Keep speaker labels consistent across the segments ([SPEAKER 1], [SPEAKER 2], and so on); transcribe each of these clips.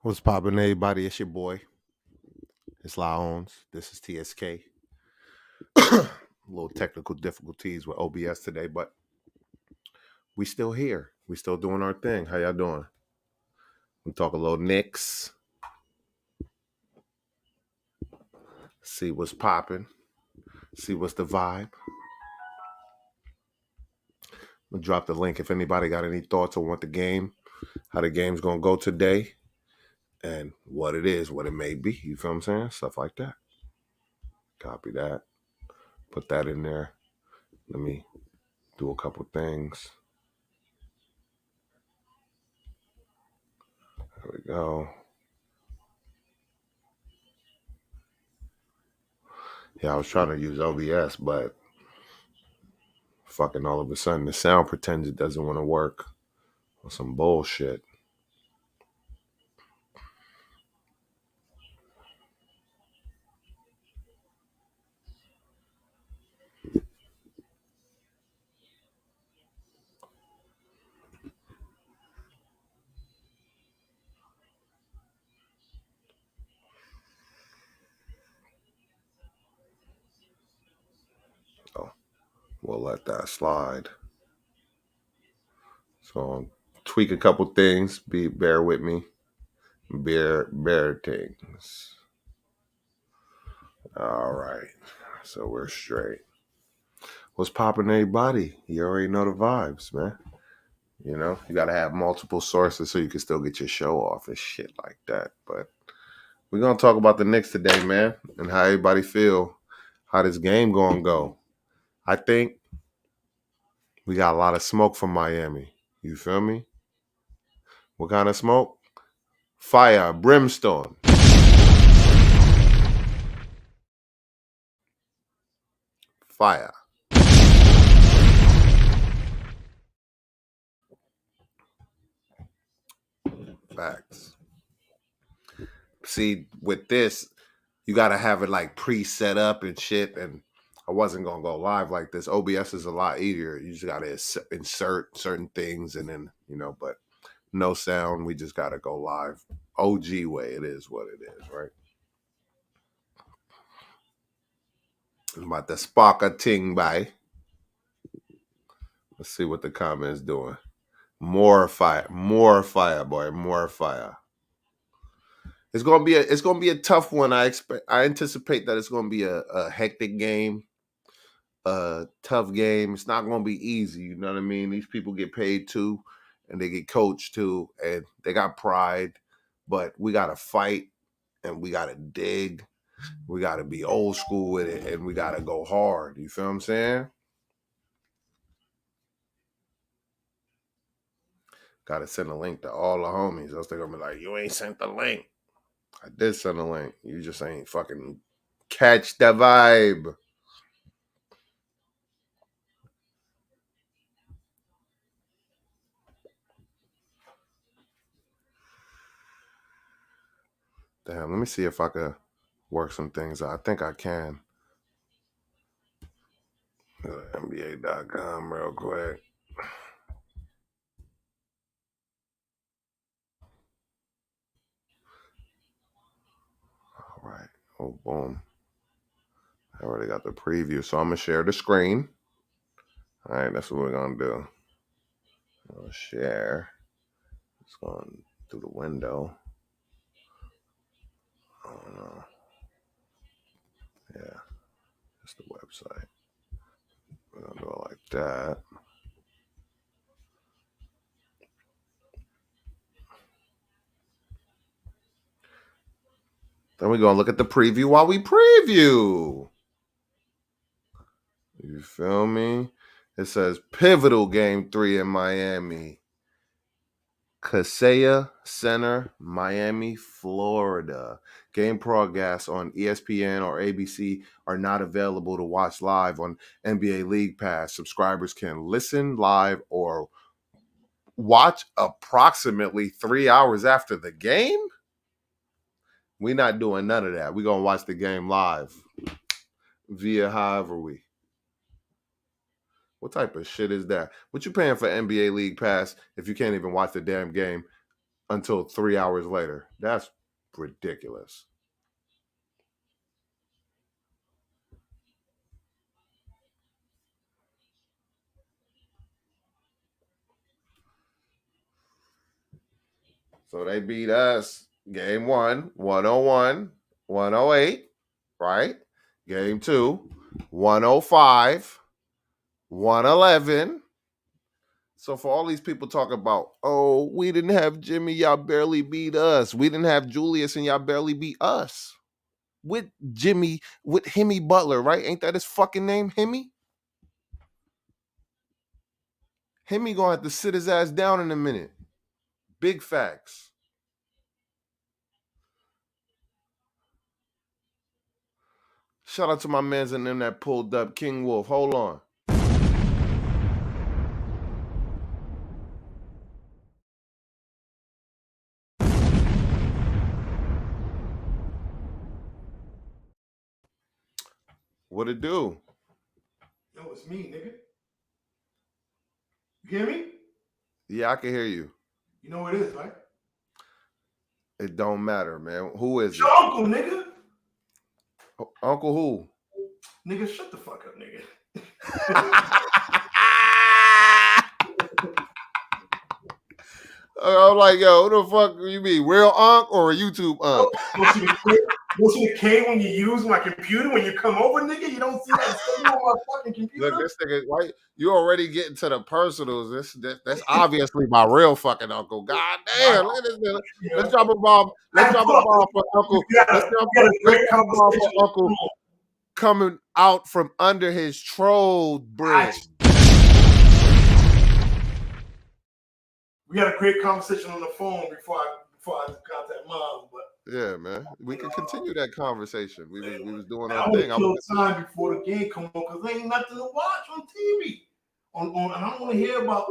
[SPEAKER 1] What's poppin', everybody? It's your boy. It's Laons. This is TSK. A little technical difficulties with OBS today, but we still here. We still doing our thing. How y'all doing? We talk a little Knicks. See what's popping. See what's the vibe. I'll drop the link if anybody got any thoughts on what the game, how the game's gonna go today, and what it is, what it may be. You feel what I'm saying? Stuff like that. Copy that. Put that in there. Let me do a couple things. There we go. Yeah, I was trying to use OBS, but fucking all of a sudden the sound pretends it doesn't want to work or some bullshit. So we'll let that slide. So I'll tweak a couple things. Bear with me. Bear things. All right. So we're straight. What's popping, everybody? You already know the vibes, man. You know, you gotta have multiple sources so you can still get your show off and shit like that. But we're gonna talk about the Knicks today, man, and how everybody feel, how this game gonna go. I think we got a lot of smoke from Miami. You feel me? What kind of smoke? Fire, brimstone. Fire. Facts. See, with this, you got to have it like pre-set up and shit. And I wasn't going to go live like this. OBS is a lot easier. You just got to insert certain things and then, but no sound. We just got to go live. OG way. It is what it is, right? I'm about to spark a ting by. Let's see what the comments doing. More fire, boy, more fire. It's gonna be a tough one. I anticipate that it's gonna be a hectic game, a tough game. It's not gonna be easy. You know what I mean? These people get paid too, and they get coached too, and they got pride. But we gotta fight, and we gotta dig. We gotta be old school with it, and we gotta go hard. You feel what I'm saying? Gotta send a link to all the homies. Else they're gonna be like, "You ain't sent the link." I did send a link. You just ain't fucking catch the vibe. Damn, let me see if I could work some things out. I think I can. Go to NBA.com real quick. All right. Oh, boom. I already got the preview. So I'm going to share the screen. All right, that's what we're going to do. I'll share. It's going through the window. Oh, no. Yeah, that's the website. We're going to do it like that. Then we're going to look at the preview while we preview. You feel me? It says pivotal game 3 in Miami. Kaseya Center, Miami, Florida. Game broadcasts on ESPN or ABC are not available to watch live on NBA League Pass. Subscribers can listen live or watch approximately 3 hours after the game. We're not doing none of that. We're going to watch the game live via however we. What type of shit is that? What you paying for NBA League Pass if you can't even watch the damn game until 3 hours later. That's ridiculous. So they beat us game 1, 101, 108, right? Game 2, 105, 111. So for all these people talking about, oh, we didn't have Jimmy, y'all barely beat us. We didn't have Julius and y'all barely beat us. With Jimmy, with Hemi Butler, right? Ain't that his fucking name, Hemi? Hemi gonna have to sit his ass down in a minute. Big facts. Shout out to my mans and them that pulled up. King Wolf, hold on. What it do?
[SPEAKER 2] Yo, it's me, nigga. You hear me?
[SPEAKER 1] Yeah, I can hear you.
[SPEAKER 2] You know what it is, right?
[SPEAKER 1] It don't matter, man. Who is
[SPEAKER 2] Your
[SPEAKER 1] it?
[SPEAKER 2] uncle, nigga.
[SPEAKER 1] Uncle who?
[SPEAKER 2] Nigga, shut the fuck up, nigga.
[SPEAKER 1] I'm like, yo, who the fuck you mean? Real Unc or a YouTube Unc?
[SPEAKER 2] You see the K when you use my computer when you come over, nigga? You don't see that signal on my fucking computer?
[SPEAKER 1] Look, this nigga, right? You already getting to the personals. That's obviously my real fucking uncle. God damn, look at this nigga. Let's drop a bomb. Let's drop a bomb for Uncle. Let's drop a bomb for Uncle coming out from under his troll bridge.
[SPEAKER 2] We had a great conversation on the phone before I contact mom, but
[SPEAKER 1] yeah, man, we can continue that conversation. We was doing our
[SPEAKER 2] I
[SPEAKER 1] thing.
[SPEAKER 2] I want to kill time before the game come on because there ain't nothing to watch on TV. And I don't want to hear about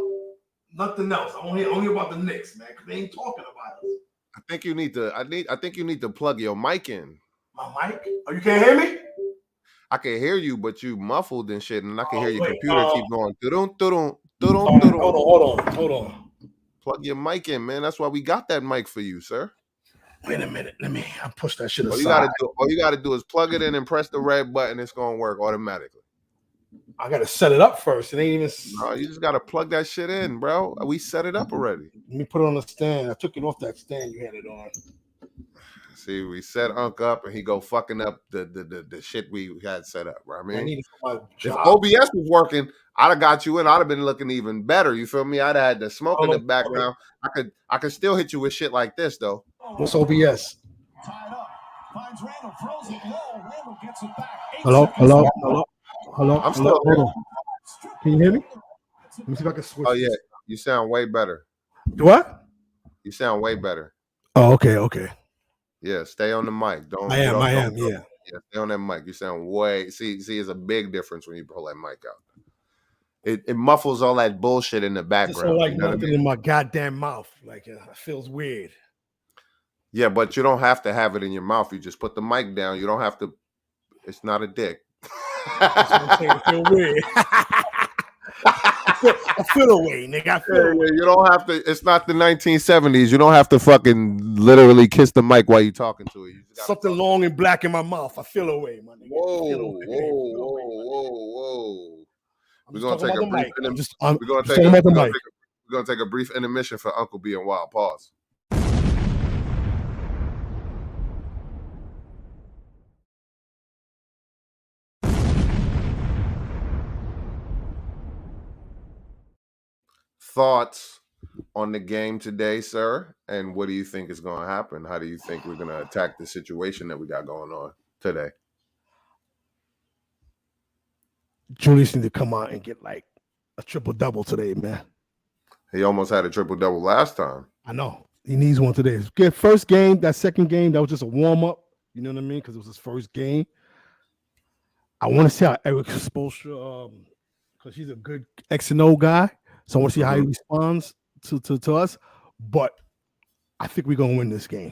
[SPEAKER 2] nothing else. I want to hear about the Knicks, man, because they ain't talking about us.
[SPEAKER 1] I think you need to plug your mic in.
[SPEAKER 2] My mic? Oh, you can't hear me?
[SPEAKER 1] I can hear you, but you muffled and shit, and I can hear your computer keep going.
[SPEAKER 2] Hold on.
[SPEAKER 1] Plug your mic in, man. That's why we got that mic for you, sir.
[SPEAKER 2] Wait a minute. I push that shit aside.
[SPEAKER 1] All you gotta do is plug it in and press the red button. It's gonna work automatically.
[SPEAKER 2] I gotta set it up first. It ain't even.
[SPEAKER 1] No, you just gotta plug that shit in, bro. We set it up already.
[SPEAKER 2] Let me put it on the stand. I took it off that stand you had it on.
[SPEAKER 1] See, we set Unc up and he go fucking up the shit we had set up, right? I mean,
[SPEAKER 2] I need it for my job.
[SPEAKER 1] if OBS was working, I'd have got you in. I'd have been looking even better. You feel me? I'd have had the smoke in the background. I could still hit you with shit like this though.
[SPEAKER 2] What's OBS?
[SPEAKER 3] Tied up. Finds Randall, throws it low. Randall gets it back.
[SPEAKER 2] Hello.
[SPEAKER 1] I'm still
[SPEAKER 2] here. Can you hear me? Let me see if I can switch.
[SPEAKER 1] Oh yeah, you sound way better.
[SPEAKER 2] What?
[SPEAKER 1] You sound way better.
[SPEAKER 2] Oh, okay.
[SPEAKER 1] Yeah, stay on the mic. Don't.
[SPEAKER 2] I am.
[SPEAKER 1] Yeah, stay on that mic. You sound way. See, it's a big difference when you pull that mic out. It muffles all that bullshit in the background.
[SPEAKER 2] It's like nothing in my goddamn mouth. Like it feels weird.
[SPEAKER 1] Yeah, but you don't have to have it in your mouth. You just put the mic down. You don't have to. It's not a dick.
[SPEAKER 2] I feel weird. I feel away, nigga. I feel away.
[SPEAKER 1] You don't have to. It's not the 1970s. You don't have to fucking literally kiss the mic while you're talking to it.
[SPEAKER 2] Something long and black in my mouth. I feel away, my nigga.
[SPEAKER 1] Whoa. We're gonna take a brief. We're gonna take a brief intermission for Uncle being wild. Pause. Thoughts on the game today, sir? And what do you think is going to happen? How do you think we're going to attack the situation that we got going on today?
[SPEAKER 2] Julius need to come out and get like a triple-double today, man.
[SPEAKER 1] He almost had a triple-double last time.
[SPEAKER 2] I know. He needs one today. Good first game, that second game, that was just a warm-up. You know what I mean? Because it was his first game. I want to see how Eric Spoelstra, because he's a good X and O guy. So I want to see how he responds to us. But I think we're going to win this game.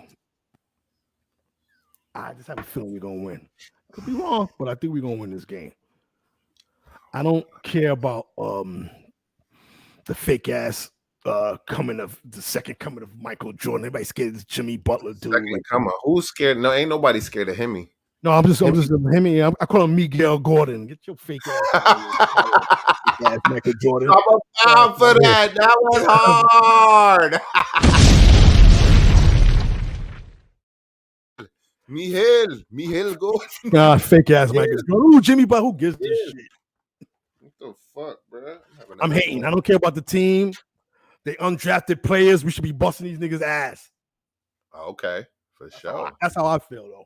[SPEAKER 2] I just have a feeling we're going to win. Could be wrong, but I think we're going to win this game. I don't care about the fake ass coming of the second coming of Michael Jordan. Everybody scared of this Jimmy Butler dude.
[SPEAKER 1] Second,
[SPEAKER 2] Like,
[SPEAKER 1] come on, who's scared? No, ain't nobody scared of him.
[SPEAKER 2] no, I'm just him. I call him Miguel Gordon. Get your fake ass out of here. Fake ass Michael Jordan.
[SPEAKER 1] I'm a foul for that. That was hard. Miguel Gordon.
[SPEAKER 2] Nah, fake ass Michael Jordan. Ooh, Jimmy Butler. Who gives this shit?
[SPEAKER 1] What the fuck, bro?
[SPEAKER 2] I'm hating. I don't care about the team. They undrafted players. We should be busting these niggas' ass.
[SPEAKER 1] Okay, for sure.
[SPEAKER 2] That's how I feel, though.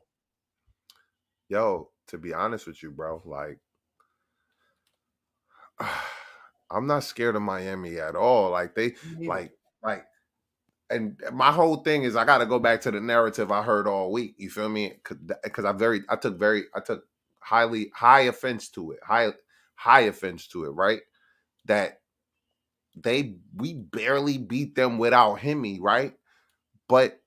[SPEAKER 1] Yo, to be honest with you, bro, like, I'm not scared of Miami at all. Like and my whole thing is I got to go back to the narrative I heard all week. You feel me? Because I took high offense to it. High offense to it. Right? That we barely beat them without Hemi, right? But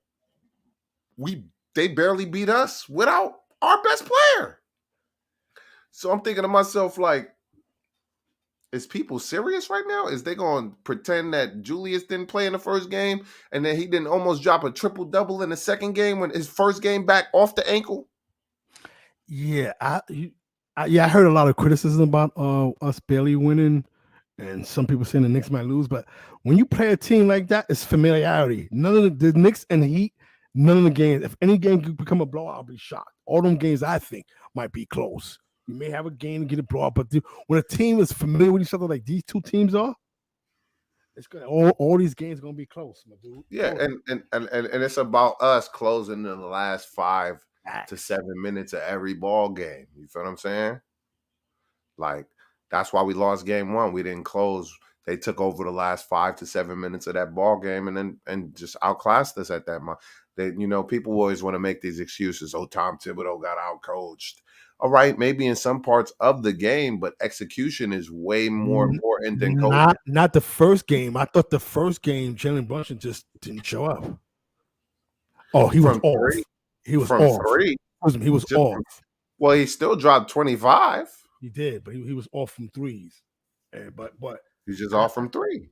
[SPEAKER 1] they barely beat us without our best player. So I'm thinking to myself, like, is people serious right now? Is they going to pretend that Julius didn't play in the first game and then he didn't almost drop a triple-double in the second game when his first game back off the ankle?
[SPEAKER 2] Yeah, I heard a lot of criticism about us barely winning, and some people saying the Knicks might lose. But when you play a team like that, it's familiarity. None of the Knicks and the Heat, none of the games. If any game could become a blowout, I'll be shocked. All them games I think might be close. You may have a game and get a blowout, but when a team is familiar with each other like these two teams are, it's gonna all these games are gonna be close, my dude.
[SPEAKER 1] Yeah, and it's about us closing in the last 5 to 7 minutes of every ball game. You feel what I'm saying? Like, that's why we lost game 1. We didn't close. They took over the last 5 to 7 minutes of that ball game and just outclassed us at that moment. People always want to make these excuses. Oh, Tom Thibodeau got outcoached. All right, maybe in some parts of the game, but execution is way more important than coaching.
[SPEAKER 2] Not the first game. I thought the first game, Jalen Brunson just didn't show up. Oh, he was off. He was off.
[SPEAKER 1] 3.
[SPEAKER 2] He was off.
[SPEAKER 1] Well, he still dropped 25.
[SPEAKER 2] He did, but he was off from threes. But
[SPEAKER 1] he's just off from 3.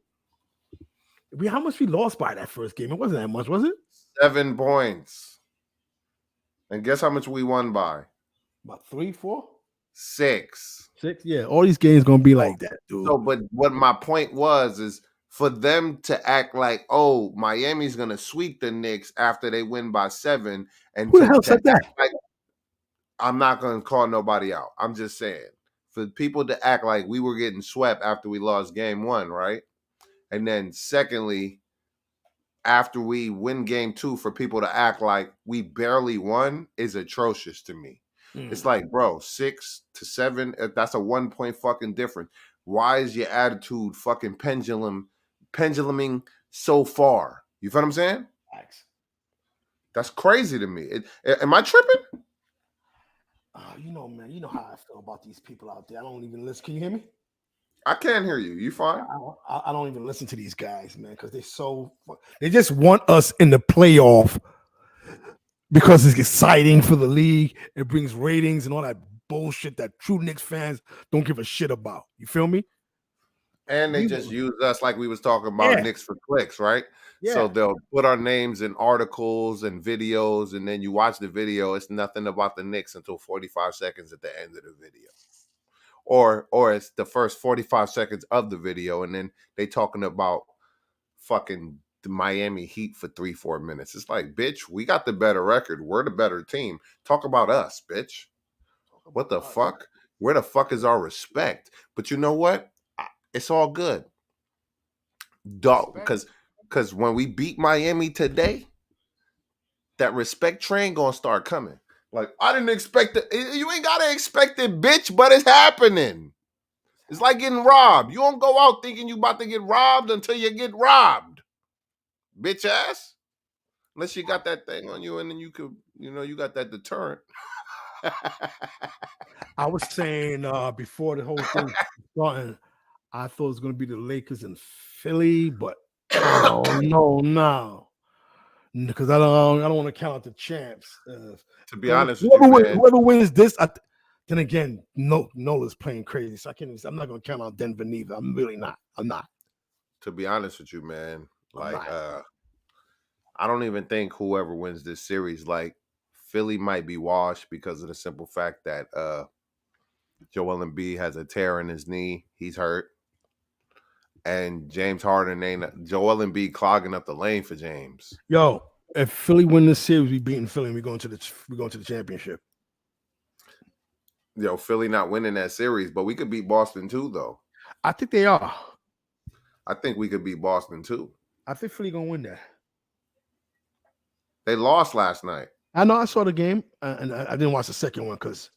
[SPEAKER 2] How much we lost by that first game? It wasn't that much, was it?
[SPEAKER 1] 7 points. And guess how much we won by?
[SPEAKER 2] About 3, 4?
[SPEAKER 1] 6.
[SPEAKER 2] 6? Yeah, all these games gonna be like that, dude.
[SPEAKER 1] So, but what my point is for them to act like, oh, Miami's gonna sweep the Knicks after they win by 7, and
[SPEAKER 2] who the hell said that?
[SPEAKER 1] Like, I'm not gonna call nobody out. I'm just saying, for people to act like we were getting swept after we lost game 1, right? And then secondly, after we win game 2, for people to act like we barely won is atrocious to me. It's like, bro, 6 to 7, that's a 1 point fucking difference. Why is your attitude fucking penduluming so far? You feel what I'm saying? That's crazy to me. Am I tripping?
[SPEAKER 2] Man, you know how I feel about these people out there. I don't even listen. Can you hear me?
[SPEAKER 1] I can't hear you. You fine?
[SPEAKER 2] I don't even listen to these guys, man, because they just want us in the playoff because it's exciting for the league. It brings ratings and all that bullshit that true Knicks fans don't give a shit about. You feel me?
[SPEAKER 1] And they just use us like we was talking about Knicks for clicks, right?
[SPEAKER 2] Yeah.
[SPEAKER 1] So they'll put our names in articles and videos, and then you watch the video. It's nothing about the Knicks until 45 seconds at the end of the video. Or it's the first 45 seconds of the video, and then they talking about fucking the Miami Heat for 3-4 minutes. It's like, bitch, we got the better record. We're the better team. Talk about us, bitch. What the fuck? Where the fuck is our respect? But you know what? It's all good. Dog, because when we beat Miami today, that respect train gonna start coming. Like, I didn't expect it. You ain't gotta expect it, bitch, but it's happening. It's like getting robbed. You don't go out thinking you about to get robbed until you get robbed. Bitch ass. Unless you got that thing on you and then you could, you got that deterrent.
[SPEAKER 2] I was saying before the whole thing started, I thought it was going to be the Lakers and Philly, but no. Because I don't want to count out the champs.
[SPEAKER 1] To be honest with you, man.
[SPEAKER 2] Whoever wins this, then again, Nola's playing crazy, so I'm not going to count out Denver neither. I'm really not. I'm not.
[SPEAKER 1] To be honest with you, man,
[SPEAKER 2] I'm
[SPEAKER 1] like
[SPEAKER 2] not.
[SPEAKER 1] I don't even think whoever wins this series, like Philly might be washed because of the simple fact that Joel Embiid has a tear in his knee. He's hurt. And James Harden ain't Joel Embiid clogging up the lane for James.
[SPEAKER 2] Yo, if Philly win this series, we beating Philly and we going to the championship.
[SPEAKER 1] Yo, Philly not winning that series, but we could beat Boston too, though.
[SPEAKER 2] I think they are.
[SPEAKER 1] I think we could beat Boston too.
[SPEAKER 2] I think Philly gonna win that.
[SPEAKER 1] They lost last night.
[SPEAKER 2] I know I saw the game, and I didn't watch the second one because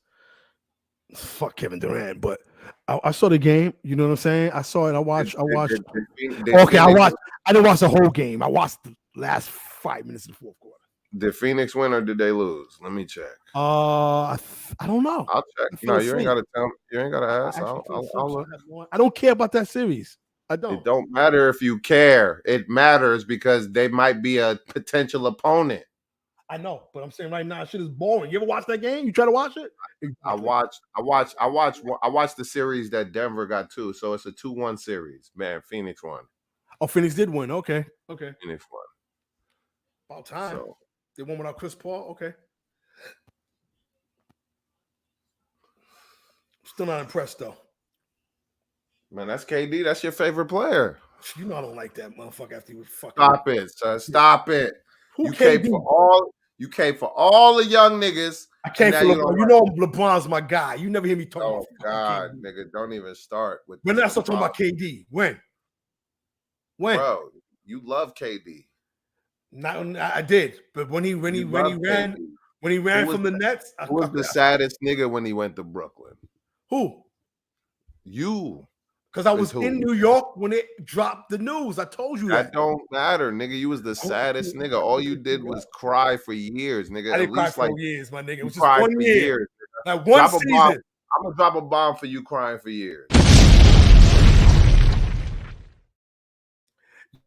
[SPEAKER 2] fuck Kevin Durant. But I saw the game. You know what I'm saying? I saw it. I watched. Okay, I watched. I didn't watch the whole game. I watched the last 5 minutes of the fourth quarter.
[SPEAKER 1] Did Phoenix win or did they lose? Let me check.
[SPEAKER 2] I don't know.
[SPEAKER 1] I'll check. No, you ain't gotta tell me. You ain't gotta ask. I'll look.
[SPEAKER 2] I don't care about that series. I don't.
[SPEAKER 1] It don't matter if you care. It matters because they might be a potential opponent.
[SPEAKER 2] I know, but I'm saying right now, shit is boring. You ever watch that game? You try to watch it?
[SPEAKER 1] I watched the series that Denver got too. So it's a 2-1 series. Man, Phoenix won.
[SPEAKER 2] Oh, Phoenix did win. Okay.
[SPEAKER 1] Phoenix won.
[SPEAKER 2] About time.
[SPEAKER 1] So,
[SPEAKER 2] they won without Chris Paul. Okay. Still not impressed though.
[SPEAKER 1] man, that's KD. That's your favorite player.
[SPEAKER 2] You know I don't like that motherfucker after he was fucking.
[SPEAKER 1] Stop it, son. Stop it.
[SPEAKER 2] Who
[SPEAKER 1] You came for all the young niggas.
[SPEAKER 2] I came for LeBron. You know LeBron's my guy. You never hear me talk about
[SPEAKER 1] God,
[SPEAKER 2] KD.
[SPEAKER 1] nigga, don't even start with
[SPEAKER 2] When did I start talking about KD? When?
[SPEAKER 1] Bro, you love KD.
[SPEAKER 2] Not I did, but when he ran from the Nets,
[SPEAKER 1] who was the saddest nigga when he went to Brooklyn?
[SPEAKER 2] Who?
[SPEAKER 1] You.
[SPEAKER 2] Because I was in New York when it dropped the news. I told you that.
[SPEAKER 1] That don't matter, nigga. You was the saddest nigga. All you did was cry for years, nigga.
[SPEAKER 2] I didn't cry for years, my nigga. It was just 1 year.
[SPEAKER 1] Years,
[SPEAKER 2] like one season.
[SPEAKER 1] I'm gonna drop a bomb for you crying for years.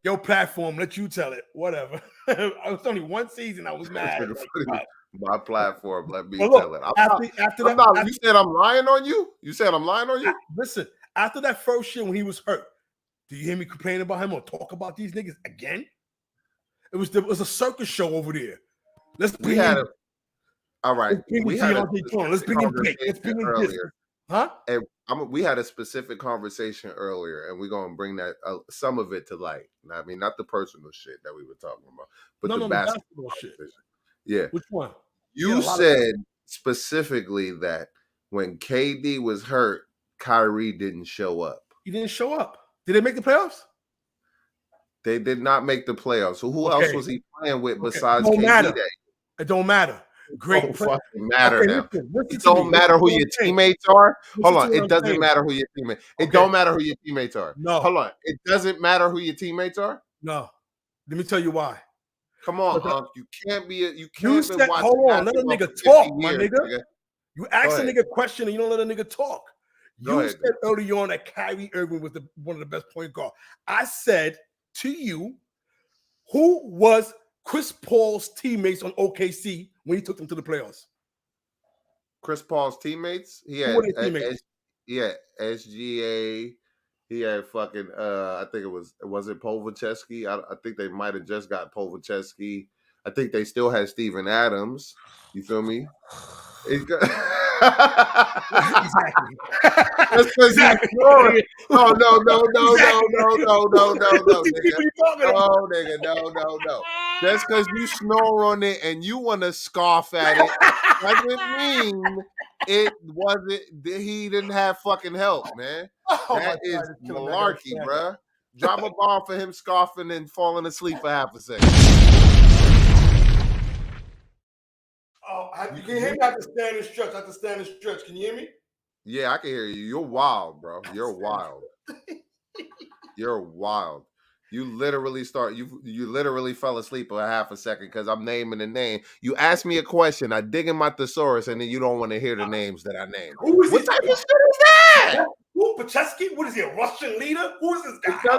[SPEAKER 2] Your platform, let you tell it. Whatever. I was only one season. I was mad.
[SPEAKER 1] My platform, let me tell it. You said I'm lying on you? You said I'm lying on you?
[SPEAKER 2] Listen, after that first year when he was hurt, do you hear me complain about him or talk about these niggas again? It was a circus show over there. Let's bring
[SPEAKER 1] all right.
[SPEAKER 2] Let's bring him Blake. Let's bring him this. Huh?
[SPEAKER 1] And we had a specific conversation earlier, and we're gonna bring that some of it to light. I mean, not the personal shit that we were talking about, but the basketball shit. Yeah.
[SPEAKER 2] Which one?
[SPEAKER 1] You said specifically that when KD was hurt, Kyrie didn't show up.
[SPEAKER 2] He didn't show up. Did they make the playoffs?
[SPEAKER 1] They did not make the playoffs. So who else was he playing with besides KD?
[SPEAKER 2] It don't matter. Great.
[SPEAKER 1] It don't fucking matter now. It don't matter who your teammates are. Hold on. It doesn't matter who your teammates. It don't matter who your teammates are.
[SPEAKER 2] No.
[SPEAKER 1] Hold on. It doesn't matter who your teammates are.
[SPEAKER 2] No. Let me tell you why.
[SPEAKER 1] Come on, Unc. You can't be.
[SPEAKER 2] Hold on. Let a nigga talk, my nigga. You ask a nigga a question and you don't let a nigga talk. You said earlier on that Kyrie Irving was one of the best point guards. I said to you, who was Chris Paul's teammates on OKC when he took them to the playoffs?
[SPEAKER 1] Chris Paul's teammates? He had SGA. He had fucking I think was it Povachevsky? I think they might have just got Povachevsky. I think they still had Steven Adams. You feel me? Exactly. Exactly. No. No. Just because you snore on it and you want to scoff at it doesn't mean it wasn't. He didn't have fucking help, man. That is malarkey, bruh. Drop a ball for him scoffing and falling asleep for half a second.
[SPEAKER 2] Oh, you can hear me? I have to stand and stretch. Can you hear me?
[SPEAKER 1] Yeah, I can hear you. You're wild, bro. You're wild. You're wild. You literally fell asleep for a half a second because I'm naming the name. You asked me a question. I dig in my thesaurus, and then you don't want to hear the names that I named. What type of shit is that?
[SPEAKER 2] Who? Pachesky? What is he, a Russian leader? Who is this guy?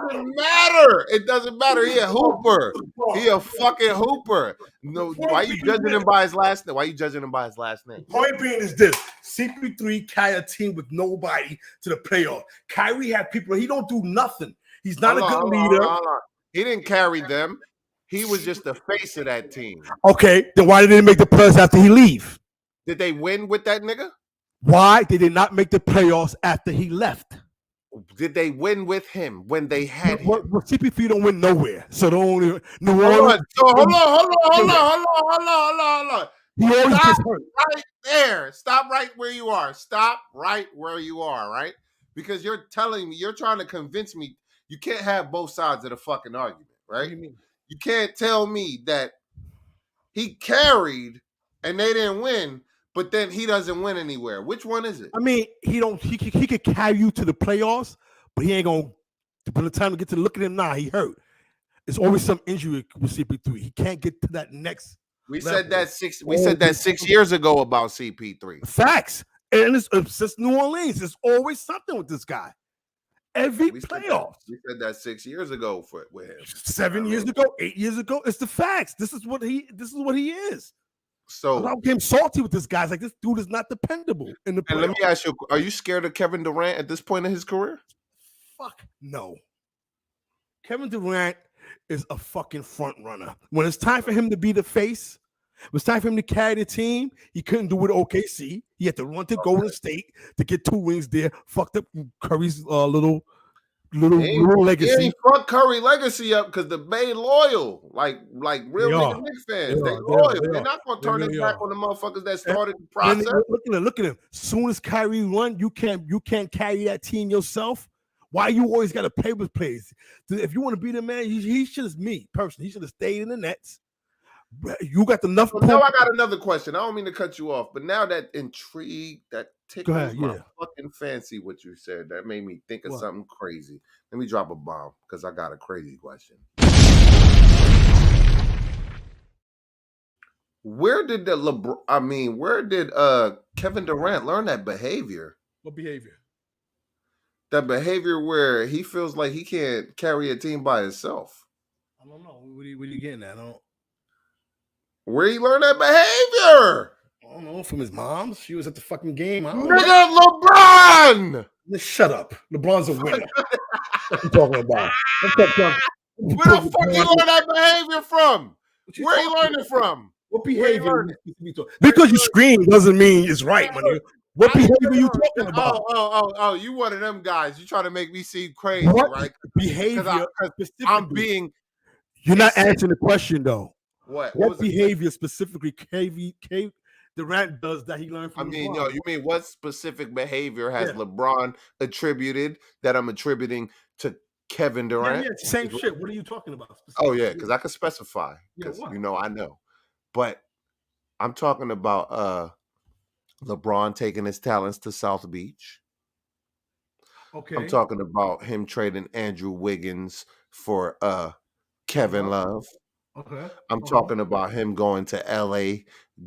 [SPEAKER 1] It doesn't matter. He a hooper. He a fucking hooper. No, why are you judging him by his last name?
[SPEAKER 2] Point being is this. CP3 carried a team with nobody to the playoff. Kyrie had people. He don't do nothing. He's not a good leader.
[SPEAKER 1] Hold on. He didn't carry them. He was just the face of that team.
[SPEAKER 2] Okay, then why did they make the playoffs after he leave?
[SPEAKER 1] Did they win with that nigga?
[SPEAKER 2] Why did they not make the playoffs after he left?
[SPEAKER 1] Did they win with him when they had him?
[SPEAKER 2] Well, CP3 don't win nowhere. So the only New
[SPEAKER 1] Hold
[SPEAKER 2] Orleans.
[SPEAKER 1] on. Hold on.
[SPEAKER 2] He always
[SPEAKER 1] Stop
[SPEAKER 2] gets hurt.
[SPEAKER 1] right there. Stop right where you are. Stop right where you are, right? Because you're telling me, you're trying to convince me you can't have both sides of the fucking argument, right?
[SPEAKER 2] What do you mean?
[SPEAKER 1] You can't tell me that he carried and they didn't win, but then he doesn't win anywhere. Which one is it?
[SPEAKER 2] I mean, he could carry you to the playoffs, but he ain't gonna. By the time to get to look at him now, he hurt. There's always some injury with CP3. He can't get to that next.
[SPEAKER 1] We
[SPEAKER 2] level.
[SPEAKER 1] said that 6 years ago about CP3.
[SPEAKER 2] Facts. And it's since New Orleans. There's always something with this guy. Every playoff.
[SPEAKER 1] We said that 6 years ago with him.
[SPEAKER 2] 7 years ago, 8 years ago. It's the facts. This is what he is.
[SPEAKER 1] So
[SPEAKER 2] I became salty with this guy. It's like, this dude is not dependable in the playoffs.
[SPEAKER 1] And let me ask you, are you scared of Kevin Durant at this point in his career?
[SPEAKER 2] Fuck no. Kevin Durant is a fucking front runner. When it's time for him to be the face, it was time for him to carry the team. He couldn't do it at OKC. He had to run to Golden State to get 2 rings there. Fucked up Curry's little legacy.
[SPEAKER 1] He fucked Curry legacy up because the Bay loyal, like real nigga Knicks fans. They loyal. They're not gonna turn it back on the motherfuckers that started the process.
[SPEAKER 2] Look at him. Soon as Kyrie run, you can't carry that team yourself. Why you always got to play with players? If you want to be the man, he should have me personally. He should have stayed in the Nets. You got enough.
[SPEAKER 1] So now I got another question. I don't mean to cut you off, but now that intrigue, that tickles my fucking fancy what you said. That made me think of something crazy. Let me drop a bomb because I got a crazy question. Where did Kevin Durant learn that behavior?
[SPEAKER 2] What behavior?
[SPEAKER 1] That behavior where he feels like he can't carry a team by himself.
[SPEAKER 2] I don't know. What are you getting at?
[SPEAKER 1] Where he learned that behavior?
[SPEAKER 2] I don't know. From his mom. She was at the fucking game.
[SPEAKER 1] Nigga, LeBron!
[SPEAKER 2] Shut up. LeBron's a winner. What you talking about?
[SPEAKER 1] Where the fuck you learn that behavior from? Where you learn it from?
[SPEAKER 2] What behavior? Because you scream doesn't mean it's right, man. What behavior are you talking about?
[SPEAKER 1] Oh, you one of them guys. You trying to make me seem crazy, right?
[SPEAKER 2] Behavior.
[SPEAKER 1] I'm being.
[SPEAKER 2] You're not answering the question, though.
[SPEAKER 1] What
[SPEAKER 2] behavior specifically Durant does that he learned from LeBron?
[SPEAKER 1] You mean what specific behavior has LeBron attributed that I'm attributing to Kevin Durant?
[SPEAKER 2] Yeah, same shit. What are you talking about?
[SPEAKER 1] Oh, yeah, because I can specify. Because, I know. But I'm talking about LeBron taking his talents to South Beach.
[SPEAKER 2] Okay.
[SPEAKER 1] I'm talking about him trading Andrew Wiggins for Kevin Love.
[SPEAKER 2] Okay.
[SPEAKER 1] I'm talking about him going to LA,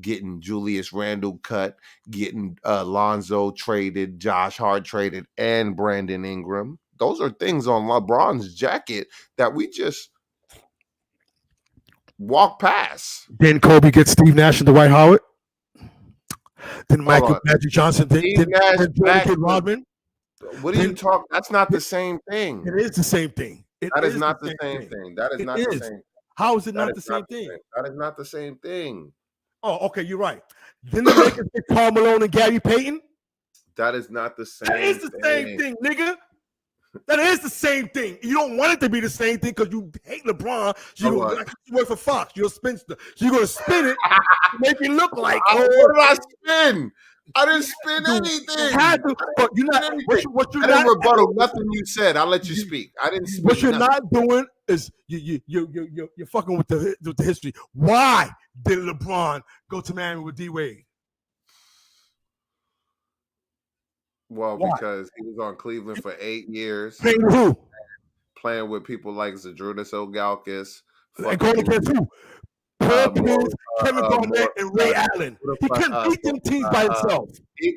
[SPEAKER 1] getting Julius Randle cut, getting Lonzo traded, Josh Hart traded, and Brandon Ingram. Those are things on LeBron's jacket that we just walk past.
[SPEAKER 2] Didn't Kobe get Steve Nash and Dwight Howard? Didn't Michael Magic Johnson? Didn't Rodman?
[SPEAKER 1] What are you talking? That's not the same thing.
[SPEAKER 2] It is the same thing.
[SPEAKER 1] That is not the same thing. That is not the same.
[SPEAKER 2] How is it not the same thing?
[SPEAKER 1] That is not the same thing.
[SPEAKER 2] Oh, okay, you're right. Didn't the Lakers get Karl Malone and Gary Payton?
[SPEAKER 1] That is not the same.
[SPEAKER 2] That is the same thing, nigga. That is the same thing. You don't want it to be the same thing because you hate LeBron. You work for Fox. You're a spinster. So you're gonna spin it to make it look like.
[SPEAKER 1] What did I spin? I didn't spin anything.
[SPEAKER 2] But you're not. What you're
[SPEAKER 1] I didn't rebuttal nothing you said. I'll let you speak. I didn't.
[SPEAKER 2] What you're not doing is you're fucking with the history. Why did LeBron go to Miami with D Wade?
[SPEAKER 1] Well, because he was on Cleveland for 8 years.
[SPEAKER 2] Playing who?
[SPEAKER 1] Playing with people like Zadrunas Ogalkis.
[SPEAKER 2] And going against who? Paul Pierce, Kevin Garnett, and Ray Allen. He couldn't beat them teams by himself.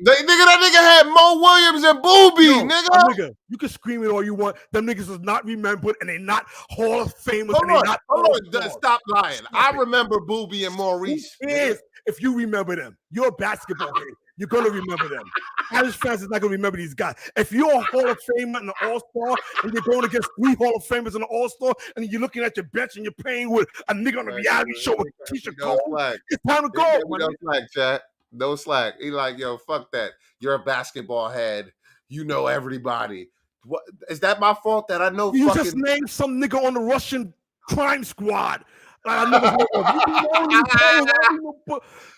[SPEAKER 1] That nigga had Mo Williams and Boobie, nigga.
[SPEAKER 2] You can scream it all you want. Them niggas is not remembered, and they're not Hall of Famers.
[SPEAKER 1] Hold on. Stop lying. I remember Boobie and Maurice.
[SPEAKER 2] Who cares if you remember them? You're a basketball game. you're gonna remember them. Irish fans is not gonna remember these guys. If you're a Hall of Famer and an All-Star, and you're going against 3 Hall of Famers and an All-Star, and you're looking at your bench and you're playing with a nigga on a reality show with Keisha Cole, it's time to go.
[SPEAKER 1] No slack, chat. No slack. He like, yo, fuck that. You're a basketball head. You know everybody. What is that my fault that I know?
[SPEAKER 2] You just named some nigga on the Russian crime squad. I never heard of.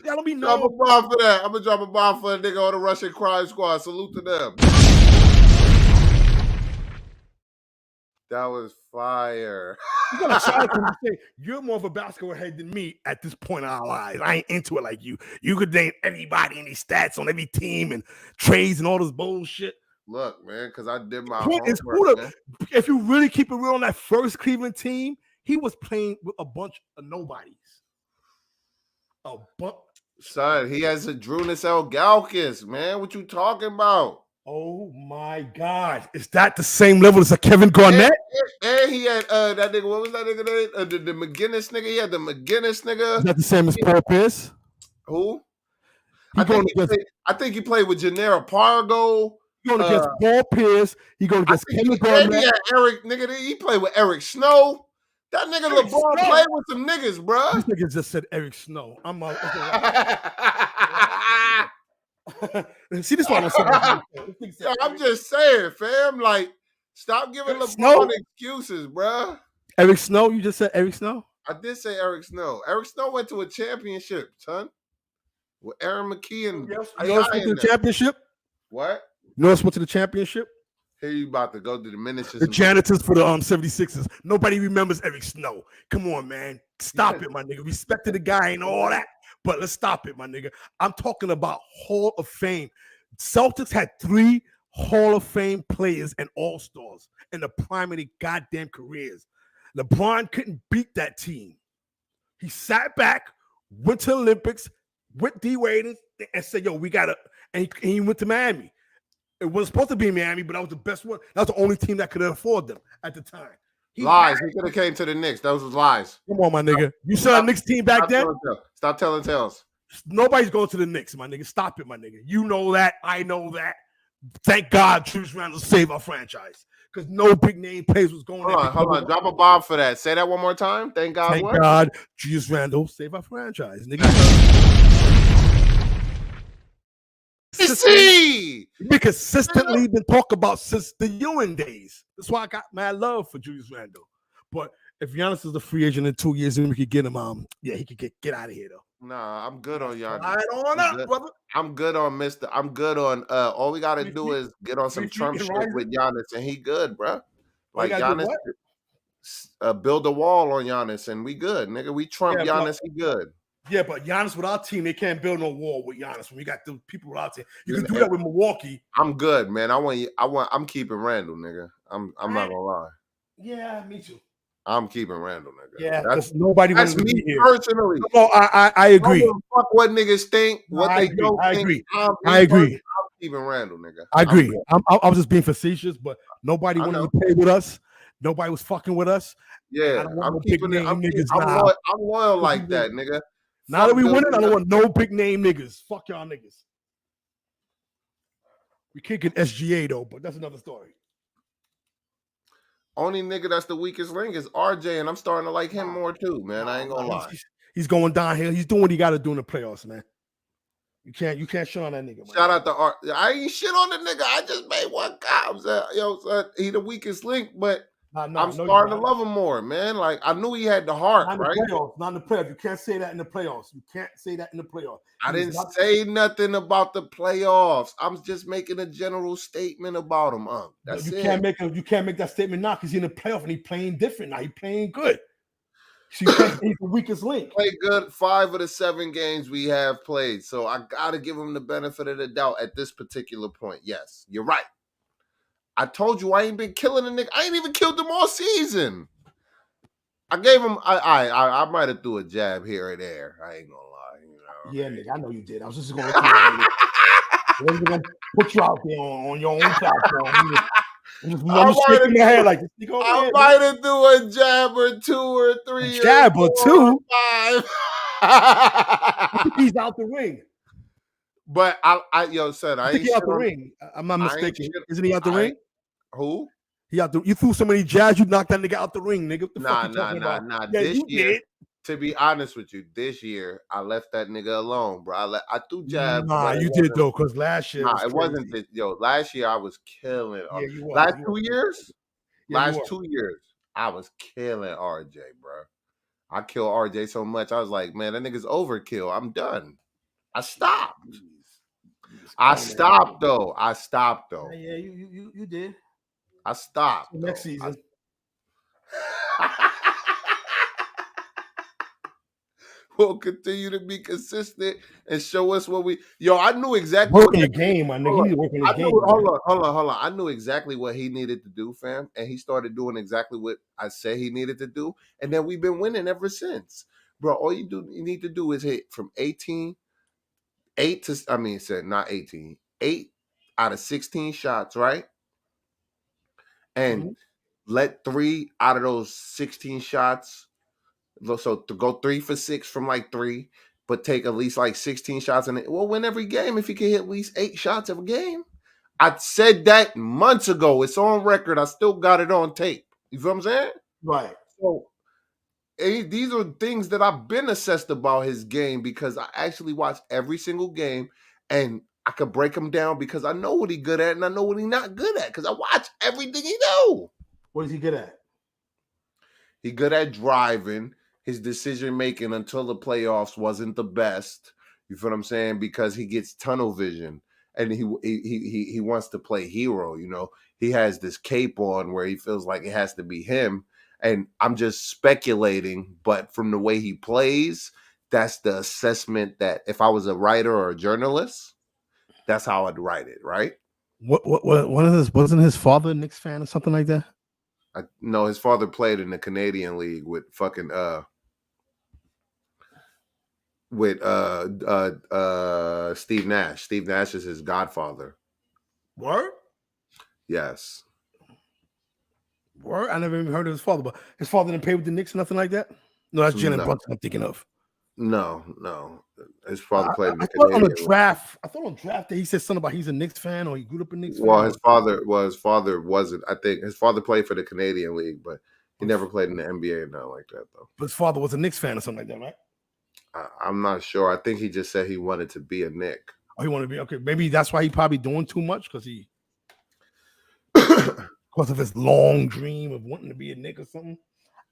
[SPEAKER 2] Y'all don't be
[SPEAKER 1] drop a bomb for that. I'm gonna drop a bomb for a nigga on the Russian crime squad. Salute to them. That was fire.
[SPEAKER 2] You're more of a basketball head than me at this point in our lives. I ain't into it like you. You could name everybody and these stats on every team and trades and all this bullshit.
[SPEAKER 1] Look, man, because I did my
[SPEAKER 2] point is, if you really keep it real on that first Cleveland team, he was playing with a bunch of nobodies.
[SPEAKER 1] Son, he has a Drunas L. Galkis, man. What you talking about?
[SPEAKER 2] Oh my God. Is that the same level as a Kevin Garnett?
[SPEAKER 1] And he had that nigga, what was that nigga name? The McGinnis nigga. He had the McGinnis nigga.
[SPEAKER 2] Is that the same as Paul Pierce?
[SPEAKER 1] Who? I think he played with Gennaro Pargo.
[SPEAKER 2] He going against Paul Pierce. He going against Kevin Garnett.
[SPEAKER 1] He had Eric, nigga. He played with Eric Snow. That nigga Eric LeBron Snow. Played with some niggas, bro.
[SPEAKER 2] This nigga just said Eric Snow. I'm okay. See, this one.
[SPEAKER 1] I'm just saying, fam. Like, stop giving Eric LeBron excuses, bro.
[SPEAKER 2] Eric Snow? You just said Eric Snow?
[SPEAKER 1] I did say Eric Snow. Eric Snow went to a championship, son. With Aaron McKee and
[SPEAKER 2] you went to the championship?
[SPEAKER 1] What?
[SPEAKER 2] You know what's went to the championship?
[SPEAKER 1] Here you about to go to the miniatures.
[SPEAKER 2] The janitors for the 76ers. Nobody remembers Eric Snow. Come on, man. Stop it, my nigga. Respect to the guy and all that. But let's stop it, my nigga. I'm talking about Hall of Fame. Celtics had 3 Hall of Fame players and all-stars in the prime of their goddamn careers. LeBron couldn't beat that team. He sat back, went to the Olympics, with D Wade and said, yo, we got to, and he went to Miami. It wasn't supposed to be Miami, but that was the best one. That was the only team that could afford them at the time.
[SPEAKER 1] Lies. He could have came to the Knicks. Those was lies.
[SPEAKER 2] Come on, my nigga. You saw a Knicks team back then?
[SPEAKER 1] Stop telling tales.
[SPEAKER 2] Nobody's going to the Knicks, my nigga. Stop it, my nigga. You know that. I know that. Thank God Julius Randle saved our franchise. Because no big name players was going
[SPEAKER 1] on. Hold on. Drop a bomb for that. Say that one more time. Thank God.
[SPEAKER 2] Thank God Julius Randle saved our franchise, nigga. We consistently been talking about since the Ewing days. That's why I got mad love for Julius Randle. But if Giannis is a free agent in 2 years, then we could get him. Yeah, he could get out of here though.
[SPEAKER 1] Nah, I'm good on Giannis.
[SPEAKER 2] Right on up, brother.
[SPEAKER 1] I'm good on Mr. I'm good on. All we gotta do is get on some Trump shit with Giannis, and he good, bro. Like Giannis, build a wall on Giannis, and we good, nigga. We Trump Giannis, he good.
[SPEAKER 2] Yeah, but Giannis with our team, they can't build no wall with Giannis. When we got the people with our team, you can do that with Milwaukee.
[SPEAKER 1] I'm good, man. I'm keeping Randall, nigga. I'm not gonna lie.
[SPEAKER 2] Yeah, me too.
[SPEAKER 1] I'm keeping Randall, nigga.
[SPEAKER 2] Yeah, that's nobody.
[SPEAKER 1] That's me personally.
[SPEAKER 2] No, I agree.
[SPEAKER 1] Fuck what niggas think, what they don't think.
[SPEAKER 2] I agree.
[SPEAKER 1] I'm keeping Randall, nigga.
[SPEAKER 2] I agree. I was just being facetious, but nobody wanted to play with us. Nobody was fucking with us.
[SPEAKER 1] Yeah, I'm keeping it. I'm loyal like that, nigga.
[SPEAKER 2] Now that we win it, I don't want no big name niggas. Fuck y'all niggas. We kicking SGA though, but that's another story.
[SPEAKER 1] Only nigga that's the weakest link is RJ, and I'm starting to like him more too, man. I ain't gonna lie.
[SPEAKER 2] He's going downhill. He's doing what he got to do in the playoffs, man. You can't shit on that nigga. Man.
[SPEAKER 1] Shout out to R. I ain't shit on the nigga. I just made one comment. Yo, son, he the weakest link, but I'm starting to love him more, man. Like, I knew he had the heart, right?
[SPEAKER 2] Not in the playoffs. You can't say that in the playoffs. You can't say that in the playoffs.
[SPEAKER 1] I didn't say nothing about the playoffs. I'm just making a general statement about him. That's it.
[SPEAKER 2] You can't make that statement now because he's in the playoff and he's playing different now. He's playing good. So you can't say he's the weakest link.
[SPEAKER 1] Played good 5 of the 7 games we have played. So I got to give him the benefit of the doubt at this particular point. Yes, you're right. I told you I ain't been killing a nigga. I ain't even killed him all season. I gave him. I might have threw a jab here or there. I ain't gonna lie. You know.
[SPEAKER 2] Yeah, nigga, I know you did. I was just gonna put you out there on your own platform. I'm shaking my head like this.
[SPEAKER 1] I might have threw a jab or 2 or 3.
[SPEAKER 2] A jab or 2.
[SPEAKER 1] 5.
[SPEAKER 2] I think he's out the ring.
[SPEAKER 1] But yo, son,
[SPEAKER 2] I
[SPEAKER 1] I
[SPEAKER 2] think
[SPEAKER 1] ain't
[SPEAKER 2] he out
[SPEAKER 1] shit
[SPEAKER 2] the
[SPEAKER 1] on.
[SPEAKER 2] ring. I'm not
[SPEAKER 1] I ain't
[SPEAKER 2] mistaken.
[SPEAKER 1] shit.
[SPEAKER 2] Isn't he out the
[SPEAKER 1] I
[SPEAKER 2] ring?
[SPEAKER 1] ain't, who?
[SPEAKER 2] He out the. You threw so many jabs. You knocked that nigga out the ring, nigga. What the fuck
[SPEAKER 1] Nah,
[SPEAKER 2] you
[SPEAKER 1] nah,
[SPEAKER 2] talking
[SPEAKER 1] nah,
[SPEAKER 2] about?
[SPEAKER 1] nah.
[SPEAKER 2] Yeah,
[SPEAKER 1] This
[SPEAKER 2] you
[SPEAKER 1] year,
[SPEAKER 2] did.
[SPEAKER 1] to be honest with you, this year I left that nigga alone, bro. I threw jabs,
[SPEAKER 2] Nah,
[SPEAKER 1] but it
[SPEAKER 2] you did
[SPEAKER 1] wasn't.
[SPEAKER 2] though, because last year was
[SPEAKER 1] Nah, it wasn't
[SPEAKER 2] crazy.
[SPEAKER 1] this. Yo, last year I was killing.
[SPEAKER 2] Yeah, you was.
[SPEAKER 1] Last
[SPEAKER 2] You was.
[SPEAKER 1] 2 years,
[SPEAKER 2] Yeah, you
[SPEAKER 1] last
[SPEAKER 2] was.
[SPEAKER 1] 2 years, I was killing RJ, bro. I killed RJ so much, I was like, man, that nigga's overkill. I'm done. I stopped.
[SPEAKER 2] You was
[SPEAKER 1] I
[SPEAKER 2] killing it.
[SPEAKER 1] stopped though. I stopped
[SPEAKER 2] Yeah,
[SPEAKER 1] though.
[SPEAKER 2] yeah, you did.
[SPEAKER 1] I stopped
[SPEAKER 2] Next
[SPEAKER 1] though.
[SPEAKER 2] season.
[SPEAKER 1] We'll continue to be consistent and show us what we. Yo, I knew exactly
[SPEAKER 2] Work
[SPEAKER 1] what
[SPEAKER 2] on your
[SPEAKER 1] that.
[SPEAKER 2] game, my nigga.
[SPEAKER 1] Hold
[SPEAKER 2] You
[SPEAKER 1] on.
[SPEAKER 2] need to work on
[SPEAKER 1] I
[SPEAKER 2] his
[SPEAKER 1] knew.
[SPEAKER 2] game, man.
[SPEAKER 1] Hold on. I knew exactly what he needed to do, fam, and he started doing exactly what I said he needed to do, and then we've been winning ever since, bro. All you need to do is hit from 18, 8 to. I mean, said not 18, 8 out of 16 shots, right, and
[SPEAKER 2] Mhm.
[SPEAKER 1] let 3 out of those 16 shots. So to go 3 for 6 from like 3, but take at least like 16 shots in it. We'll win every game if you can hit at least 8 shots every game. I said that months ago. It's on record. I still got it on tape. You feel what I'm saying?
[SPEAKER 2] Right.
[SPEAKER 1] So these are things that I've been assessed about his game because I actually watch every single game and I could break him down because I know what he's good at and I know what he's not good at because I watch everything he do.
[SPEAKER 2] What is he good at?
[SPEAKER 1] He good at driving. His decision making until the playoffs wasn't the best. You feel what I'm saying? Because he gets tunnel vision and he wants to play hero. You know, he has this cape on where he feels like it has to be him. And I'm just speculating, but from the way he plays, that's the assessment that if I was a writer or a journalist, that's how I'd write it, right?
[SPEAKER 2] What one of his wasn't his father a Knicks fan or something like that?
[SPEAKER 1] I know his father played in the Canadian League with fucking with Steve Nash. Steve Nash is his godfather.
[SPEAKER 2] Word?
[SPEAKER 1] Yes.
[SPEAKER 2] Word? I never even heard of his father, but his father didn't play with the Knicks or nothing like that? No, that's Jalen
[SPEAKER 1] No,
[SPEAKER 2] Brunson I'm thinking of.
[SPEAKER 1] no. His
[SPEAKER 2] I,
[SPEAKER 1] father played in
[SPEAKER 2] I
[SPEAKER 1] the
[SPEAKER 2] thought on the
[SPEAKER 1] Canadian League.
[SPEAKER 2] draft, I thought on draft that he said something about he's a Knicks fan or he grew up a Knicks
[SPEAKER 1] Well,
[SPEAKER 2] fan.
[SPEAKER 1] his father wasn't. I think his father played for the Canadian League, but he never played in the NBA or nothing like that, though.
[SPEAKER 2] But his father was a Knicks fan or something like that, right?
[SPEAKER 1] I'm not sure. I think he just said he wanted to be a Knick.
[SPEAKER 2] Oh, he wanted to be okay. Maybe that's why he probably doing too much because of his long dream of wanting to be a Knick or something.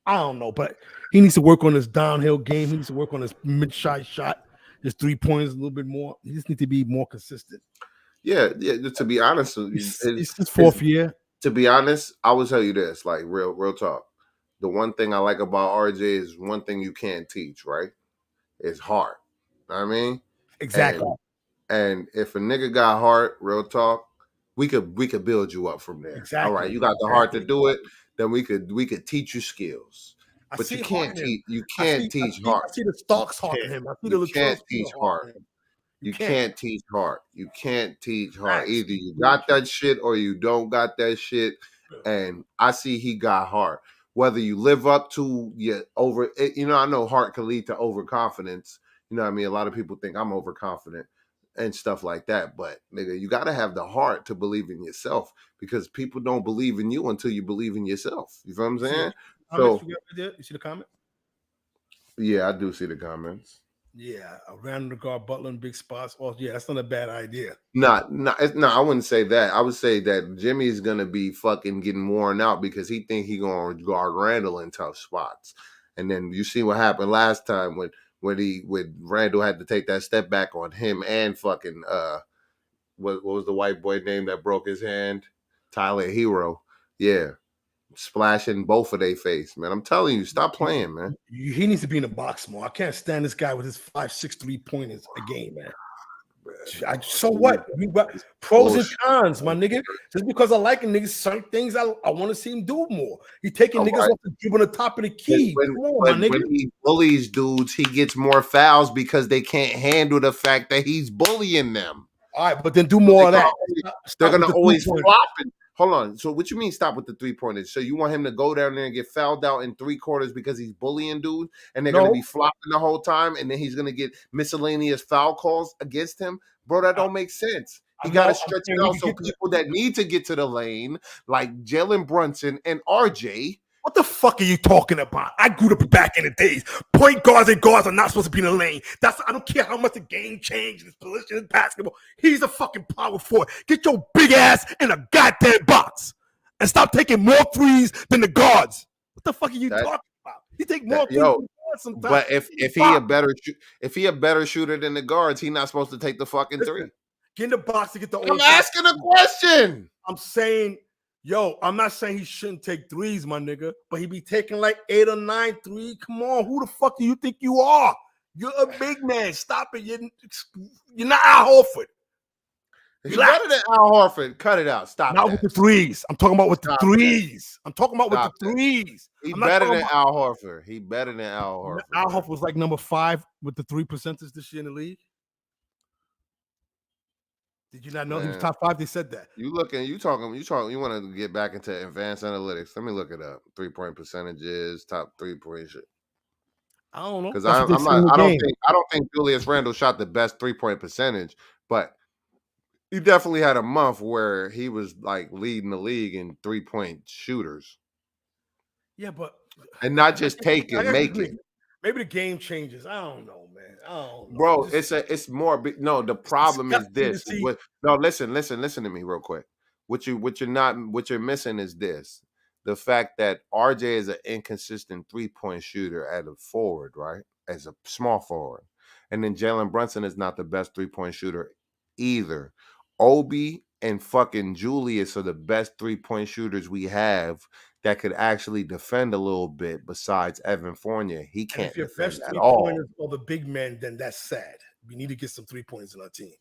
[SPEAKER 2] I don't know, but he needs to work on his downhill game. He needs to work on his mid-shot shot, his 3 pointers a little bit more. He just needs to be more consistent.
[SPEAKER 1] Yeah. To be honest,
[SPEAKER 2] It's his fourth year.
[SPEAKER 1] to be honest, I will tell you this, like real talk. The one thing I like about RJ is one thing you can't teach, right? It's heart. Know what I mean?
[SPEAKER 2] Exactly.
[SPEAKER 1] And if a nigga got heart, real talk, we could build you up from there. All right,
[SPEAKER 2] Exactly.
[SPEAKER 1] you got the heart to do it, then we could teach you skills.
[SPEAKER 2] I
[SPEAKER 1] But
[SPEAKER 2] see heart in him.
[SPEAKER 1] you
[SPEAKER 2] I
[SPEAKER 1] can't
[SPEAKER 2] see, I
[SPEAKER 1] teach
[SPEAKER 2] see,
[SPEAKER 1] heart.
[SPEAKER 2] I see the Starks
[SPEAKER 1] You
[SPEAKER 2] heart in
[SPEAKER 1] can't
[SPEAKER 2] him. I see the
[SPEAKER 1] you
[SPEAKER 2] Latrell
[SPEAKER 1] can't teach
[SPEAKER 2] Sprewell heart
[SPEAKER 1] heart.
[SPEAKER 2] in him. You
[SPEAKER 1] You
[SPEAKER 2] can't.
[SPEAKER 1] can't teach heart. You can't teach heart.
[SPEAKER 2] Facts.
[SPEAKER 1] Either you got that shit or you don't got that shit. And I see he got heart. Whether you live up to your over, I know heart can lead to overconfidence. You know what I mean? A lot of people think I'm overconfident and stuff like that. But nigga, you gotta have the heart to believe in yourself because people don't believe in you until you believe in yourself. You feel what I'm
[SPEAKER 2] You see
[SPEAKER 1] saying?
[SPEAKER 2] the comments
[SPEAKER 1] So
[SPEAKER 2] you got right there? You see the comment?
[SPEAKER 1] yeah, I do see the comments.
[SPEAKER 2] Yeah, around the guard, Butler in big spots. Oh, yeah, that's not a bad idea.
[SPEAKER 1] No, I wouldn't say that. I would say that Jimmy's gonna be fucking getting worn out because he think he gonna guard Randall in tough spots. And then you see what happened last time when Randall had to take that step back on him and fucking what was the white boy name that broke his hand? Tyler Hero. Yeah. Splashing both of their face, man. I'm telling you, stop playing, man.
[SPEAKER 2] He needs to be in the box more. I can't stand this guy with his 5, 6 3-pointers a game, man. So what? We got pros and cons, my nigga. Just because I like a nigga, certain things I want to see him do more. He taking
[SPEAKER 1] All
[SPEAKER 2] niggas
[SPEAKER 1] right.
[SPEAKER 2] off the dribble on the top of the key. Come on, my nigga.
[SPEAKER 1] When he bullies dudes, he gets more fouls because they can't handle the fact that he's bullying them.
[SPEAKER 2] All right, but then do more of that.
[SPEAKER 1] They're
[SPEAKER 2] Stop with
[SPEAKER 1] gonna
[SPEAKER 2] the
[SPEAKER 1] always
[SPEAKER 2] 2 points.
[SPEAKER 1] flop it. Hold on. So what you mean stop with the 3-pointers? So you want him to go down there and get fouled out in 3/4 because he's bullying dudes and they're going to
[SPEAKER 2] No.
[SPEAKER 1] be flopping the whole time and then he's going to get miscellaneous foul calls against him? Bro, that don't make sense. He got to stretch it out so people that need to get to the lane, like Jalen Brunson and RJ.
[SPEAKER 4] What the fuck are you talking about? I grew up back in the days. Point guards and guards are not supposed to be in the lane. I don't care how much the game changed, his position in basketball. He's a fucking power forward. Get your big ass in a goddamn box and stop taking more threes than the guards. What the fuck are you talking about? He take more threes than the guards sometimes.
[SPEAKER 1] But if he a better shooter than the guards, he's not supposed to take the fucking three.
[SPEAKER 4] Get in the box to get the.
[SPEAKER 1] I'm asking a question.
[SPEAKER 4] I'm saying. Yo, I'm not saying he shouldn't take threes, my nigga, but he be taking like 8 or 9 threes. Come on, who the fuck do you think you are? You're a big man. Stop it. You're not Al Horford.
[SPEAKER 1] He's better than Al Horford. Cut it out. Stop.
[SPEAKER 4] Not with the threes. I'm talking about with the threes. I'm talking about with the threes.
[SPEAKER 1] He better than Al Horford. He better than Al Horford.
[SPEAKER 2] Al Horford was like number 5 with the 3% this year in the league. Did you not know he was top 5? They said that.
[SPEAKER 1] You want to get back into advanced analytics. Let me look it up. 3-point percentages, top 3-point shit.
[SPEAKER 2] I don't know.
[SPEAKER 1] Because I don't think Julius Randle shot the best 3-point percentage, but he definitely had a month where he was like leading the league in 3-point shooters.
[SPEAKER 2] Yeah, but
[SPEAKER 1] and not just making.
[SPEAKER 2] Maybe the game changes. I don't know, man. I don't know.
[SPEAKER 1] Bro, it's more. No, the problem is this. Listen to me real quick. What you're missing is this: the fact that RJ is an inconsistent 3-point shooter at a forward, right? As a small forward, and then Jalen Brunson is not the best 3-point shooter either. Obi and fucking Julius are the best 3-point shooters we have that could actually defend a little bit besides Evan Fournier. He can't defend at all. If your best
[SPEAKER 2] 3-pointers are the big men, then that's sad. We need to get some 3-pointers in our team.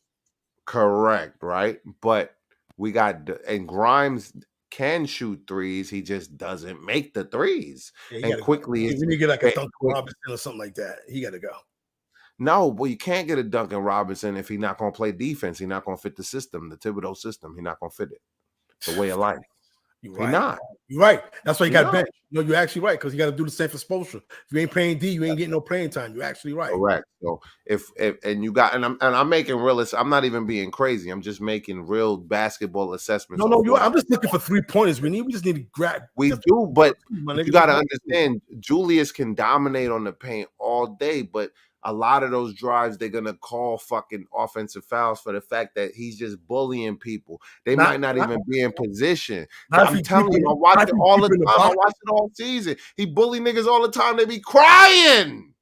[SPEAKER 1] Correct, right? But we got – and Grimes can shoot threes. He just doesn't make the threes.
[SPEAKER 2] Yeah, and quickly – we need to get like a Duncan Robinson or something like that. He got to go.
[SPEAKER 1] No, but you can't get a Duncan Robinson if he's not going to play defense. He's not going to fit the system, the Thibodeau system. He's not going to fit it. The way of life.
[SPEAKER 2] You're right. You're right. That's why you got bench. No, you're actually right because you got to do the same for Spoelstra. If you ain't playing D, you ain't getting no playing time. You're actually right.
[SPEAKER 1] Correct. So if I'm making realist. I'm not even being crazy. I'm just making real basketball assessments.
[SPEAKER 2] No, I'm just looking for 3-pointers. We just need to grab.
[SPEAKER 1] We do, but you got to understand. Julius can dominate on the paint all day, but a lot of those drives, they're going to call fucking offensive fouls for the fact that he's just bullying people. They might not even be in position. I'm telling you, I watch it all the time. I watch it all season. He bully niggas all the time. They be crying.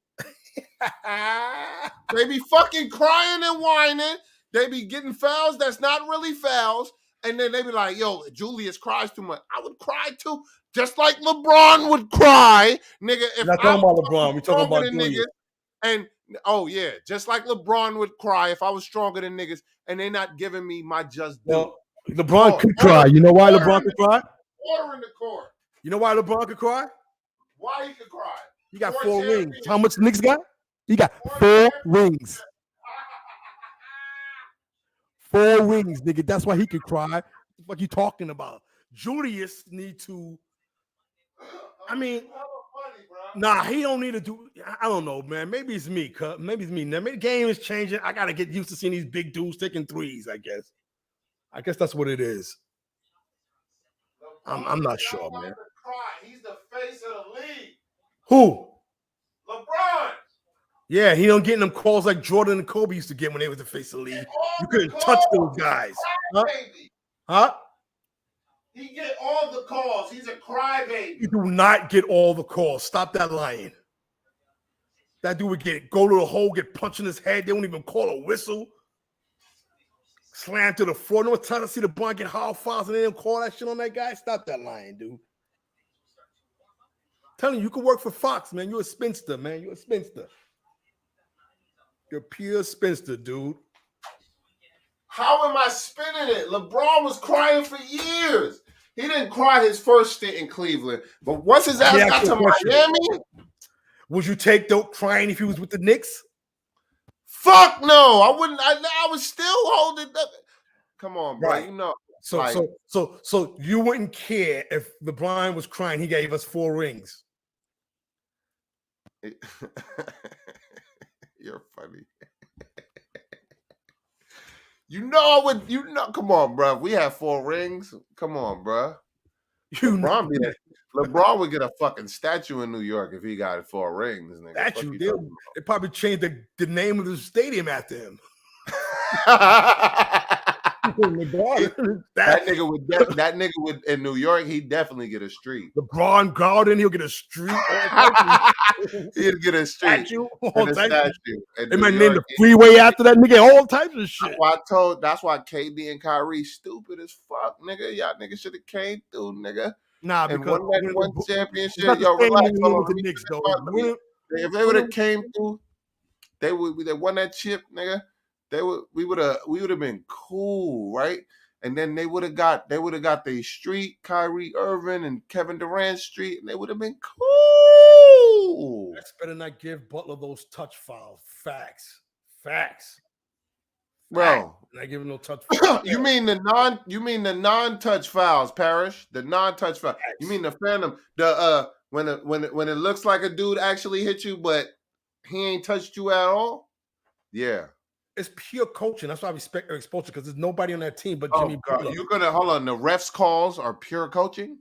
[SPEAKER 1] They be fucking crying and whining. They be getting fouls that's not really fouls. And then they be like, yo, Julius cries too much. I would cry too. Just like LeBron would cry. Nigga, if
[SPEAKER 2] we're talking about LeBron. We're talking about Julius.
[SPEAKER 1] And just like LeBron would cry if I was stronger than niggas, and they're not giving me my just due.
[SPEAKER 2] Well, LeBron could cry. You know why LeBron could cry?
[SPEAKER 1] Order in the court.
[SPEAKER 2] You know why LeBron could cry?
[SPEAKER 1] Why he could cry?
[SPEAKER 2] He got 4 rings. How much the Knicks got? He got 4 rings. 4 rings, nigga. That's why he could cry. What the fuck you talking about? Julius need to. I mean. Nah, he don't need to do. I don't know, man. Maybe it's me. Maybe it's me. Now, maybe the game is changing. I gotta get used to seeing these big dudes taking threes. I guess that's what it is. I'm not sure, man.
[SPEAKER 1] He's the face of the league.
[SPEAKER 2] Who?
[SPEAKER 1] LeBron.
[SPEAKER 2] Yeah, he don't get them calls like Jordan and Kobe used to get when they was the face of the league. You couldn't touch those guys. Huh?
[SPEAKER 1] He get all the calls. He's a crybaby.
[SPEAKER 2] You do not get all the calls. Stop that lying. That dude would go to the hole, get punched in his head. They won't even call a whistle. Slam to the floor. No one's trying to see the LeBron get hard fouls and they don't call that shit on that guy. Stop that lying, dude. I'm telling you can work for Fox, man. You're a spinster, man. You're a spinster. You're a pure spinster, dude.
[SPEAKER 1] How am I spinning it? LeBron was crying for years. He didn't cry his first stint in Cleveland, but once his ass got to Miami,
[SPEAKER 2] would you take the crying if he was with the Knicks?
[SPEAKER 1] Fuck no, I wouldn't. I was still holding up. Come on, bro.
[SPEAKER 2] Right.
[SPEAKER 1] You know.
[SPEAKER 4] So
[SPEAKER 1] Like,
[SPEAKER 4] so you wouldn't care if LeBron was crying. He gave us 4 rings.
[SPEAKER 1] you're funny. You know I would. You know, come on, bro. We have 4 rings. Come on, bro.
[SPEAKER 4] You know
[SPEAKER 1] LeBron would get a fucking statue in New York if he got 4 rings, nigga.
[SPEAKER 4] that
[SPEAKER 1] Fuck
[SPEAKER 4] you
[SPEAKER 1] you
[SPEAKER 4] did.
[SPEAKER 1] talking
[SPEAKER 4] They probably changed the name of the stadium after him.
[SPEAKER 1] about.
[SPEAKER 4] LeBron,
[SPEAKER 1] That nigga would in New York. He definitely get a street.
[SPEAKER 4] LeBron Garden, he'll get a street.
[SPEAKER 1] He'd get a street
[SPEAKER 4] Statue,
[SPEAKER 1] and
[SPEAKER 4] all
[SPEAKER 1] a
[SPEAKER 4] types.
[SPEAKER 1] statue in
[SPEAKER 4] They
[SPEAKER 1] New
[SPEAKER 4] might name
[SPEAKER 1] York.
[SPEAKER 4] the freeway after that nigga. All types of shit.
[SPEAKER 1] That's why KD and Kyrie stupid as fuck, nigga. Y'all niggas should have came through, nigga.
[SPEAKER 4] Nah,
[SPEAKER 1] And
[SPEAKER 4] because
[SPEAKER 1] won that one
[SPEAKER 4] it's
[SPEAKER 1] championship.
[SPEAKER 4] not the
[SPEAKER 1] Yo,
[SPEAKER 4] same
[SPEAKER 1] relax.
[SPEAKER 4] when you
[SPEAKER 1] Hold
[SPEAKER 4] win
[SPEAKER 1] on.
[SPEAKER 4] with the
[SPEAKER 1] Let me
[SPEAKER 4] Knicks,
[SPEAKER 1] finish
[SPEAKER 4] though.
[SPEAKER 1] my- let me- If they would have came through, they won that chip, nigga. We would have been cool, right? And then they would have got the street, Kyrie Irving and Kevin Durant street, and they would have been cool.
[SPEAKER 4] That's better not give Butler those touch fouls. Facts.
[SPEAKER 1] Bro,
[SPEAKER 4] Not giving no touch fouls.
[SPEAKER 1] you mean the non-touch fouls, Parrish? The non-touch foul. You mean the phantom? The when it looks like a dude actually hit you, but he ain't touched you at all? Yeah.
[SPEAKER 4] It's pure coaching. That's why I respect Eric Spoelstra, because there's nobody on that team but
[SPEAKER 1] Oh,
[SPEAKER 4] Jimmy
[SPEAKER 1] God.
[SPEAKER 4] Butler.
[SPEAKER 1] You're gonna hold on. The refs calls are pure coaching.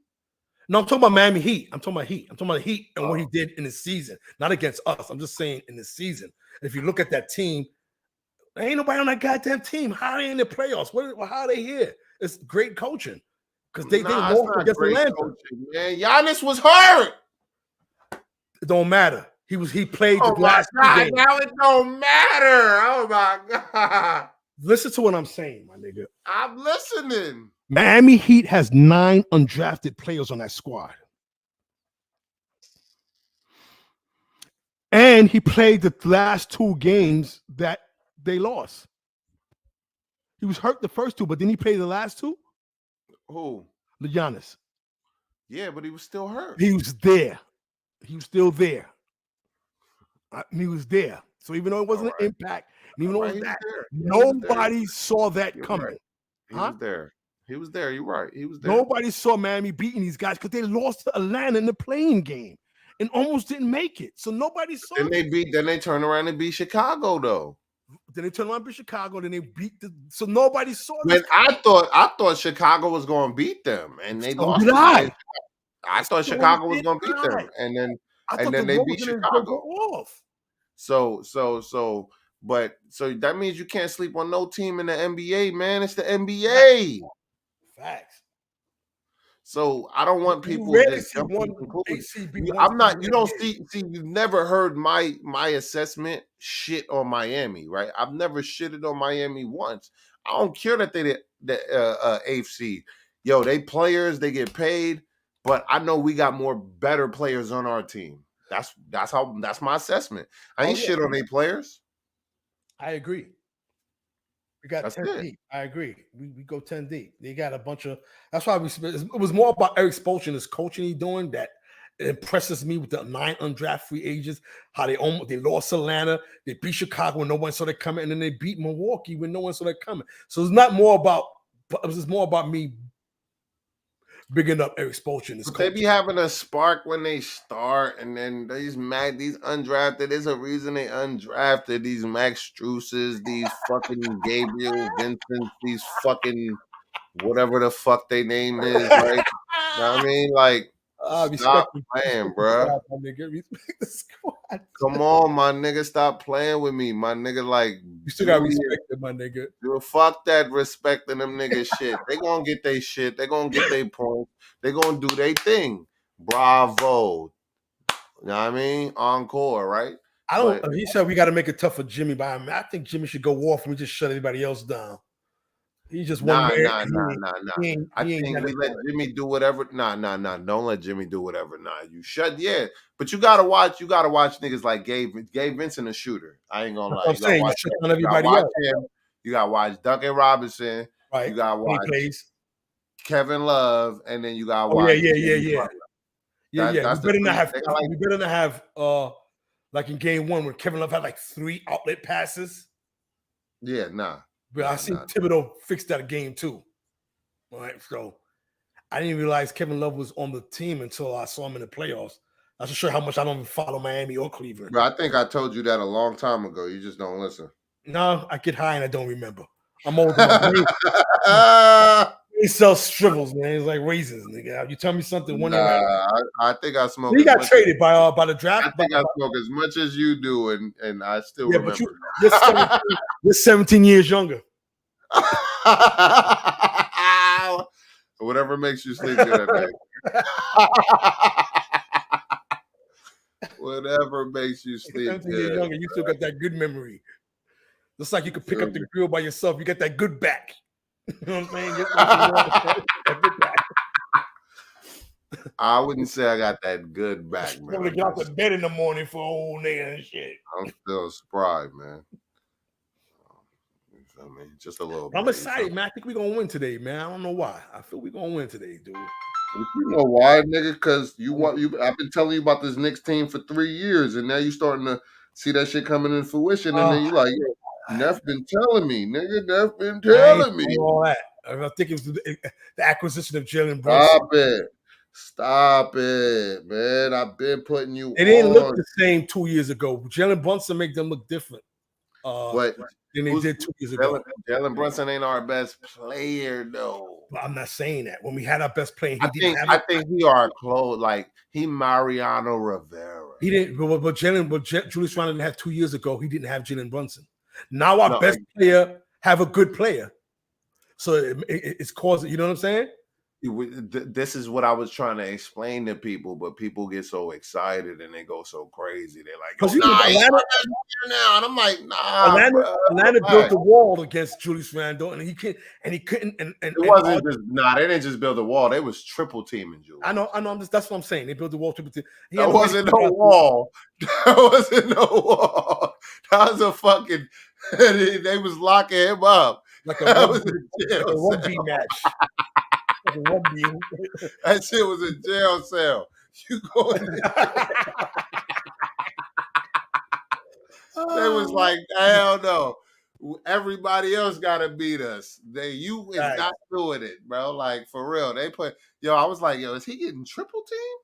[SPEAKER 4] No, I'm talking about Miami Heat. I'm talking about Heat. I'm talking about Heat and what he did in the season, not against us. I'm just saying in the season. If you look at that team, there ain't nobody on that goddamn team. How are they in the playoffs? How are they here? It's great coaching because they lost against Atlanta.
[SPEAKER 1] Coaching, man. Giannis was hurt.
[SPEAKER 4] It don't matter. He played
[SPEAKER 1] Oh
[SPEAKER 4] the
[SPEAKER 1] my
[SPEAKER 4] last 2
[SPEAKER 1] God!
[SPEAKER 4] games.
[SPEAKER 1] Now it don't matter. Oh my God!
[SPEAKER 4] Listen to what I'm saying, my nigga.
[SPEAKER 1] I'm listening.
[SPEAKER 2] Miami Heat has 9 undrafted players on that squad. And he played the last 2 games that they lost. He was hurt the first 2, but didn't he play the last 2?
[SPEAKER 1] Who?
[SPEAKER 2] Giannis.
[SPEAKER 1] Yeah, but he was still hurt.
[SPEAKER 2] He was there. He was still there. He was there. So even though it wasn't an impact, and even though it was that, nobody saw that coming.
[SPEAKER 1] Right. He was there. He was there. You're right. He was there.
[SPEAKER 2] Nobody saw Miami beating these guys because they lost to Atlanta in the playing game and almost didn't make it. So nobody saw.
[SPEAKER 1] Then they turned around and beat Chicago though.
[SPEAKER 2] Then they turned around and beat Chicago. Then they beat so nobody saw.
[SPEAKER 1] When I thought Chicago was going to beat them, and they lost. I thought Chicago was going to beat them, and then they beat Chicago. So that means you can't sleep on no team in the NBA, man. It's the NBA.
[SPEAKER 4] Facts.
[SPEAKER 1] So I don't want people just jumping to conclusions. I'm not. You don't see. You've never heard my assessment shit on Miami, right? I've never shitted on Miami once. I don't care that they the eighth seed. Yo, they players, they get paid, but I know we got more better players on our team. That's my assessment. I ain't shit on their players.
[SPEAKER 4] I agree. We got 10 deep. I agree. We go 10 deep. They got a bunch of. That's why it was more about Eric Spoelstra and his coaching he's doing that it impresses me with the 9 undrafted free agents. How they lost Atlanta, they beat Chicago when no one saw that coming, and then they beat Milwaukee when no one saw that coming. So it's not more about. It was more about me bigging up Eric Spoelstra and his coaching.
[SPEAKER 1] They be having a spark when they start, and then these undrafted. There's a reason they undrafted these Max Struces, these fucking Gabriel Vincent, these fucking whatever the fuck they name is. Like, you know what I mean? Like, stop playing, bro. Come on, my nigga, stop playing with me, my nigga. Like,
[SPEAKER 4] you still got respect it, my nigga.
[SPEAKER 1] Fuck that respecting them niggas shit. They gonna get their shit. They gonna get their points. They gonna do their thing. Bravo. You know what I mean? Encore, right?
[SPEAKER 4] He said we got to make it tough for Jimmy, but I think Jimmy should go off and we just shut everybody else down. He just
[SPEAKER 1] nah. I think we let Jimmy do whatever. Nah. Don't let Jimmy do whatever. Nah, you shut. Yeah, but you gotta watch. You gotta watch niggas like Gabe Vincent, a shooter. I ain't gonna lie.
[SPEAKER 4] I'm saying you shut down everybody else.
[SPEAKER 1] You gotta watch Duncan Robinson.
[SPEAKER 4] Right.
[SPEAKER 1] You gotta watch Kevin Love, and then you gotta watch.
[SPEAKER 4] Yeah. We better not have like in game 1 where Kevin Love had like 3 outlet passes.
[SPEAKER 1] Yeah, nah.
[SPEAKER 4] But I seen Thibodeau fix that game 2.
[SPEAKER 2] All right, so I didn't realize Kevin Love was on the team until I saw him in the playoffs. That's to show how much I don't follow Miami or Cleveland.
[SPEAKER 1] Bro, I think I told you that a long time ago. You just don't listen.
[SPEAKER 2] No, I get high and I don't remember. I'm old. My brain cells shrivels, man. It's like raisins, nigga. You tell me something one year.
[SPEAKER 1] I think I smoke.
[SPEAKER 2] He got traded by the
[SPEAKER 1] I
[SPEAKER 2] draft.
[SPEAKER 1] think I smoke as much as you do, and I still
[SPEAKER 2] Yeah,
[SPEAKER 1] remember.
[SPEAKER 2] but you're 17 years younger.
[SPEAKER 1] Whatever makes you sleep good at night. Whatever makes you sleep
[SPEAKER 2] 17 years
[SPEAKER 1] good.
[SPEAKER 2] younger, you still got that good memory. Just like you could pick up the grill by yourself, you got that good back. You know what I'm saying? That good back.
[SPEAKER 1] I wouldn't say I got that good back, man.
[SPEAKER 2] Want to get out of bed in the morning for old nigga and shit.
[SPEAKER 1] I'm still spry, man. You feel me? Just a little bit.
[SPEAKER 2] I'm excited, man. I think we're gonna win today, man. I don't know why. I feel we're gonna win today, dude.
[SPEAKER 1] You know why, nigga? Because I've been telling you about this Knicks team for 3 years, and now you starting to see that shit coming in fruition, and then you like, yo, Neff been telling me, nigga. Neff been telling me
[SPEAKER 2] all that. I think it was the acquisition of Jalen Brunson.
[SPEAKER 1] Stop it, man. I've been putting you.
[SPEAKER 2] It didn't look the same 2 years ago. Jalen Brunson make them look different.
[SPEAKER 1] But
[SPEAKER 2] than they did 2 years ago.
[SPEAKER 1] Jalen Brunson ain't our best player, though.
[SPEAKER 2] But I'm not saying that. When we had our best player,
[SPEAKER 1] I think we are close. Like he Mariano Rivera.
[SPEAKER 2] He didn't. But Julius Randle didn't have 2 years ago. He didn't have Jalen Brunson. Now our best player have a good player. So it's causing. You know what I'm saying?
[SPEAKER 1] This is what I was trying to explain to people, but people get so excited and they go so crazy. They're like, "Oh, now," and I'm like, "Nah."
[SPEAKER 2] Atlanta built the wall against Julius Randle, and he couldn't. And
[SPEAKER 1] it wasn't just they didn't just build a wall. They was triple teaming Julius.
[SPEAKER 2] I know. That's what I'm saying. They built the wall triple team.
[SPEAKER 1] That wasn't no wall. That wasn't no wall. That was a fucking. They was locking him up
[SPEAKER 2] like a rugby match.
[SPEAKER 1] That shit was a jail cell. You going? They was like, hell no. Everybody else gotta beat us. You is not doing it, bro. Like for real. They put I was like, is he getting triple teamed?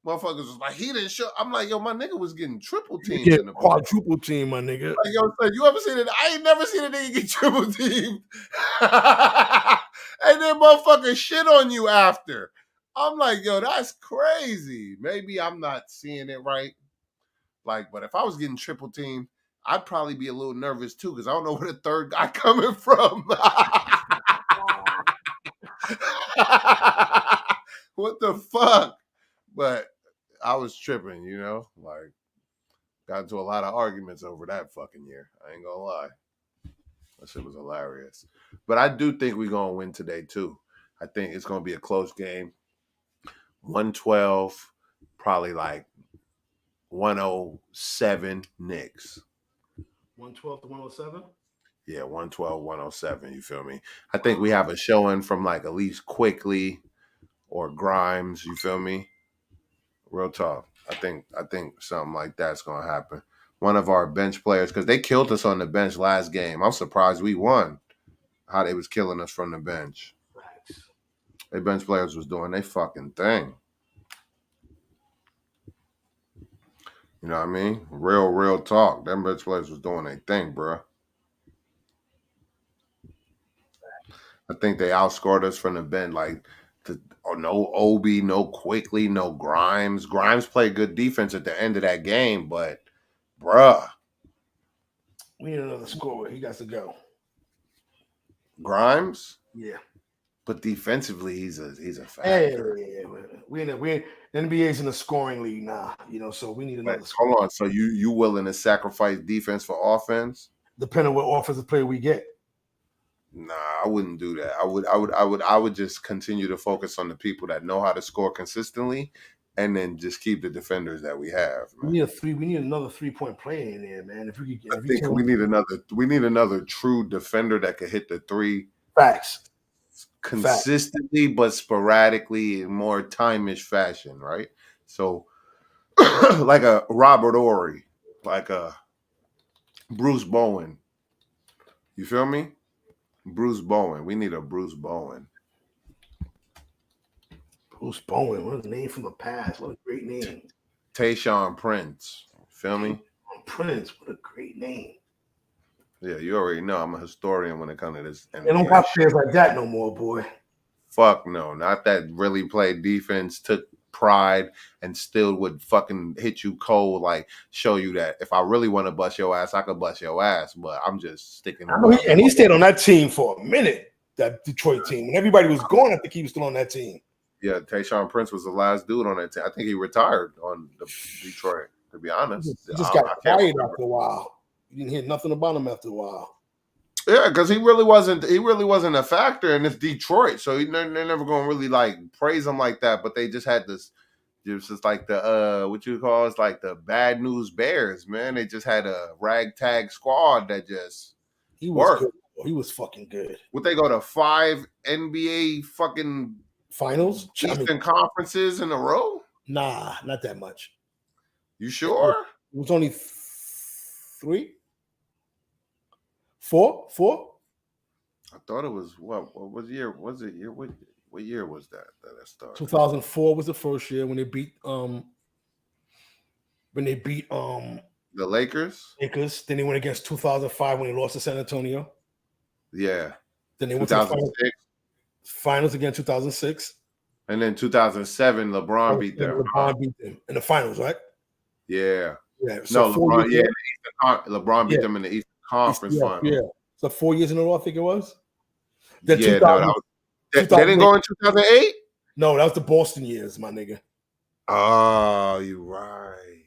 [SPEAKER 1] Motherfuckers was like, he didn't show. I'm like, my nigga was getting triple teamed in the
[SPEAKER 2] quadruple team, my nigga.
[SPEAKER 1] Like, son, you ever seen it? I ain't never seen a nigga get triple teamed. And then motherfuckers shit on you after. I'm like, that's crazy. Maybe I'm not seeing it right. Like, but if I was getting triple teamed, I'd probably be a little nervous too, because I don't know where the third guy coming from. What the fuck? But I was tripping, like got into a lot of arguments over that fucking year. I ain't gonna lie. That shit was hilarious. But I do think we're gonna win today too. I think it's gonna be a close game. 112, probably like 107 Knicks.
[SPEAKER 2] 112 to 107?
[SPEAKER 1] Yeah, 112, 107, you feel me? I think we have a showing from like at least Quickly or Grimes, you feel me? Real talk. I think something like that's gonna happen. One of our bench players, because they killed us on the bench last game. I'm surprised we won. How they was killing us from the bench. Their bench players was doing their fucking thing. You know what I mean? Real talk. Them bench players was doing their thing, bro. I think they outscored us from the bench. Like, no Obi, no Quickly, no Grimes. Grimes played good defense at the end of that game, but bruh.
[SPEAKER 2] We need another scorer. He got to go.
[SPEAKER 1] Grimes?
[SPEAKER 2] Yeah.
[SPEAKER 1] But defensively, he's a factor.
[SPEAKER 2] Hey, we NBA's in the scoring league now, so we need another scorer.
[SPEAKER 1] Hold on. So you willing to sacrifice defense for offense?
[SPEAKER 2] Depending on what offensive player we get.
[SPEAKER 1] Nah, I wouldn't do that. I would just continue to focus on the people that know how to score consistently, and then just keep the defenders that we have. Man.
[SPEAKER 2] We need another 3-point player in there, man.
[SPEAKER 1] We need another true defender that could hit the three.
[SPEAKER 2] Facts.
[SPEAKER 1] Consistently, but sporadically in more time-ish fashion, right? So, like a Robert Ory, like a Bruce Bowen. You feel me? Bruce Bowen. We need a Bruce Bowen.
[SPEAKER 2] Bruce Bowen, what a name from the past. What a great name.
[SPEAKER 1] Tayshaun Prince. Feel me?
[SPEAKER 2] Prince, what a great name.
[SPEAKER 1] Yeah, you already know I'm a historian when it comes to this.
[SPEAKER 2] They don't got players like that no more, boy.
[SPEAKER 1] Fuck no. Not that really played defense, took pride, and still would fucking hit you cold, like show you that if I really want to bust your ass, I could bust your ass. But I'm just sticking to what
[SPEAKER 2] And he stayed on that team for a minute, that Detroit team. When everybody was gone, I think he was still on that team.
[SPEAKER 1] Yeah, Tayshaun Prince was the last dude on that team. I think he retired on the Detroit, to be honest.
[SPEAKER 2] He just got quiet after a while. You didn't hear nothing about him after a while.
[SPEAKER 1] Yeah, because he really wasn't a factor in this Detroit. So they're never gonna really like praise him like that. But they just had this, just like the what you call it's like the bad news Bears, man. They just had a ragtag squad that just worked.
[SPEAKER 2] Good. He was fucking good.
[SPEAKER 1] Would they go to 5 NBA fucking
[SPEAKER 2] finals,
[SPEAKER 1] Eastern conferences in a row?
[SPEAKER 2] Nah, not that much.
[SPEAKER 1] You sure?
[SPEAKER 2] It was only 3, 4.
[SPEAKER 1] I thought it was what year was it? What year was that it started?
[SPEAKER 2] 2004 was the first year when they beat the
[SPEAKER 1] Lakers.
[SPEAKER 2] Then they went against 2005 when they lost to San Antonio.
[SPEAKER 1] Yeah.
[SPEAKER 2] Then they went to the finals again 2006.
[SPEAKER 1] And then 2007, LeBron beat them.
[SPEAKER 2] LeBron beat them in the finals, right?
[SPEAKER 1] Yeah.
[SPEAKER 2] Yeah. So
[SPEAKER 1] no, LeBron. Yeah, LeBron beat them in the Eastern Conference final.
[SPEAKER 2] Yeah. So 4 years in a row, I think it was.
[SPEAKER 1] Then they didn't go in 2008.
[SPEAKER 2] No, that was the Boston years, my nigga.
[SPEAKER 1] Oh, you're right.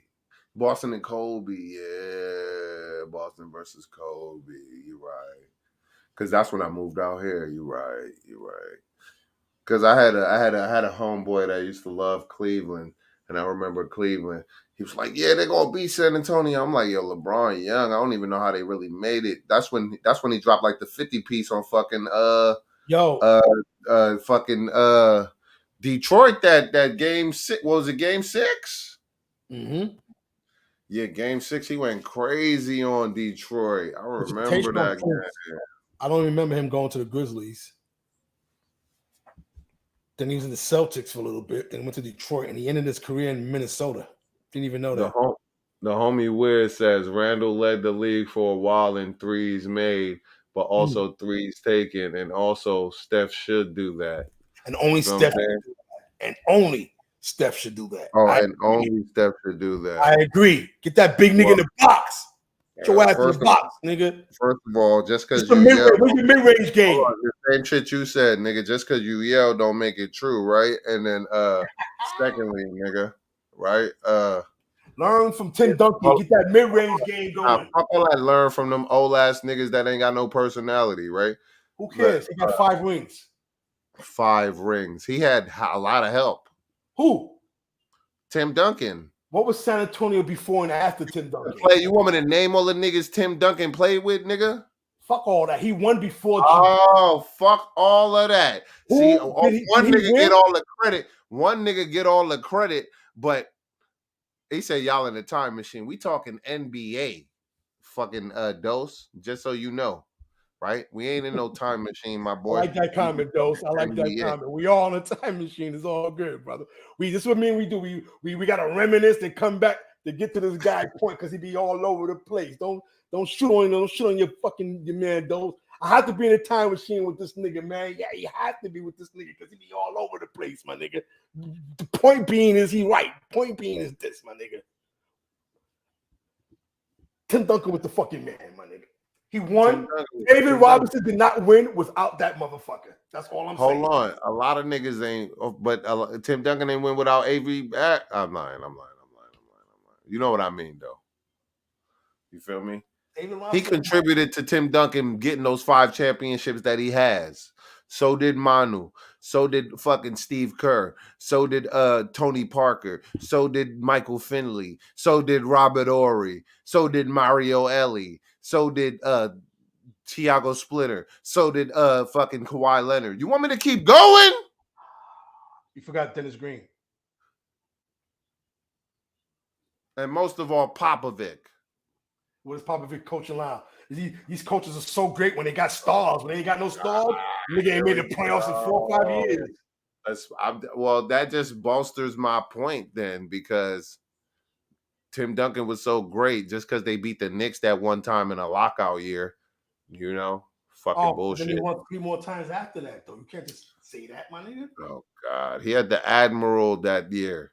[SPEAKER 1] Boston and Kobe. Yeah, Boston versus Kobe. You're right. Because that's when I moved out here. You're right. Because I had a homeboy that used to love Cleveland, and I remember Cleveland. He was like, "Yeah, they're gonna beat San Antonio." I'm like, "Yo, LeBron young. I don't even know how they really made it." That's when he dropped like the 50 piece on fucking Detroit. That game 6. What was it? Game 6.
[SPEAKER 2] Mm-hmm.
[SPEAKER 1] Yeah, game 6. He went crazy on Detroit. I remember that game.
[SPEAKER 2] I don't remember him going to the Grizzlies. Then he was in the Celtics for a little bit. Then went to Detroit, and he ended his career in Minnesota. Didn't even know that.
[SPEAKER 1] The homie Weird says Randall led the league for a while in threes made, but also threes taken, and also Steph should do that.
[SPEAKER 2] And only Steph should do that.
[SPEAKER 1] Oh, only Steph should do that.
[SPEAKER 2] I agree. Get that big nigga in the box. Get your ass in the box, nigga.
[SPEAKER 1] First of all, just because
[SPEAKER 2] you yell, what's your mid-range game?
[SPEAKER 1] The same shit you said, nigga. Just because you yell don't make it true, right? And then, secondly, nigga, right?
[SPEAKER 2] Learn from Tim Duncan. Get that mid-range game going.
[SPEAKER 1] Fuck all that. Learn from them old ass niggas that ain't got no personality, right?
[SPEAKER 2] Who cares? He got 5 rings.
[SPEAKER 1] 5 rings. He had a lot of help.
[SPEAKER 2] Who?
[SPEAKER 1] Tim Duncan.
[SPEAKER 2] What was San Antonio before and after Tim Duncan?
[SPEAKER 1] You want me to name all the niggas Tim Duncan played with, nigga?
[SPEAKER 2] Fuck all that. He won before.
[SPEAKER 1] Oh, fuck all of that. See, one nigga get all the credit. One nigga get all the credit, but he said y'all in the time machine. We talking NBA, fucking Dose. Just so you know, right? We ain't in no time machine, my boy.
[SPEAKER 2] I like that comment, Dose. I like that comment. We all on a time machine. It's all good, brother. This is what me and we do. We got to reminisce and come back to get to this guy's point because he be all over the place. Don't shoot on your man, Dose. I have to be in a time machine with this nigga, man. Yeah, you have to be with this nigga because he be all over the place, my nigga. The point being is he right. Point being is this, my nigga. Tim Duncan with the fucking man, my nigga. He won. David Robinson did not win without that motherfucker. That's all I'm saying.
[SPEAKER 1] Hold on. A lot of niggas ain't, but Tim Duncan ain't win without Avery. I'm lying. You know what I mean, though. You feel me? He contributed to Tim Duncan getting those 5 championships that he has. So did Manu. So did fucking Steve Kerr. So did Tony Parker. So did Michael Finley. So did Robert Horry. So did Mario Elie. So did Tiago Splitter. So did fucking Kawhi Leonard. You want me to keep going?
[SPEAKER 2] You forgot Dennis Green.
[SPEAKER 1] And most of all, Popovic.
[SPEAKER 2] What is Popovic coaching now? These coaches are so great when they got stars. When they ain't got no stars, nigga ain't made the playoffs in 4 or 5 years.
[SPEAKER 1] Well, that just bolsters my point then, because Tim Duncan was so great just because they beat the Knicks that one time in a lockout year. Fucking
[SPEAKER 2] But then
[SPEAKER 1] bullshit.
[SPEAKER 2] they won 3 more times after that, though. You can't just say that, my nigga.
[SPEAKER 1] Oh God, he had the Admiral that year.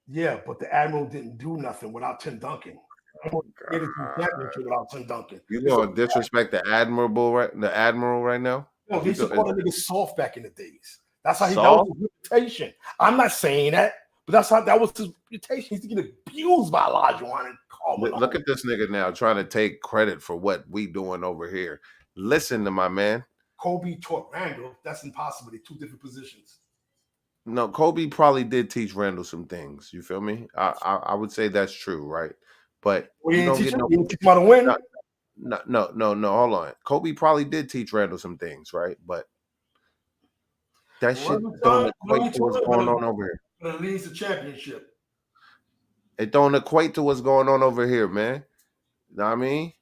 [SPEAKER 2] Yeah, but the Admiral didn't do nothing without Tim Duncan. Get it to the championship without Tim Duncan.
[SPEAKER 1] You gonna disrespect the Admiral right now?
[SPEAKER 2] No, they used to call that nigga soft back in the days. That's how that
[SPEAKER 1] Soft?
[SPEAKER 2] was his reputation. I'm not saying that, but that was his reputation. He used to get abused by Olajuwon and Carmelo.
[SPEAKER 1] Look at this nigga now trying to take credit for what we doing over here. Listen to my man.
[SPEAKER 2] Kobe taught Randall. That's impossible. They're 2 different positions.
[SPEAKER 1] No, Kobe probably did teach Randall some things. You feel me? I would say that's true, right? But
[SPEAKER 2] you don't get no. You teach him how to win.
[SPEAKER 1] No. Hold on. Kobe probably did teach Randall some things, right? But that shit don't equate to what's going on over here.
[SPEAKER 2] But it leads to championship.
[SPEAKER 1] It don't equate to what's going on over here, man. You know what I mean?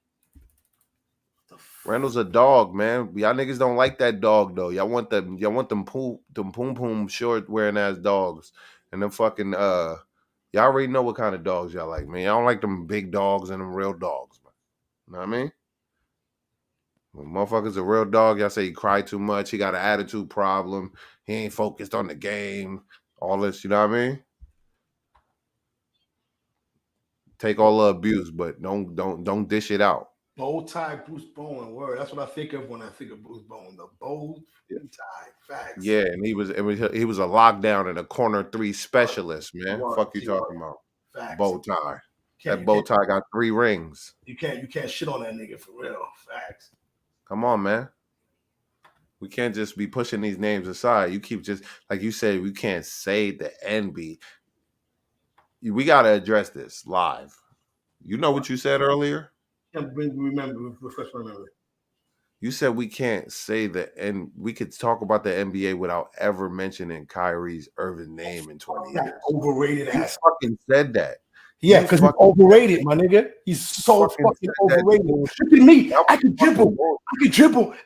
[SPEAKER 1] Randall's a dog, man. Y'all niggas don't like that dog though. Y'all want them poom short wearing ass dogs. And them fucking y'all already know what kind of dogs y'all like, man. Y'all don't like them big dogs and them real dogs, man. You know what I mean? When motherfucker's a real dog, y'all say he cry too much, he got an attitude problem, he ain't focused on the game, all this, you know what I mean? Take all the abuse, but don't dish it out.
[SPEAKER 2] Bow tie Bruce Bowen, word. That's what I think of when I think of Bruce Bowen. The bow tie, facts.
[SPEAKER 1] Yeah, and he was a lockdown and a corner 3 specialist, man. Fuck you talking about? Facts. Bow tie. That bow tie got 3 rings.
[SPEAKER 2] You can't shit on that nigga for real. Facts.
[SPEAKER 1] Come on, man. We can't just be pushing these names aside. You keep just like you said, we can't say the NB. We gotta address this live. You know what you said earlier?
[SPEAKER 2] Refresh my memory.
[SPEAKER 1] You said we can't say that, and we could talk about the NBA without ever mentioning Kyrie's Irving name in 20 years.
[SPEAKER 2] Overrated
[SPEAKER 1] you
[SPEAKER 2] ass.
[SPEAKER 1] Fucking said that.
[SPEAKER 2] Yeah, because he's overrated, my nigga. He's so fucking overrated. Look at me. I can dribble.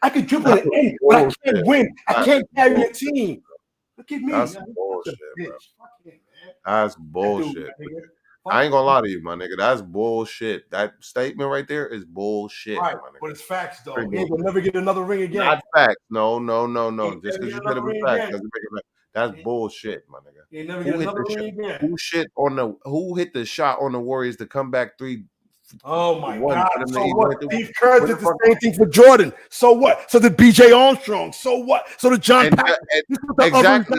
[SPEAKER 2] I can dribble at any, but I can't win. I can't carry a team. Look at me.
[SPEAKER 1] That's bullshit, bro. That's bullshit. I ain't gonna lie to you, my nigga. That's bullshit. That statement right there is bullshit,
[SPEAKER 2] right,
[SPEAKER 1] my nigga.
[SPEAKER 2] But it's facts, though. He will never get another ring again.
[SPEAKER 1] Not facts. No. Just because you said it was facts doesn't make it right. That's bullshit, my nigga.
[SPEAKER 2] He never get another ring again.
[SPEAKER 1] Who hit the shot on the Warriors to come back 3?
[SPEAKER 2] Oh my God! So what? Steve Kerr did the same thing for Jordan. So what? So did B.J. Armstrong. So what? So did John Paxson.
[SPEAKER 1] Exactly.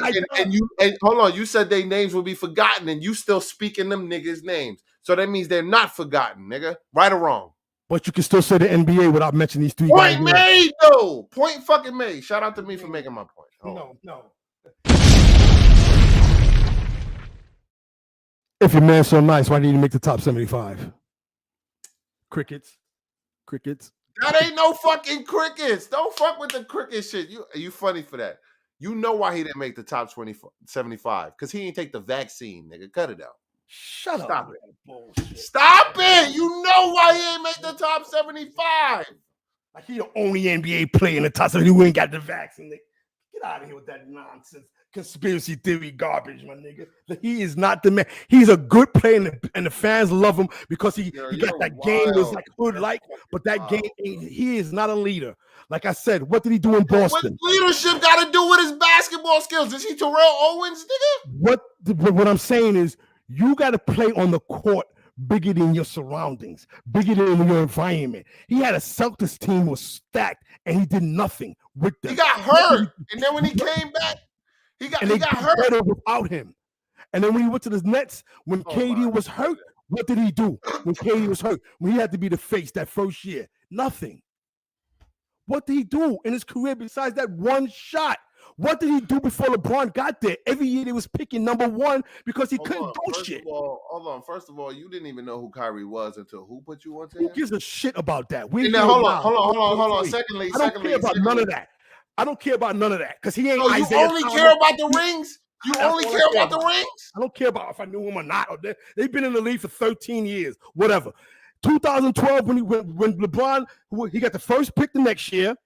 [SPEAKER 1] And hold on, you said their names will be forgotten, and you still speaking them niggas' names. So that means they're not forgotten, nigga. Right or wrong?
[SPEAKER 2] But you can still say the NBA without mentioning these 3
[SPEAKER 1] guys.
[SPEAKER 2] Point
[SPEAKER 1] made, though. Point fucking made. Shout out to me for making my point.
[SPEAKER 2] No. If your man's so nice, why didn't you make the top 75? Crickets.
[SPEAKER 1] That ain't no fucking crickets. Don't fuck with the cricket shit. You funny for that. You know why he didn't make the top 75? Because he didn't take the vaccine, nigga. Cut it out.
[SPEAKER 2] Stop it.
[SPEAKER 1] Bullshit. Stop it. You know why he ain't make the top 75.
[SPEAKER 2] Like he the only NBA player in the top 70 who ain't got the vaccine. Get out of here with that nonsense. Conspiracy theory garbage, my nigga. He is not the man. He's a good player, and the fans love him because he got that game was like hood-like, but that game, he is not a leader. Like I said, what did he do in Boston?
[SPEAKER 1] What leadership got to do with his basketball skills? Is he Terrell Owens, nigga?
[SPEAKER 2] What I'm saying is, you got to play on the court bigger than your surroundings, bigger than your environment. He had a Celtics team was stacked, and he did nothing with them.
[SPEAKER 1] He got hurt, and then when he came back, he got hurt
[SPEAKER 2] without him. And then when he went to the Nets, when KD was hurt, what did he do? When KD was hurt, when he had to be the face that first year, nothing. What did he do in his career besides that one shot? What did he do before LeBron got there? Every year they was picking number 1 because he couldn't do shit.
[SPEAKER 1] Hold on. First of all, you didn't even know who Kyrie was until who put you on to
[SPEAKER 2] him?
[SPEAKER 1] Who
[SPEAKER 2] gives a shit about that?
[SPEAKER 1] Hold on. Secondly,
[SPEAKER 2] I don't care about none of that. I don't care about none of that because he ain't.
[SPEAKER 1] No, you only care about the rings. You only care about the rings.
[SPEAKER 2] I don't care about if I knew him or not. They've been in the league for 13 years, whatever. 2012, when LeBron, he got the first pick the next year,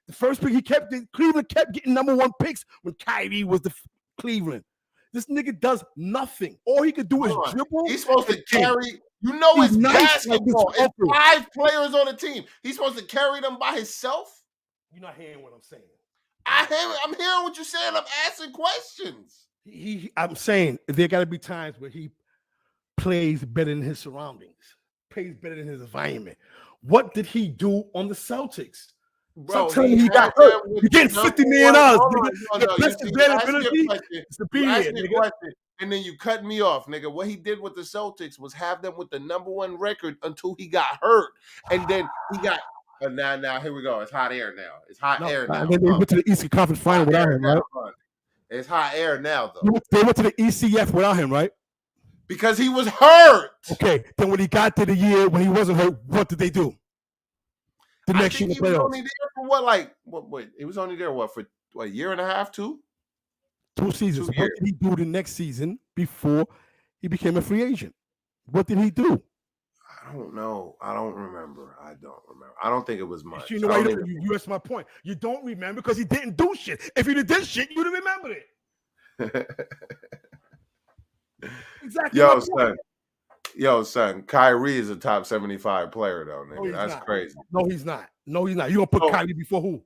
[SPEAKER 2] The first pick Cleveland kept getting number 1 picks when Kyrie was the Cleveland. This nigga does nothing. All he could do is dribble.
[SPEAKER 1] He's supposed to
[SPEAKER 2] and
[SPEAKER 1] carry. You know
[SPEAKER 2] He's
[SPEAKER 1] it's
[SPEAKER 2] nice like this
[SPEAKER 1] basketball. It's
[SPEAKER 2] fucker.
[SPEAKER 1] 5 players on the team. He's supposed to carry them by himself.
[SPEAKER 2] You're not hearing what I'm saying.
[SPEAKER 1] I'm hearing what you're saying. I'm asking questions.
[SPEAKER 2] I'm saying there got to be times where he plays better than his surroundings, plays better than his environment. What did he do on the Celtics?
[SPEAKER 1] Bro,
[SPEAKER 2] Stop telling me he got hurt. You're getting $50 million.
[SPEAKER 1] The
[SPEAKER 2] best availability is to be here, nigga.
[SPEAKER 1] And then you cut me off, nigga. What he did with the Celtics was have them with the number 1 record until he got hurt. And then he got now here we go. It's hot air now. It's hot air now.
[SPEAKER 2] And then they went to the Eastern Conference Final without him, right?
[SPEAKER 1] It's hot air now, though.
[SPEAKER 2] They went to the ECF without him, right?
[SPEAKER 1] Because he was hurt.
[SPEAKER 2] Okay. Then when he got to the year when he wasn't hurt, what did they do? The next year,
[SPEAKER 1] he was only there for what? He was only there for a year and a half, 2
[SPEAKER 2] seasons. What did he do the next season before he became a free agent? What did he do?
[SPEAKER 1] I don't know. I don't remember. I don't think it was much.
[SPEAKER 2] You know why you asked my point. You don't remember because he didn't do shit. If he did shit, you'd have remembered it. Exactly.
[SPEAKER 1] Yo, son. Kyrie is a top 75 player, though, nigga. That's crazy.
[SPEAKER 2] No, he's not. You gonna put Kyrie before who?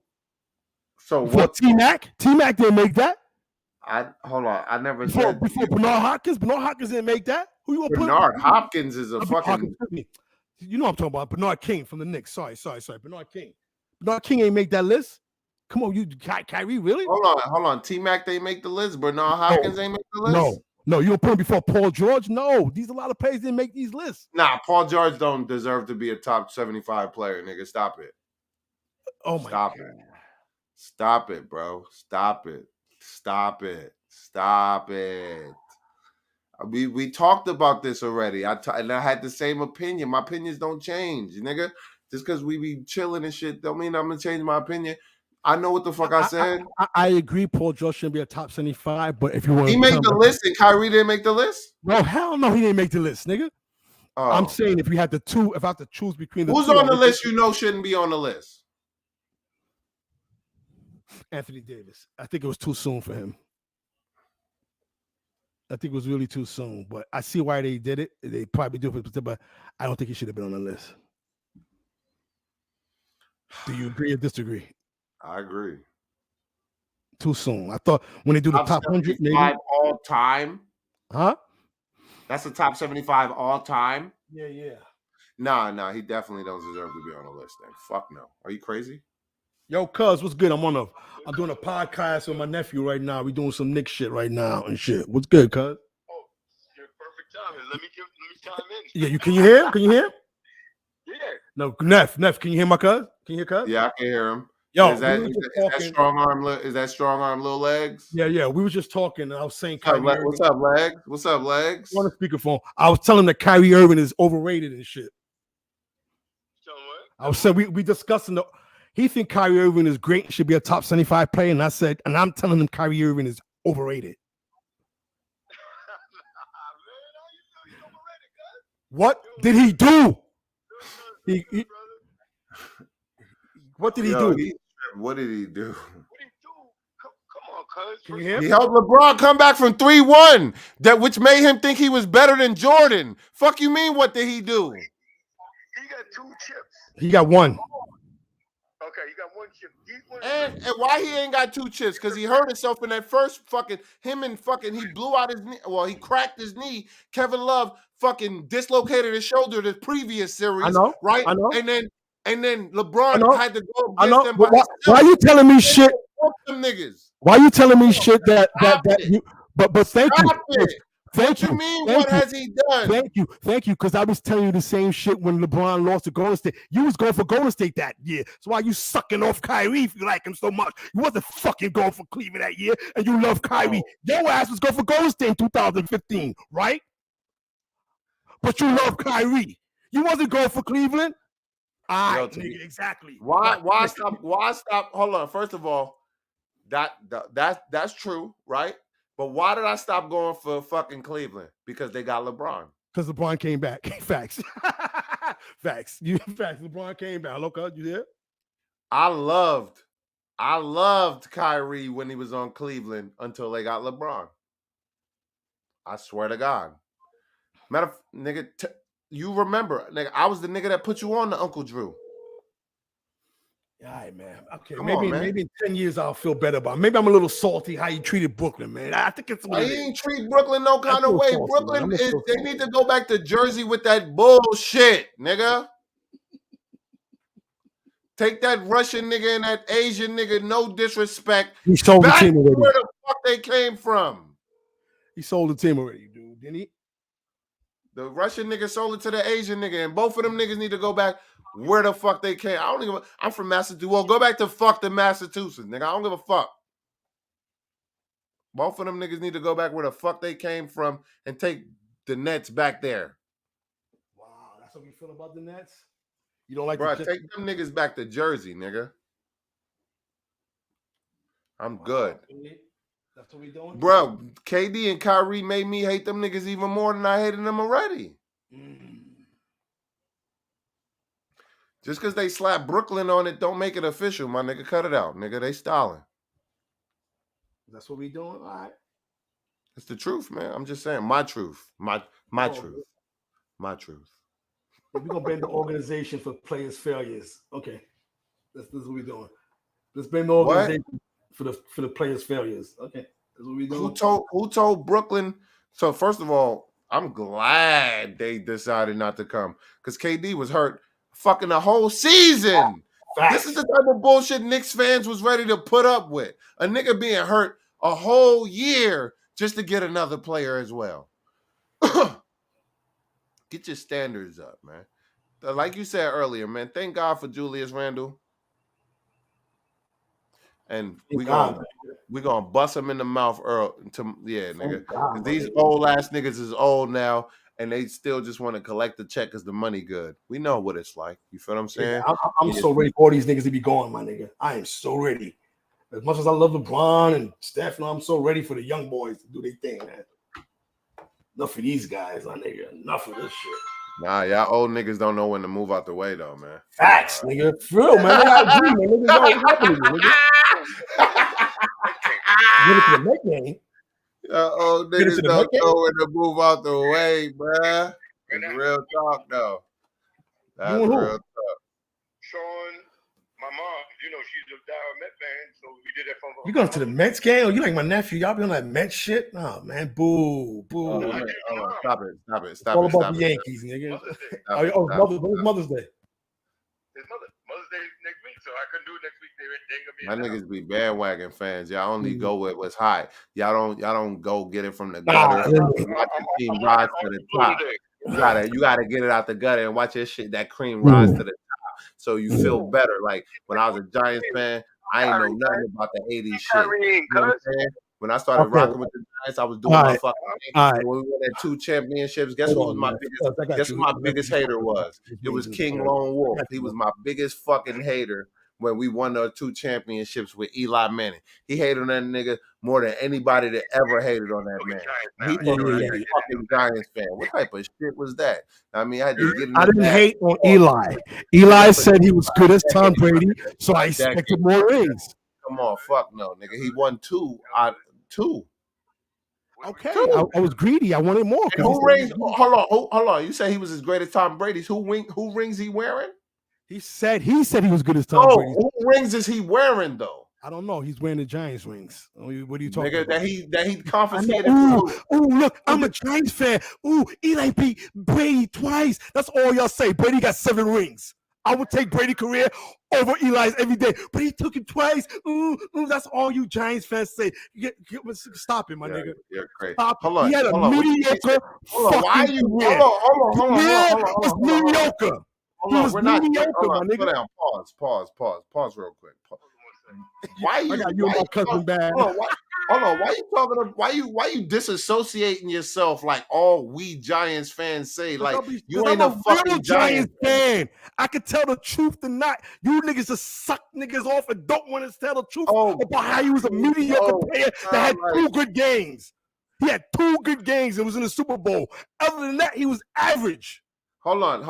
[SPEAKER 1] So
[SPEAKER 2] before
[SPEAKER 1] what?
[SPEAKER 2] T-Mac? T-Mac didn't make that.
[SPEAKER 1] Hold on. I never
[SPEAKER 2] said before Bernard Hopkins. Bernard Hopkins didn't make that. Who you gonna put?
[SPEAKER 1] Bernard Hopkins is a fucking.
[SPEAKER 2] You know what I'm talking about. Bernard King from the Knicks. Sorry. Bernard King. Bernard King ain't make that list. Come on, Kyrie, really?
[SPEAKER 1] Hold on. T-Mac, they make the list. Bernard Hopkins ain't make the list.
[SPEAKER 2] No, you don't put him before Paul George. No, these a lot of players didn't make these lists.
[SPEAKER 1] Nah, Paul George don't deserve to be a top 75 player, nigga. Stop it.
[SPEAKER 2] Oh my God.
[SPEAKER 1] Stop it, bro. Stop it. We talked about this already. And I had the same opinion. My opinions don't change, nigga. Just because we be chilling and shit don't mean I'm gonna change my opinion. I know what the fuck I said.
[SPEAKER 2] I agree. Paul George shouldn't be a top 75, but if you want,
[SPEAKER 1] he made the list, and Kyrie didn't make the list.
[SPEAKER 2] No, hell no, he didn't make the list, nigga. Oh. I'm saying if I have to choose between the
[SPEAKER 1] who's
[SPEAKER 2] two,
[SPEAKER 1] on the list, shouldn't be on the list.
[SPEAKER 2] Anthony Davis. I think it was too soon for him. I think it was really too soon, but I see why they did it. They probably do it, but I don't think he should have been on the list. Do you agree or disagree?
[SPEAKER 1] I agree.
[SPEAKER 2] Too soon. I thought when they do the top 100, maybe
[SPEAKER 1] all time.
[SPEAKER 2] Huh?
[SPEAKER 1] That's the top 75 all time.
[SPEAKER 2] Yeah.
[SPEAKER 1] Nah. He definitely don't deserve to be on the list. Then fuck no. Are you crazy?
[SPEAKER 2] Yo, cuz, what's good? I'm doing a podcast with my nephew right now. We doing some Knicks shit right now and shit. What's good, cuz?
[SPEAKER 5] Oh, you're perfect timing. Let me chime in.
[SPEAKER 2] Yeah, can you hear him? Can you hear him?
[SPEAKER 5] Yeah.
[SPEAKER 2] No, Neff, can you hear my cuz? Can you hear cuz?
[SPEAKER 1] Yeah, I can hear him.
[SPEAKER 2] Yo,
[SPEAKER 1] is that strong arm? Is that strong arm, little legs?
[SPEAKER 2] Yeah. We were just talking, and I was saying,
[SPEAKER 1] what's up, legs? What's up, legs?
[SPEAKER 2] On the speakerphone, I was telling him that Kyrie Irving is overrated and shit.
[SPEAKER 5] So what?
[SPEAKER 2] I was saying we discussing he think Kyrie Irving is great and should be a top 75 player, and I'm telling him Kyrie Irving is overrated. What did he do? What did he do?
[SPEAKER 1] What did he do?
[SPEAKER 5] Come on, cuz.
[SPEAKER 2] Can you hear?
[SPEAKER 1] He helped LeBron come back from 3-1, which made him think he was better than Jordan. Fuck you mean? What did he do?
[SPEAKER 5] He got 2 chips.
[SPEAKER 2] He got 1.
[SPEAKER 5] Okay, he got 1 chip.
[SPEAKER 1] And why he ain't got 2 chips? Because he hurt himself in that first he blew out his knee. Well, he cracked his knee. Kevin Love fucking dislocated his shoulder the previous series.
[SPEAKER 2] I know,
[SPEAKER 1] right?
[SPEAKER 2] I know.
[SPEAKER 1] And then LeBron had to go against them.
[SPEAKER 2] Why are you telling me shit?
[SPEAKER 1] Them niggas.
[SPEAKER 2] Why are you telling me shit that you? But thank you. Thank you.
[SPEAKER 1] What you mean? What has he done?
[SPEAKER 2] Thank you. Because I was telling you the same shit when LeBron lost to Golden State. You was going for Golden State that year. So why you sucking off Kyrie if you like him so much? You wasn't fucking going for Cleveland that year, and you love Kyrie. Your ass was going for Golden State in 2015, right? But you love Kyrie. You wasn't going for Cleveland. All right, nigga, exactly.
[SPEAKER 1] Why stop? Hold on. First of all, that's true, right? But why did I stop going for fucking Cleveland? Because they got LeBron.
[SPEAKER 2] Because LeBron came back. Facts. Facts. Facts. LeBron came back. Hello, cuz, you there?
[SPEAKER 1] I loved I loved Kyrie when he was on Cleveland until they got LeBron. I swear to God. Matter of nigga, you remember, nigga, I was the nigga that put you on to Uncle Drew.
[SPEAKER 2] All right, man. Okay,
[SPEAKER 1] Come on, man.
[SPEAKER 2] maybe in 10 years I'll feel better about it. Maybe I'm a little salty how you treated Brooklyn, man. I think it's what
[SPEAKER 1] Why
[SPEAKER 2] it
[SPEAKER 1] he
[SPEAKER 2] is.
[SPEAKER 1] ain't treat Brooklyn no kind of
[SPEAKER 2] feel
[SPEAKER 1] way.
[SPEAKER 2] salty, man.
[SPEAKER 1] Brooklyn
[SPEAKER 2] I'm
[SPEAKER 1] is
[SPEAKER 2] gonna feel
[SPEAKER 1] they
[SPEAKER 2] salty.
[SPEAKER 1] need to go back to Jersey with that bullshit, nigga. Take that Russian nigga and that Asian nigga, no disrespect,
[SPEAKER 2] He sold the
[SPEAKER 1] back
[SPEAKER 2] team
[SPEAKER 1] to
[SPEAKER 2] already.
[SPEAKER 1] where the fuck they came from.
[SPEAKER 2] He sold the team already, dude. Didn't he?
[SPEAKER 1] The Russian nigga sold it to the Asian nigga, and both of them niggas need to go back where the fuck they came. I don't even. I'm from Massachusetts. Well, go back to fuck the Massachusetts, nigga. I don't give a fuck. Both of them niggas need to go back where the fuck they came from and take the Nets back there.
[SPEAKER 2] Wow, that's what we feel about the Nets. You don't like
[SPEAKER 1] Bro,
[SPEAKER 2] the
[SPEAKER 1] take them niggas back to Jersey, nigga. I'm good.
[SPEAKER 2] That's what we doing,
[SPEAKER 1] Bro, KD and Kyrie made me hate them niggas even more than I hated them already. Just because they slap Brooklyn on it, don't make it official, my nigga. Cut it out, nigga. They styling.
[SPEAKER 2] That's what we doing. All right.
[SPEAKER 1] It's the truth, man. I'm just saying, my truth, my truth, my truth.
[SPEAKER 2] We're gonna blame the organization for players' failures. Okay, this is what we're doing. Let's blame the organization for the players' failures. Okay, that's what we're doing.
[SPEAKER 1] Who told Brooklyn? So first of all, I'm glad they decided not to come because KD was hurt fucking the whole season.
[SPEAKER 2] Facts.
[SPEAKER 1] This is the type of bullshit Knicks fans was ready to put up with. A nigga being hurt a whole year just to get another player as well. Get your standards up, man. Like you said earlier, man, thank God for Julius Randle. And we gonna bust him in the mouth nigga.
[SPEAKER 2] God,
[SPEAKER 1] These old ass niggas is old now, and they still just want to collect the check because the money good. We know what it's like. You feel what I'm saying?
[SPEAKER 2] Yeah, I'm so ready for all these niggas to be gone, my nigga. I am so ready. As much as I love LeBron and Steph, I'm so ready for the young boys to do their thing, man. Enough of these guys, my nigga. Enough of this shit.
[SPEAKER 1] Nah, y'all old niggas don't know when to move out the way, though, man.
[SPEAKER 2] Facts, nigga. For real, man. I agree, man. Nigga, yo, what's happening, nigga? Get it to the next game.
[SPEAKER 1] Old niggas don't know when to move out the way, bruh. It's real talk, though. That's real talk.
[SPEAKER 5] Sean, my mom, she's a diehard Met fan, so we did that from.
[SPEAKER 2] You going to the Mets game? Oh, you like my nephew? Y'all be on that Mets shit? Oh man, boo.
[SPEAKER 1] Stop it.
[SPEAKER 2] It's all about the Yankees, nigga. When's Mother's Day?
[SPEAKER 5] It's Mother's Day next week, so I couldn't do it next week. They
[SPEAKER 1] My
[SPEAKER 5] gonna be
[SPEAKER 1] niggas be bandwagon fans. Y'all only go with what's hot. Y'all don't go get it from the gutter. Watch the team rise to the top. You gotta get it out the gutter and watch that cream rise to the top, so you feel better. Like when I was a Giants fan, I ain't know nothing about the '80s shit. You know what I'm saying? When I started rocking with the Giants, I was doing my fucking thing. And when we won that 2 championships, guess who was my biggest? Guess who my biggest hater was? It was King Lone Wolf. He was my biggest fucking hater when we won the 2 championships with Eli Manning. He hated on that nigga more than anybody that ever hated on that man. He was a fucking Giants fan. What type of shit was that? I mean, I had to get in
[SPEAKER 2] I didn't hate on Eli. Eli said he was good as Tom Brady, so I expected more rings.
[SPEAKER 1] Come on, fuck no, nigga. He won 2 out of 2.
[SPEAKER 2] Okay, I was greedy. I wanted more.
[SPEAKER 1] Who rings? Hold on. You say he was as great as Tom Brady's. Who rings he wearing?
[SPEAKER 2] He said he was good as Tom Brady.
[SPEAKER 1] Who rings is he wearing though?
[SPEAKER 2] I don't know. He's wearing the Giants rings. What are you talking
[SPEAKER 1] about? That he confiscated.
[SPEAKER 2] Look, I'm a Giants fan. Eli beat Brady twice. That's all y'all say. Brady got 7 rings. I would take Brady's career over Eli's every day, but he took him twice. That's all you Giants fans say. Stop it, my nigga.
[SPEAKER 1] You're crazy.
[SPEAKER 2] Stop.
[SPEAKER 1] Hold on.
[SPEAKER 2] He had a mediocre.
[SPEAKER 1] Hold on.
[SPEAKER 2] Mediocre. He was mediocre, my nigga.
[SPEAKER 1] Pause real quick. Why you?
[SPEAKER 2] I got you and my cousin bad.
[SPEAKER 1] Hold on. Why you talking? Why you disassociating yourself like all we Giants fans say? Like you ain't a fucking Giants
[SPEAKER 2] fan. I can tell the truth tonight. You niggas just suck niggas off and don't want to tell the truth about how he was a mediocre player that had 2 good games. He had 2 good games and was in the Super Bowl. Other than that, he was average.
[SPEAKER 1] Hold on.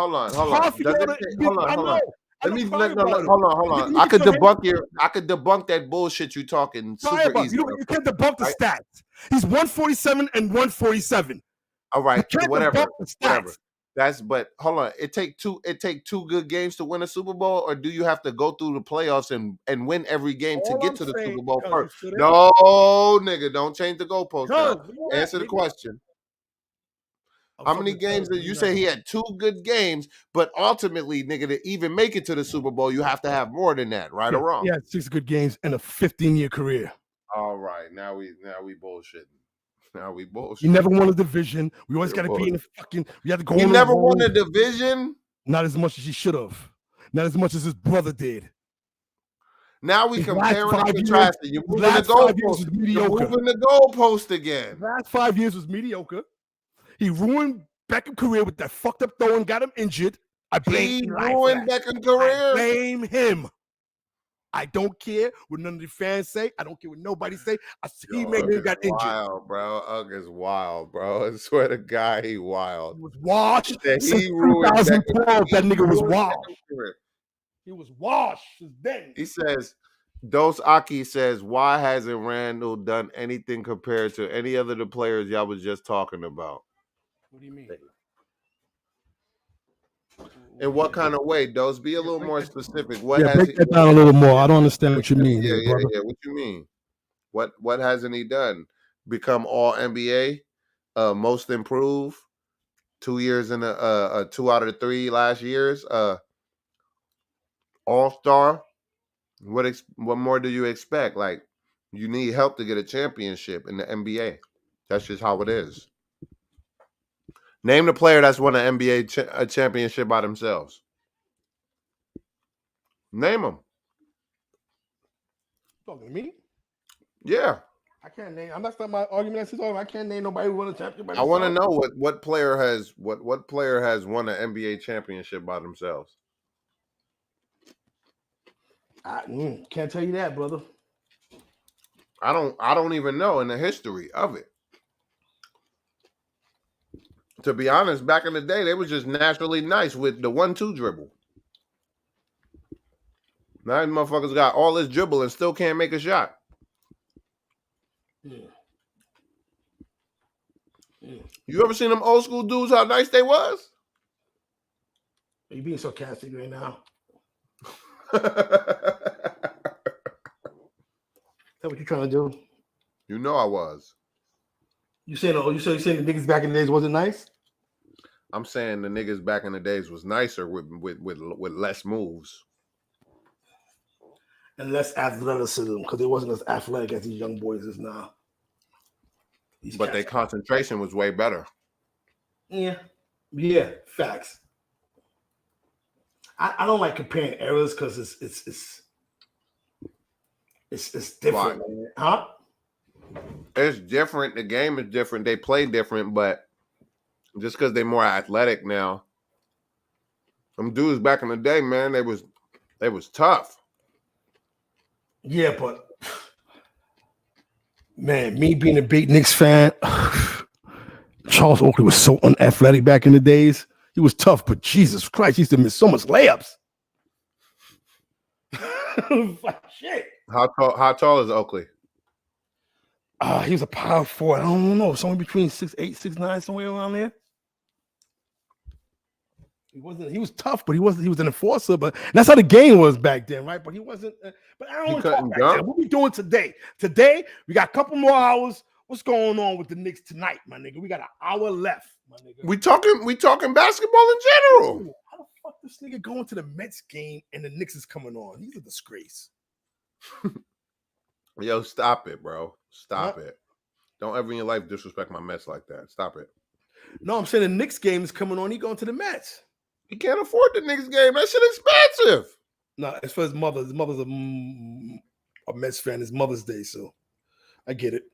[SPEAKER 2] I don't cry
[SPEAKER 1] no,
[SPEAKER 2] about him.
[SPEAKER 1] hold on.
[SPEAKER 2] You
[SPEAKER 1] I
[SPEAKER 2] can
[SPEAKER 1] could
[SPEAKER 2] tell him-
[SPEAKER 1] debunk that bullshit you talking
[SPEAKER 2] cry
[SPEAKER 1] super
[SPEAKER 2] about.
[SPEAKER 1] easy.
[SPEAKER 2] You can't debunk the
[SPEAKER 1] Right?
[SPEAKER 2] stats. He's 147 and 147.
[SPEAKER 1] All
[SPEAKER 2] You
[SPEAKER 1] right,
[SPEAKER 2] can't
[SPEAKER 1] whatever.
[SPEAKER 2] debunk the stats.
[SPEAKER 1] But hold on. It take two good games to win a Super Bowl, or do you have to go through the playoffs and win every game to
[SPEAKER 2] All
[SPEAKER 1] get
[SPEAKER 2] I'm
[SPEAKER 1] to the
[SPEAKER 2] saying,
[SPEAKER 1] Super Bowl
[SPEAKER 2] because
[SPEAKER 1] first?
[SPEAKER 2] you shouldn't-
[SPEAKER 1] No, nigga, don't change the goalpost now.
[SPEAKER 2] Because, where you at,
[SPEAKER 1] Answer the
[SPEAKER 2] nigga?
[SPEAKER 1] question.
[SPEAKER 2] I'm
[SPEAKER 1] How many
[SPEAKER 2] fucking
[SPEAKER 1] games did you say he had? 2 good games, but ultimately, nigga, to even make it to the Super Bowl, you have to have more than that, right or wrong?
[SPEAKER 2] He had 6 good games in a 15-year career.
[SPEAKER 1] All right, now we bullshitting. Now we bullshitting.
[SPEAKER 2] He never won a division. We always got to be in the fucking. We had to go.
[SPEAKER 1] He
[SPEAKER 2] on
[SPEAKER 1] never
[SPEAKER 2] the road.
[SPEAKER 1] won a division.
[SPEAKER 2] Not as much as he should have. Not as much as his brother did.
[SPEAKER 1] Now we
[SPEAKER 2] His
[SPEAKER 1] comparing
[SPEAKER 2] last
[SPEAKER 1] and
[SPEAKER 2] 5 years-
[SPEAKER 1] contrasting. You're
[SPEAKER 2] his
[SPEAKER 1] moving the
[SPEAKER 2] last 5 years
[SPEAKER 1] goalpost.
[SPEAKER 2] was
[SPEAKER 1] You're
[SPEAKER 2] mediocre.
[SPEAKER 1] moving the goalpost again.
[SPEAKER 2] His last 5 years was mediocre. He ruined Beckham's career with that fucked up throw and got him injured. I blame
[SPEAKER 1] He
[SPEAKER 2] Eli for
[SPEAKER 1] ruined
[SPEAKER 2] that.
[SPEAKER 1] Beckham's
[SPEAKER 2] I
[SPEAKER 1] career.
[SPEAKER 2] blame him. I don't care what none of the fans say. I don't care what nobody say. He made me got injured.
[SPEAKER 1] Wild, bro. Ugg is wild, bro. I swear to God, he wild.
[SPEAKER 2] He was washed.
[SPEAKER 1] That
[SPEAKER 2] Since
[SPEAKER 1] he ruined
[SPEAKER 2] 2012, that nigga was
[SPEAKER 1] ruined
[SPEAKER 2] washed.
[SPEAKER 1] Beckham's career.
[SPEAKER 2] He was washed since then.
[SPEAKER 1] He says, Dos Aki says, why hasn't Randall done anything compared to any other of the players y'all was just talking about?
[SPEAKER 2] What do you mean?
[SPEAKER 1] In what kind of way, Dos? Be a little more specific. What
[SPEAKER 2] Yeah,
[SPEAKER 1] has
[SPEAKER 2] break
[SPEAKER 1] he,
[SPEAKER 2] that down a little more. I don't understand what you mean,
[SPEAKER 1] yeah,
[SPEAKER 2] there, brother.
[SPEAKER 1] What you mean? What hasn't he done? Become all NBA, most improved, 2 years in 2 out of the 3 last years, all-star. What more do you expect? Like, you need help to get a championship in the NBA. That's just how it is. Name the player that's won an NBA a championship by themselves. Name them.
[SPEAKER 2] Talking to me?
[SPEAKER 1] Yeah.
[SPEAKER 2] I can't name. I'm not starting my argument. I can't name nobody who won a championship.
[SPEAKER 1] I want to know what player has won an NBA championship by themselves.
[SPEAKER 2] I can't tell you that, brother.
[SPEAKER 1] I don't even know in the history of it. To be honest, back in the day, they was just naturally nice with the 1-2 dribble. Now these motherfuckers got all this dribble and still can't make a shot.
[SPEAKER 2] Yeah.
[SPEAKER 1] You ever seen them old school dudes, how nice they was?
[SPEAKER 2] Are you being sarcastic right now?
[SPEAKER 1] You
[SPEAKER 2] Is that what you're trying to do?
[SPEAKER 1] know I was.
[SPEAKER 2] You saying the niggas back in the days wasn't nice?
[SPEAKER 1] I'm saying the niggas back in the days was nicer with less moves.
[SPEAKER 2] And less athleticism, because they wasn't as athletic as these young boys is now.
[SPEAKER 1] But their concentration was way better.
[SPEAKER 2] Yeah, facts. I don't like comparing eras because it's different, man. Huh?
[SPEAKER 1] It's different. The game is different. They play different, but just because they're more athletic now, them dudes back in the day, man, they was tough.
[SPEAKER 2] Yeah, but man, me being a big Knicks fan, Charles Oakley was so unathletic back in the days. He was tough, but Jesus Christ, he used to miss so much layups. Shit.
[SPEAKER 1] How tall is Oakley?
[SPEAKER 2] He was a power forward. I don't know, somewhere between 6'8", 6'9", somewhere around there. He was tough, but he was an enforcer. But that's how the game was back then, right? But he wasn't. But I don't want to talk back then. What we doing today? Today we got a couple more hours. What's going on with the Knicks tonight, my nigga? We got an hour left, my nigga.
[SPEAKER 1] We talking basketball in general.
[SPEAKER 2] How the fuck this nigga going to the Mets game and the Knicks is coming on? He's a disgrace.
[SPEAKER 1] Yo, stop it, bro. Stop it. Don't ever in your life disrespect my Mets like that. Stop it.
[SPEAKER 2] No, I'm saying the Knicks game is coming on. He going to the Mets.
[SPEAKER 1] He can't afford the Knicks game. That shit expensive.
[SPEAKER 2] No, as for his mother's a Mets fan. It's Mother's Day, so I get it.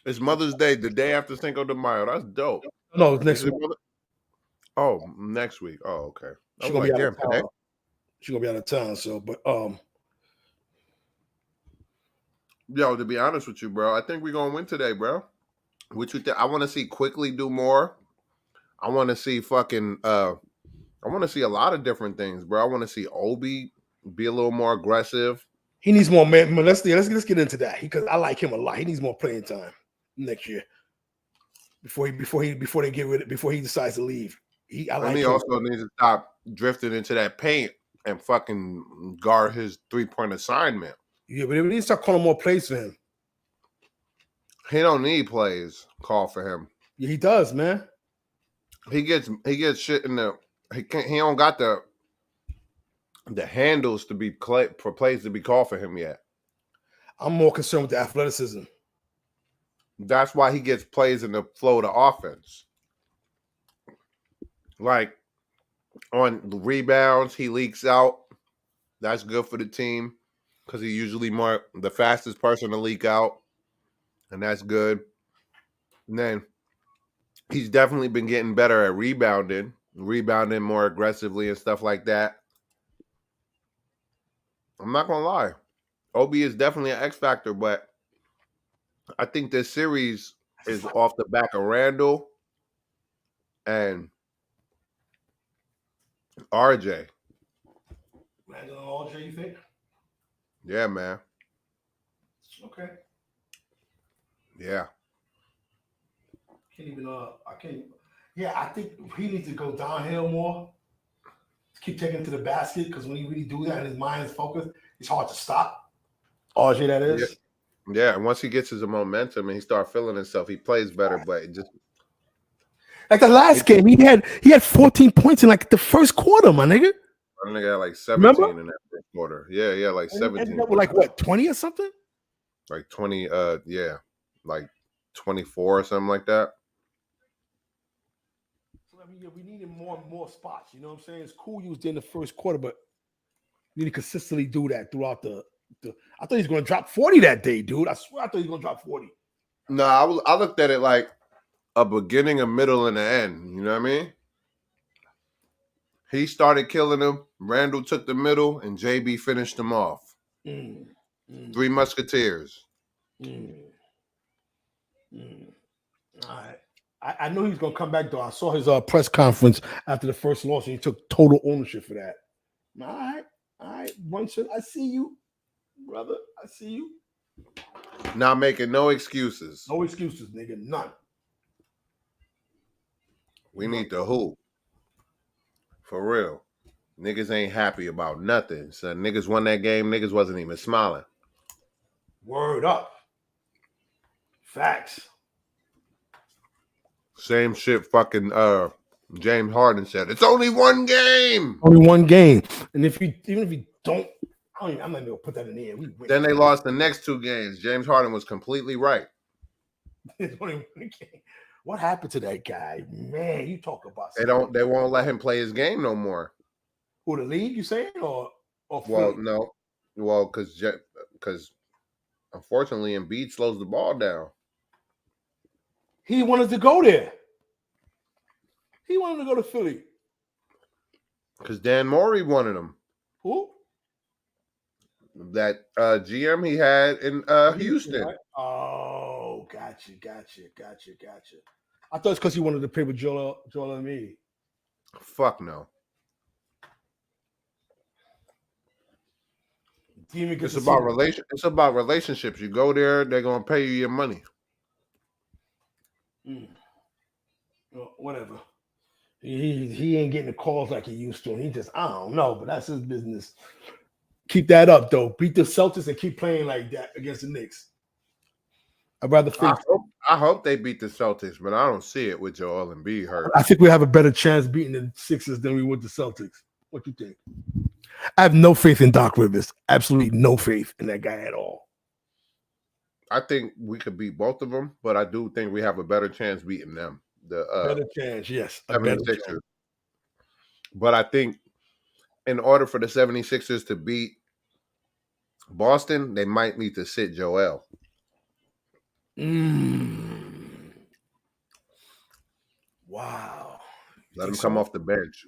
[SPEAKER 1] It's Mother's Day, the day after Cinco de Mayo. That's dope.
[SPEAKER 2] No, it's next week.
[SPEAKER 1] Oh, next week. Oh, okay.
[SPEAKER 2] She's gonna be out of town. She's gonna be out of town. So, but
[SPEAKER 1] yo, to be honest with you, bro, I think we're gonna win today, bro. What you think? I want to see Quickly do more. I want to see fucking I want to see a lot of different things, bro. I want to see Obi be a little more aggressive.
[SPEAKER 2] He needs more man. Let's get into that because I like him a lot. He needs more playing time next year before he decides to leave. I like
[SPEAKER 1] And he
[SPEAKER 2] him.
[SPEAKER 1] also needs to stop drifting into that paint and fucking guard his 3-point assignment.
[SPEAKER 2] Yeah, but we need to start calling more plays for him.
[SPEAKER 1] He don't need plays call for him.
[SPEAKER 2] Yeah, he does, man.
[SPEAKER 1] He gets shit in the he don't got the handles to be for plays to be called for him yet.
[SPEAKER 2] I'm more concerned with the athleticism.
[SPEAKER 1] That's why he gets plays in the flow of the offense. Like on the rebounds, he leaks out. That's good for the team because he's usually the fastest person to leak out, and that's good. And then he's definitely been getting better at rebounding more aggressively and stuff like that. I'm not gonna lie, Obi is definitely an X factor, but I think this series is off the back of Randall and RJ.
[SPEAKER 2] Randall and RJ, you think?
[SPEAKER 1] Yeah, man.
[SPEAKER 2] Okay.
[SPEAKER 1] Yeah.
[SPEAKER 2] Can't even. I can't. Yeah, I think he needs to go downhill more. Keep taking it to the basket because when he really do that and his mind is focused, it's hard to stop. RJ, that is.
[SPEAKER 1] Yeah, and once he gets his momentum and he starts feeling himself, he plays better. But it just
[SPEAKER 2] like the last game, he had 14 points in like the first quarter, my nigga.
[SPEAKER 1] I think I got like 17
[SPEAKER 2] Remember?
[SPEAKER 1] in that first quarter. Yeah, like 17.
[SPEAKER 2] With like what, 20 or something?
[SPEAKER 1] Like 20, yeah, like 24 or something like that.
[SPEAKER 2] So I mean, yeah, we needed more spots. You know what I'm saying? It's cool you was there in the first quarter, but you need to consistently do that throughout the I thought he was going to drop 40 that day, dude. I swear I thought he was going to drop 40.
[SPEAKER 1] No, I looked at it like a beginning, a middle, and an end. You know what I mean? He started killing him. Randall took the middle, and JB finished him off. Three Musketeers.
[SPEAKER 2] All right. I know he's going to come back, though. I saw his press conference after the first loss, and he took total ownership for that. All right. Brunson, I see you, brother. I see you.
[SPEAKER 1] Not making no excuses.
[SPEAKER 2] No excuses, nigga. None.
[SPEAKER 1] We need to hoop. For real. Niggas ain't happy about nothing. So niggas won that game. Niggas wasn't even smiling.
[SPEAKER 2] Word up. Facts.
[SPEAKER 1] Same shit fucking James Harden said. It's only one game.
[SPEAKER 2] Only one game. And even if you don't, I'm not even gonna put that in the air. We win.
[SPEAKER 1] Then they lost the next 2 games. James Harden was completely right.
[SPEAKER 2] It's only one game. What happened to that guy? Man, you talk about
[SPEAKER 1] They won't let him play his game no more.
[SPEAKER 2] Who, the league, you saying? Or
[SPEAKER 1] Well,
[SPEAKER 2] Philly?
[SPEAKER 1] no. Well, because unfortunately Embiid slows the ball down.
[SPEAKER 2] He wanted to go there. He wanted to go to Philly.
[SPEAKER 1] Because Dan Morey wanted him.
[SPEAKER 2] Who?
[SPEAKER 1] That GM he had in Houston.
[SPEAKER 2] Right? Oh, gotcha. I thought it's because he wanted to play with Joel Embiid.
[SPEAKER 1] Fuck no. It's about relationships. You go there, they're gonna pay you your money.
[SPEAKER 2] Well, whatever. He ain't getting the calls like he used to. And he just, I don't know, but that's his business. Keep that up, though. Beat the Celtics and keep playing like that against the Knicks. I'd rather face.
[SPEAKER 1] I hope they beat the Celtics, but I don't see it with Joel Embiid hurt.
[SPEAKER 2] I think we have a better chance beating the Sixers than we would the Celtics. What do you think? I have no faith in Doc Rivers. Absolutely no faith in that guy at all.
[SPEAKER 1] I think we could beat both of them, but I do think we have a better chance beating them. The
[SPEAKER 2] better chance, yes.
[SPEAKER 1] 76ers. But I think in order for the 76ers to beat Boston, they might need to sit Joel.
[SPEAKER 2] Wow.
[SPEAKER 1] Let him come off the bench.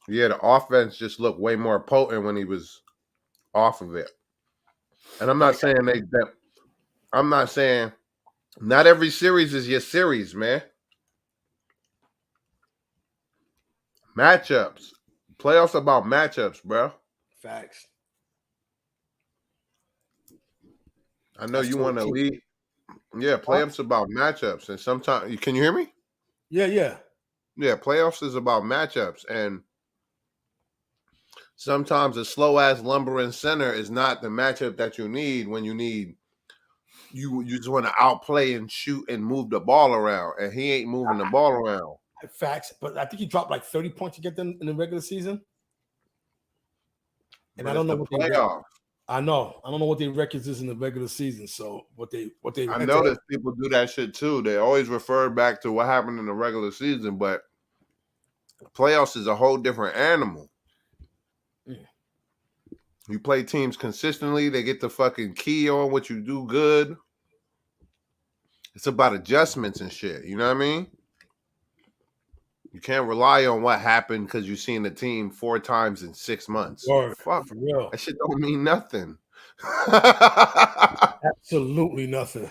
[SPEAKER 1] Yeah, the offense just looked way more potent when he was off of it. And I'm not saying not every series is your series, man. Matchups. Playoffs about matchups, bro.
[SPEAKER 4] Facts.
[SPEAKER 1] I know
[SPEAKER 4] That's
[SPEAKER 1] you
[SPEAKER 4] so
[SPEAKER 1] want to
[SPEAKER 4] true.
[SPEAKER 1] lead. Yeah,
[SPEAKER 4] Huh?
[SPEAKER 1] playoffs about matchups, and sometimes can you hear me?
[SPEAKER 4] Yeah.
[SPEAKER 1] Yeah, playoffs is about matchups, and sometimes a slow ass lumbering center is not the matchup that you need when you need you just want to outplay and shoot and move the ball around, and he ain't moving the ball around.
[SPEAKER 4] Facts. But I think he dropped like 30 points to get them in the regular season. And I
[SPEAKER 1] But it's
[SPEAKER 4] don't know
[SPEAKER 1] the
[SPEAKER 4] what they record.
[SPEAKER 1] playoffs.
[SPEAKER 4] I know. I don't know what their records is in the regular season. So what they
[SPEAKER 1] I
[SPEAKER 4] had to,
[SPEAKER 1] notice people do that shit too. They always refer back to what happened in the regular season, but playoffs is a whole different animal.
[SPEAKER 4] Mm.
[SPEAKER 1] You play teams consistently, they get the fucking key on what you do good. It's about adjustments and shit. You know what I mean? You can't rely on what happened because you've seen the team 4 times in 6 months.
[SPEAKER 4] word
[SPEAKER 1] Fuck,
[SPEAKER 4] for real.
[SPEAKER 1] that shit don't mean nothing.
[SPEAKER 4] Absolutely nothing.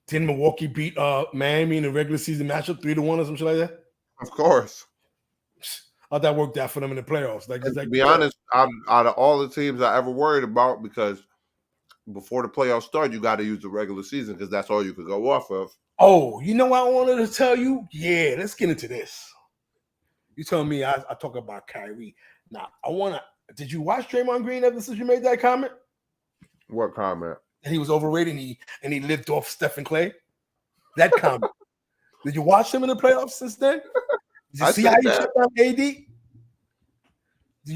[SPEAKER 4] Didn't Milwaukee beat Miami in the regular season matchup 3-1 or some shit like that?
[SPEAKER 1] Of course.
[SPEAKER 4] How that worked out for them in the playoffs? Like, just
[SPEAKER 1] And to
[SPEAKER 4] like
[SPEAKER 1] be honest, out of all the teams I ever worried about, because before the playoffs start, you got to use the regular season because that's all you could go off of.
[SPEAKER 4] oh, you know what I wanted to tell you? Yeah, let's get into this. You told me I talk about Kyrie. Now, did you watch Draymond Green ever since you made that comment?
[SPEAKER 1] What comment?
[SPEAKER 4] And he was overrated and he lived off Stephen Clay? That comment. Did you watch him in the playoffs since then? Did you
[SPEAKER 1] I
[SPEAKER 4] see how
[SPEAKER 1] said
[SPEAKER 4] he
[SPEAKER 1] that.
[SPEAKER 4] shut down AD? Did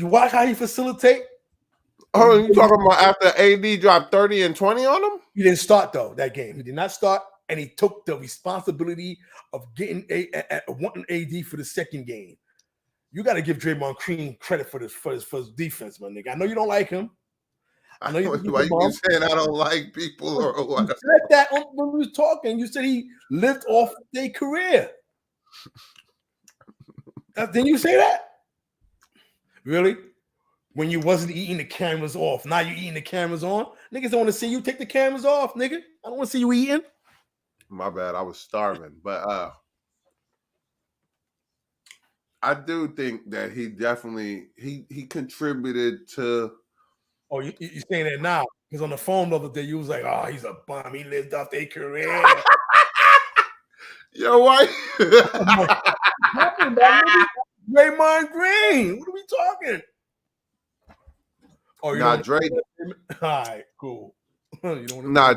[SPEAKER 4] you watch how he facilitate?
[SPEAKER 1] Oh, you talking about after AD dropped 30 and 20 on him?
[SPEAKER 4] He didn't start though that game. He did not start, and he took the responsibility of getting wanting AD for the second game. You got to give Draymond Green credit for his defense, my nigga. I know you don't like him. I know you think he's
[SPEAKER 1] Why
[SPEAKER 4] a
[SPEAKER 1] you
[SPEAKER 4] bum.
[SPEAKER 1] keep saying I don't like people or
[SPEAKER 4] You
[SPEAKER 1] what?
[SPEAKER 4] said that when we was talking. You said he lived off their career. Didn't you say that? Really? When you wasn't eating the cameras off. Now you eating the cameras on. Niggas don't want to see you take the cameras off, nigga. I don't want to see you eating.
[SPEAKER 1] My bad, I was starving. But I do think that he definitely he contributed to.
[SPEAKER 4] Oh, you saying that now? Because on the phone the other day, you was like, "Oh, he's a bum. He lived off their career."
[SPEAKER 1] Yo, why?
[SPEAKER 4] I'm like, talking about nigga? Draymond Green. What are we talking? Oh, you
[SPEAKER 1] Nah,
[SPEAKER 4] don't.
[SPEAKER 1] Drake.
[SPEAKER 4] All right, cool. You don't want to.
[SPEAKER 1] Nah,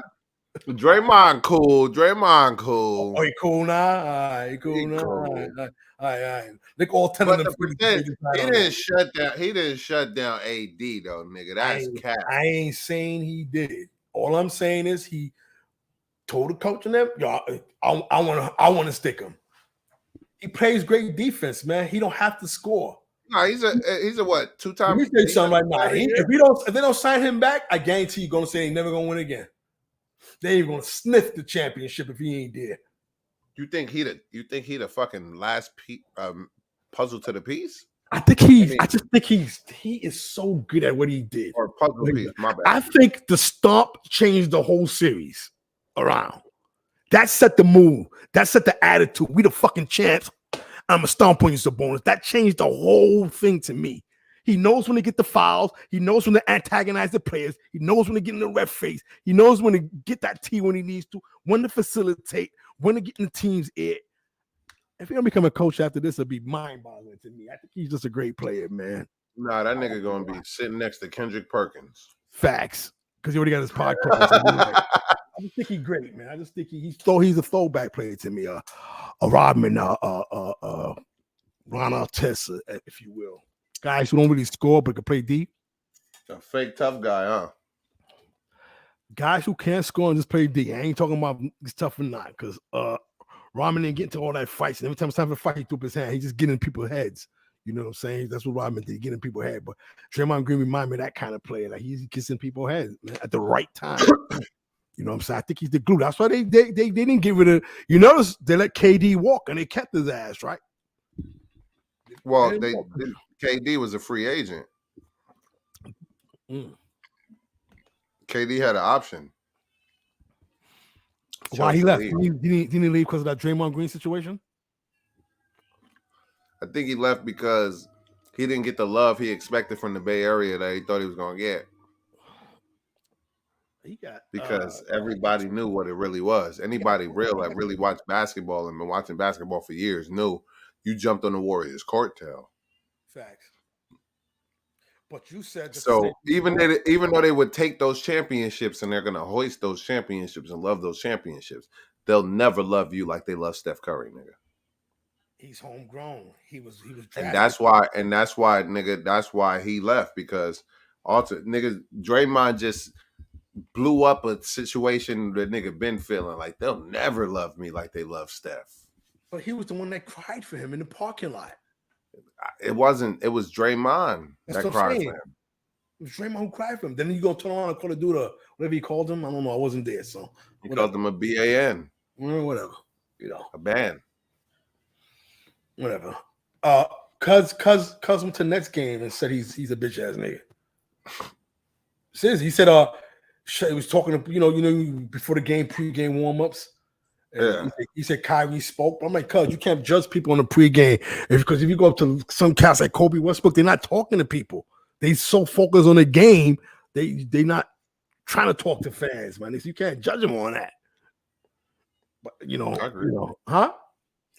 [SPEAKER 1] Draymond cool. Draymond cool.
[SPEAKER 4] Oh, he cool now. All right, he cool
[SPEAKER 1] He
[SPEAKER 4] now.
[SPEAKER 1] cool.
[SPEAKER 4] All right. Look, all 10 of
[SPEAKER 1] But
[SPEAKER 4] them.
[SPEAKER 1] the percent, he didn't shut down. He didn't shut down AD though, nigga. That's cap.
[SPEAKER 4] I ain't saying he did. All I'm saying is he told the coach and them, y'all, I want to stick him. He plays great defense, man. He don't have to score.
[SPEAKER 1] No, he's a what? 2-time.
[SPEAKER 4] Let me tell you something right now.
[SPEAKER 1] Defensive
[SPEAKER 4] If they don't sign him back, I guarantee you're gonna say he's never gonna win again. They ain't gonna sniff the championship if he ain't there.
[SPEAKER 1] You think he the fucking last puzzle to the piece?
[SPEAKER 4] I just think he is so good at what he did.
[SPEAKER 1] Or puzzle piece, my bad.
[SPEAKER 4] I think the stomp changed the whole series around. That set the mood. That set the attitude. We the fucking champs. I'm a stomp on you, Sabonis. That changed the whole thing to me. He knows when to get the fouls. He knows when to antagonize the players. He knows when to get in the ref face. He knows when to get that T when he needs to, when to facilitate, when to get in the team's ear. If he's gonna become a coach after this, it'll be mind-boggling to me. I think he's just a great player, man.
[SPEAKER 1] Nah, that nigga gonna be sitting next to Kendrick Perkins.
[SPEAKER 4] Facts, because he already got his podcast. I just think he's great, man. I just think he's a throwback player to me. A Rodman, Ron Artest, if you will. Guys who don't really score but can play deep.
[SPEAKER 1] A fake tough guy, huh?
[SPEAKER 4] Guys who can't score and just play deep. I ain't talking about he's tough or not, because Rodman didn't get into all that fights. And every time it's time for a fight, he threw up his hand. He just getting in people's heads. You know what I'm saying? That's what Rodman did, get in people's head. But Draymond Green remind me of that kind of player. Like he gets in people's heads, man, at the right time. You know what I'm saying? I think he's the glue. That's why they didn't give it a. You notice they let KD walk and they kept his ass, right?
[SPEAKER 1] Well, KD was a free agent. KD had an option.
[SPEAKER 4] Why he left? Didn't he leave because of that Draymond Green situation?
[SPEAKER 1] I think he left because he didn't get the love he expected from the Bay Area that he thought he was gonna get.
[SPEAKER 2] He got
[SPEAKER 1] Because everybody knew what it really was. Anybody real that really watched basketball and been watching basketball for years knew you jumped on the Warriors' coattail.
[SPEAKER 2] facts. But you said the
[SPEAKER 1] So
[SPEAKER 2] same.
[SPEAKER 1] even though they would take those championships and they're gonna hoist those championships and love those championships, they'll never love you like they love Steph Curry, nigga.
[SPEAKER 2] He's homegrown. He was drafted.
[SPEAKER 1] And that's why, nigga, that's why he left because also nigga Draymond just blew up a situation that nigga been feeling like they'll never love me like they love Steph.
[SPEAKER 2] But he was the one that cried for him in the parking lot.
[SPEAKER 1] It was Draymond
[SPEAKER 2] That's
[SPEAKER 1] that
[SPEAKER 2] what I'm
[SPEAKER 1] cried
[SPEAKER 2] saying.
[SPEAKER 1] for him.
[SPEAKER 2] It was Draymond who cried for him. Then you go turn on and call the dude whatever he called him. I don't know. I wasn't there, so
[SPEAKER 1] He called him a BAN,
[SPEAKER 2] whatever. You know,
[SPEAKER 1] a ban.
[SPEAKER 2] whatever. Cuz went to the next game and said he's a bitch ass nigga. Seriously, he said he was talking to you know before the game, pre-game warm-ups.
[SPEAKER 1] Yeah.
[SPEAKER 2] He said Kyrie spoke. I'm like, cuz you can't judge people on the pre-game because if you go up to some cats like Kobe Westbrook, they're not talking to people. They so focused on the game, they not trying to talk to fans, man. So you can't judge them on that. But
[SPEAKER 1] I agree.
[SPEAKER 2] Huh?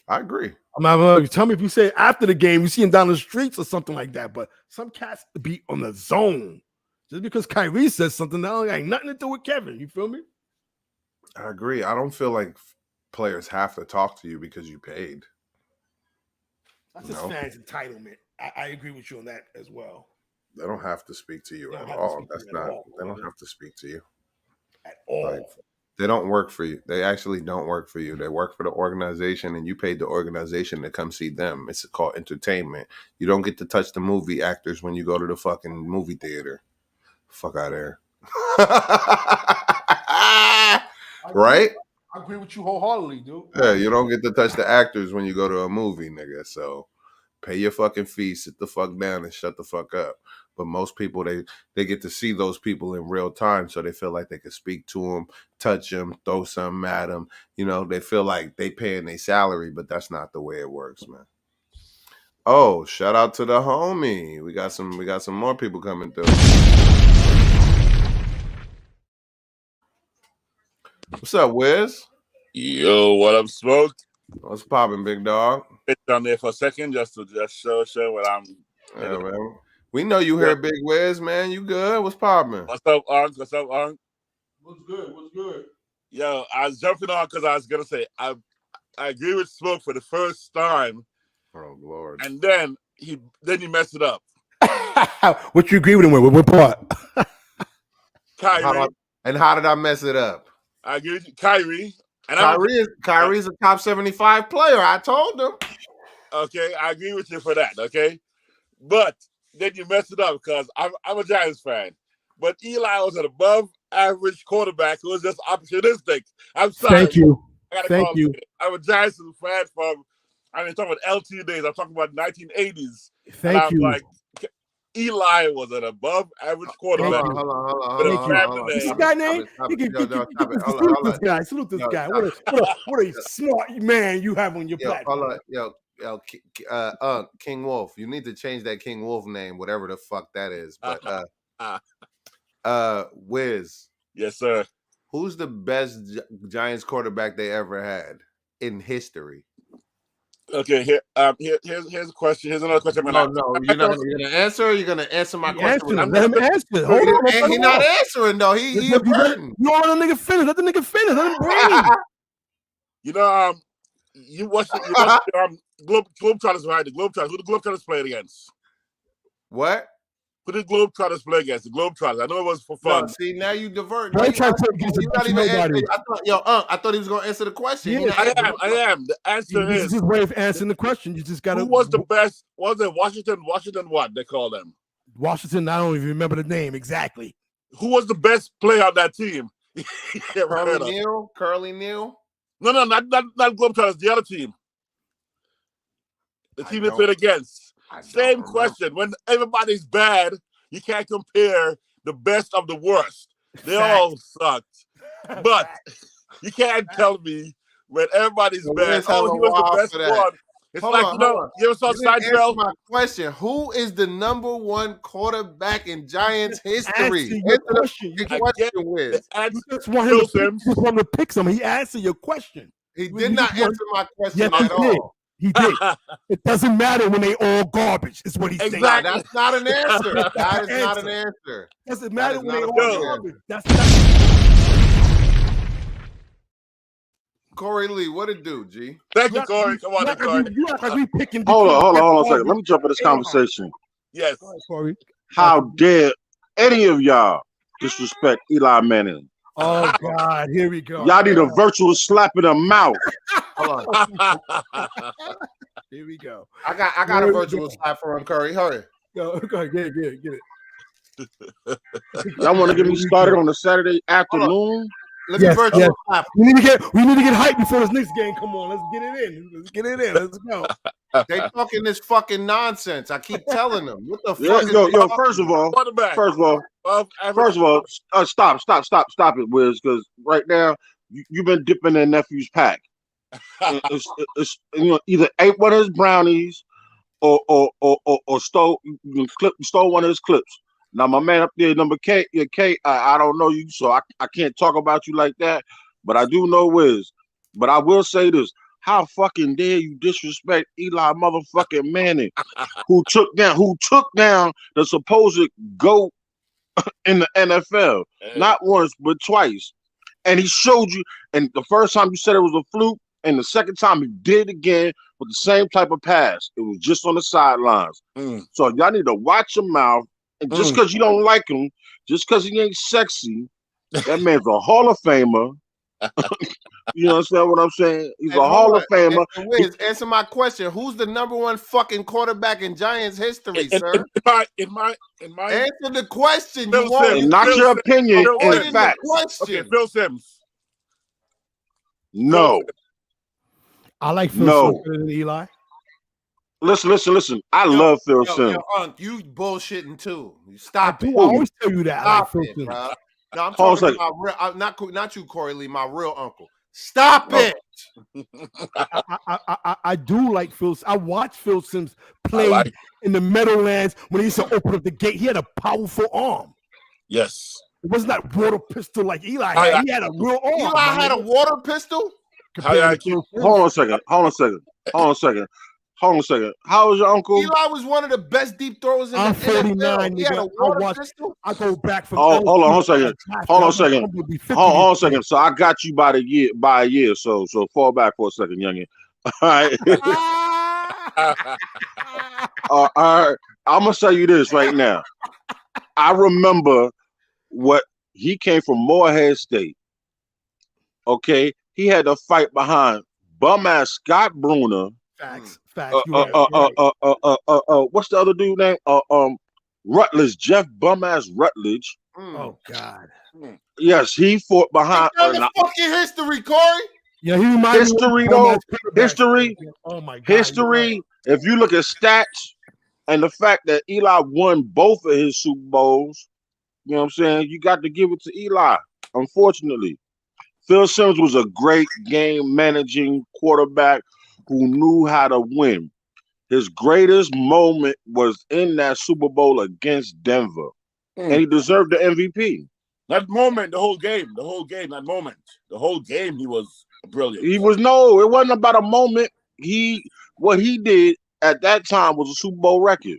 [SPEAKER 1] I agree.
[SPEAKER 2] I'm not tell me if you say after the game, you see him down the streets or something like that. But some cats be on the zone. Just because Kyrie says something, that ain't nothing to do with Kevin. You feel me?
[SPEAKER 1] I agree. I don't feel like players have to talk to you because you paid.
[SPEAKER 2] That's just fans' entitlement. I agree with you on that as well.
[SPEAKER 1] They don't have to speak to you
[SPEAKER 2] They don't
[SPEAKER 1] at
[SPEAKER 2] have to
[SPEAKER 1] all.
[SPEAKER 2] speak to
[SPEAKER 1] That's
[SPEAKER 2] you at
[SPEAKER 1] not.
[SPEAKER 2] all.
[SPEAKER 1] They don't have to speak to you
[SPEAKER 2] At all.
[SPEAKER 1] Like, they don't work for you. They actually don't work for you. They work for the organization, and you paid the organization to come see them. It's called entertainment. You don't get to touch the movie actors when you go to the fucking movie theater. Fuck out of there. Right?
[SPEAKER 2] I agree with you wholeheartedly, dude.
[SPEAKER 1] Yeah, you don't get to touch the actors when you go to a movie, nigga. So pay your fucking fee, sit the fuck down, and shut the fuck up. But most people, they get to see those people in real time, so they feel like they can speak to them, touch them, throw something at them. You know, they feel like they paying their salary, but that's not the way it works, man. Oh, shout out to the homie. We got some more people coming through. What's up, Wiz?
[SPEAKER 6] Yo, what up, Smoke?
[SPEAKER 1] What's popping, big dog?
[SPEAKER 6] Been down there for a second just to show what I'm.
[SPEAKER 1] Yeah, man. We know you here, Big Wiz, man. You good? What's popping?
[SPEAKER 6] What's up, Unc? What's up, Unc?
[SPEAKER 2] What's good? What's good?
[SPEAKER 6] Yo, I was jumping on because I was gonna say I agree with Smoke for the first time,
[SPEAKER 1] Oh Lord!
[SPEAKER 6] and then he messed it up.
[SPEAKER 2] What you agree with him with? What part?
[SPEAKER 6] Kyrie.
[SPEAKER 1] How did I mess it up?
[SPEAKER 6] I agree with you, Kyrie. And
[SPEAKER 1] Kyrie's a top 75 player. I told him.
[SPEAKER 6] Okay, I agree with you for that. Okay, but then you messed it up because I'm a Giants fan, but Eli was an above-average quarterback who was just opportunistic. I'm sorry.
[SPEAKER 2] Thank you.
[SPEAKER 6] I gotta
[SPEAKER 2] Thank
[SPEAKER 6] call
[SPEAKER 2] you.
[SPEAKER 6] it. I'm a Giants fan from. I mean, talking about LT days. I'm talking about 1980s.
[SPEAKER 2] Thank you.
[SPEAKER 6] Like, Eli was an above-average quarterback.
[SPEAKER 1] Hold on.
[SPEAKER 2] What's this guy name? Salute this guy. Salute this guy. What a smart man you have on your platform.
[SPEAKER 1] King Wolf. You need to change that King Wolf name, whatever the fuck that is. But Wiz.
[SPEAKER 6] Yes, sir.
[SPEAKER 1] Who's the best Giants quarterback they ever had in history?
[SPEAKER 6] Okay, here's a question. Here's another question.
[SPEAKER 1] No, you're gonna answer. Or you're gonna answer my question.
[SPEAKER 2] Let him answer. Hold on.
[SPEAKER 1] He's not answering though. He hurting.
[SPEAKER 2] You don't let the nigga finish. Let the nigga finish. Let him breathe.
[SPEAKER 6] You know, you watch Globetrotters, right? The Globetrotters. Who the Globetrotters played against?
[SPEAKER 1] What?
[SPEAKER 6] Who did Globetrotters play against? The Globetrotters. I know it was for fun.
[SPEAKER 1] No, see, now you divert.
[SPEAKER 2] I
[SPEAKER 1] thought he was gonna answer the question.
[SPEAKER 2] Yeah,
[SPEAKER 6] I am. The answer
[SPEAKER 2] this
[SPEAKER 6] is
[SPEAKER 2] is his way of answering the question. You just gotta.
[SPEAKER 6] who was the best? Was it Washington? Washington what they call them?
[SPEAKER 2] Washington. I don't even remember the name exactly.
[SPEAKER 6] Who was the best player on that team?
[SPEAKER 1] Curly Neal.
[SPEAKER 6] No, not Globetrotters. The other team. The team they played against. Same question. When everybody's bad, you can't compare the best of the worst. They all sucked. But you can't tell me when everybody's bad. Oh, he was the best one. It's
[SPEAKER 1] Hold
[SPEAKER 6] like,
[SPEAKER 1] on, hold on.
[SPEAKER 6] you ever saw
[SPEAKER 1] You didn't answer
[SPEAKER 6] Seinfeld?
[SPEAKER 1] my question. Who is the number one quarterback in Giants
[SPEAKER 2] Answer
[SPEAKER 1] history?
[SPEAKER 2] your
[SPEAKER 1] Answer the
[SPEAKER 2] question. You
[SPEAKER 1] fucking
[SPEAKER 6] I
[SPEAKER 2] just,
[SPEAKER 6] get
[SPEAKER 1] question,
[SPEAKER 6] the
[SPEAKER 1] Wiz.
[SPEAKER 6] answer.
[SPEAKER 2] you just want him
[SPEAKER 6] Phil
[SPEAKER 2] to pick.
[SPEAKER 6] Simms.
[SPEAKER 2] You just want him to pick some. He answered your question.
[SPEAKER 1] He
[SPEAKER 2] You
[SPEAKER 1] did not
[SPEAKER 2] just want-
[SPEAKER 1] answer my
[SPEAKER 2] Yes,
[SPEAKER 1] question
[SPEAKER 2] he
[SPEAKER 1] at
[SPEAKER 2] did.
[SPEAKER 1] all.
[SPEAKER 2] He did. It doesn't matter when they all garbage. Is what he's saying.
[SPEAKER 1] Nah,
[SPEAKER 6] Exactly.
[SPEAKER 1] that's not an answer.
[SPEAKER 2] That's
[SPEAKER 1] That is
[SPEAKER 2] the
[SPEAKER 1] not an
[SPEAKER 2] answer.
[SPEAKER 1] answer.
[SPEAKER 2] Doesn't
[SPEAKER 1] That
[SPEAKER 2] matter
[SPEAKER 1] is
[SPEAKER 2] when they
[SPEAKER 1] not a
[SPEAKER 2] all
[SPEAKER 1] fucking
[SPEAKER 2] garbage.
[SPEAKER 1] answer. Corey Lee, what it do, G?
[SPEAKER 6] Thank you, Corey. Come on, Corey.
[SPEAKER 2] You act like we picking.
[SPEAKER 7] Hold on a
[SPEAKER 2] between
[SPEAKER 7] second. Let me jump in this conversation.
[SPEAKER 6] Yes.
[SPEAKER 2] Go ahead, Corey.
[SPEAKER 7] How dare any of y'all disrespect Eli Manning?
[SPEAKER 2] Oh God, here we go.
[SPEAKER 7] Y'all need a virtual slap in the mouth.
[SPEAKER 1] Hold on.
[SPEAKER 2] Here we go.
[SPEAKER 1] I got a
[SPEAKER 2] There we
[SPEAKER 1] virtual
[SPEAKER 2] go.
[SPEAKER 1] slap for him, Curry. Hurry.
[SPEAKER 2] Go ahead, get it.
[SPEAKER 7] Y'all want to get me started on a Saturday afternoon?
[SPEAKER 1] Let me
[SPEAKER 2] Yes,
[SPEAKER 1] virtual
[SPEAKER 2] yes.
[SPEAKER 1] slap.
[SPEAKER 2] We need to get hyped before this next game. Come on, let's get it in. Let's go.
[SPEAKER 1] They talking this fucking nonsense. I keep telling them. What the
[SPEAKER 7] Yeah,
[SPEAKER 1] fuck? is
[SPEAKER 7] yo,
[SPEAKER 1] they talking
[SPEAKER 7] first of all,
[SPEAKER 6] Quarterback.
[SPEAKER 7] stop it, Wiz, because right now you've been dipping in nephew's pack. It's either ate one of his brownies or stole one of his clips. Now my man up there, number K, I don't know you, so I can't talk about you like that. But I do know Wiz. But I will say this: how fucking dare you disrespect Eli motherfucking Manning, who took down the supposed GOAT in the NFL, not once but twice. And he showed you, and the first time you said it was a fluke, and the second time he did it again with the same type of pass. It was just on the sidelines. So y'all need to watch your mouth. And just because you don't like him, just because he ain't sexy, that man's a Hall of Famer. You understand what I'm saying? He's a Hall of Famer.
[SPEAKER 1] And Wiz, answer my question. Who's the number one fucking quarterback in Giants history, sir?
[SPEAKER 6] In my
[SPEAKER 1] Answer the question.
[SPEAKER 6] Phil
[SPEAKER 1] You won't.
[SPEAKER 6] Simms.
[SPEAKER 7] And not your opinion,
[SPEAKER 6] Phil
[SPEAKER 7] in fact.
[SPEAKER 6] Okay, Phil Simms.
[SPEAKER 7] No.
[SPEAKER 2] I like Phil
[SPEAKER 7] No.
[SPEAKER 2] Simms better than Eli.
[SPEAKER 7] Listen. I love Phil Simms.
[SPEAKER 1] You bullshitting too.
[SPEAKER 2] I
[SPEAKER 1] Stop
[SPEAKER 2] do.
[SPEAKER 1] it.
[SPEAKER 2] I always tell you that. I like
[SPEAKER 1] Stop
[SPEAKER 2] Phil
[SPEAKER 1] it,
[SPEAKER 2] Simms.
[SPEAKER 1] bro. No, I'm
[SPEAKER 7] Hold on a
[SPEAKER 1] talking about real. Not you, Corey Lee. My real uncle. Stop it.
[SPEAKER 2] I do like Phil. I watched Phil Simms play in the Meadowlands when he used to open up the gate. He had a powerful arm.
[SPEAKER 6] Yes.
[SPEAKER 2] It wasn't that water pistol like Eli had. He had a real arm.
[SPEAKER 1] Eli had a water pistol.
[SPEAKER 2] compared to Phil Simms.
[SPEAKER 7] Hold on a second. How old is your uncle?
[SPEAKER 1] Eli was one of the best deep throwers in
[SPEAKER 2] I'm
[SPEAKER 1] the
[SPEAKER 2] 49.
[SPEAKER 1] NFL. He had a water pistol.
[SPEAKER 2] I go back from.
[SPEAKER 7] Oh, hold on a second. Hold on a second. So I got you by a year. So fall back for a second, youngin. All right. All right. I'm gonna tell you this right now. I remember what he came from Morehead State. Okay, he had to fight behind bum ass Scott Bruner.
[SPEAKER 2] Facts.
[SPEAKER 7] What's the other dude name? Rutledge, Jeff bum ass Rutledge.
[SPEAKER 2] Oh God.
[SPEAKER 7] Yes, he fought behind.
[SPEAKER 1] The fucking history, Corey.
[SPEAKER 2] Yeah, he reminds
[SPEAKER 7] History though. History.
[SPEAKER 2] Oh my God.
[SPEAKER 7] History. If you look at stats and the fact that Eli won both of his Super Bowls, you know what I'm saying? You got to give it to Eli. Unfortunately, Phil Simms was a great game managing quarterback who knew how to win. His greatest moment was in that Super Bowl against Denver, and he deserved the MVP.
[SPEAKER 6] That moment, the whole game, that moment, the whole game, he was brilliant.
[SPEAKER 7] It wasn't about a moment. What he did at that time was a Super Bowl record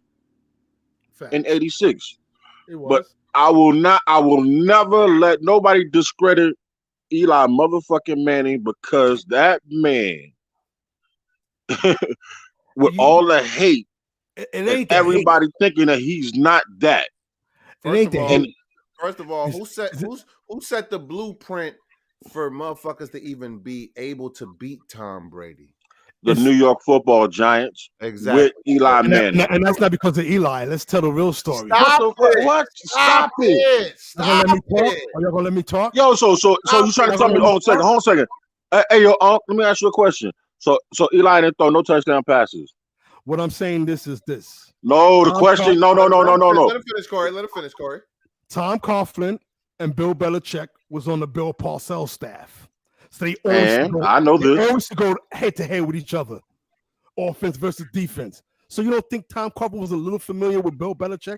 [SPEAKER 7] in '86.
[SPEAKER 2] It was.
[SPEAKER 7] But I will never let nobody discredit Eli motherfucking Manning because that man, with all the hate,
[SPEAKER 2] it ain't
[SPEAKER 7] everybody thinking that he's not that.
[SPEAKER 1] First of all, who set the blueprint for motherfuckers to even be able to beat Tom Brady?
[SPEAKER 7] The New York Football Giants,
[SPEAKER 1] exactly,
[SPEAKER 7] with Eli Manning,
[SPEAKER 2] and that's not because of Eli. Let's tell the real story.
[SPEAKER 1] Stop it!
[SPEAKER 7] Stop it!
[SPEAKER 2] Are y'all gonna let me talk?
[SPEAKER 7] Yo, so you trying to tell me? Hold on a second. Hey, yo, let me ask you a question. So Eli didn't throw no touchdown passes.
[SPEAKER 2] What I'm saying is this.
[SPEAKER 7] No, the question. No.
[SPEAKER 1] Let him finish, Corey.
[SPEAKER 2] Tom Coughlin and Bill Belichick was on the Bill Parcells staff. So they always
[SPEAKER 7] I know this.
[SPEAKER 2] They always go head to head with each other. offense versus defense. So you don't think Tom Coughlin was a little familiar with Bill Belichick?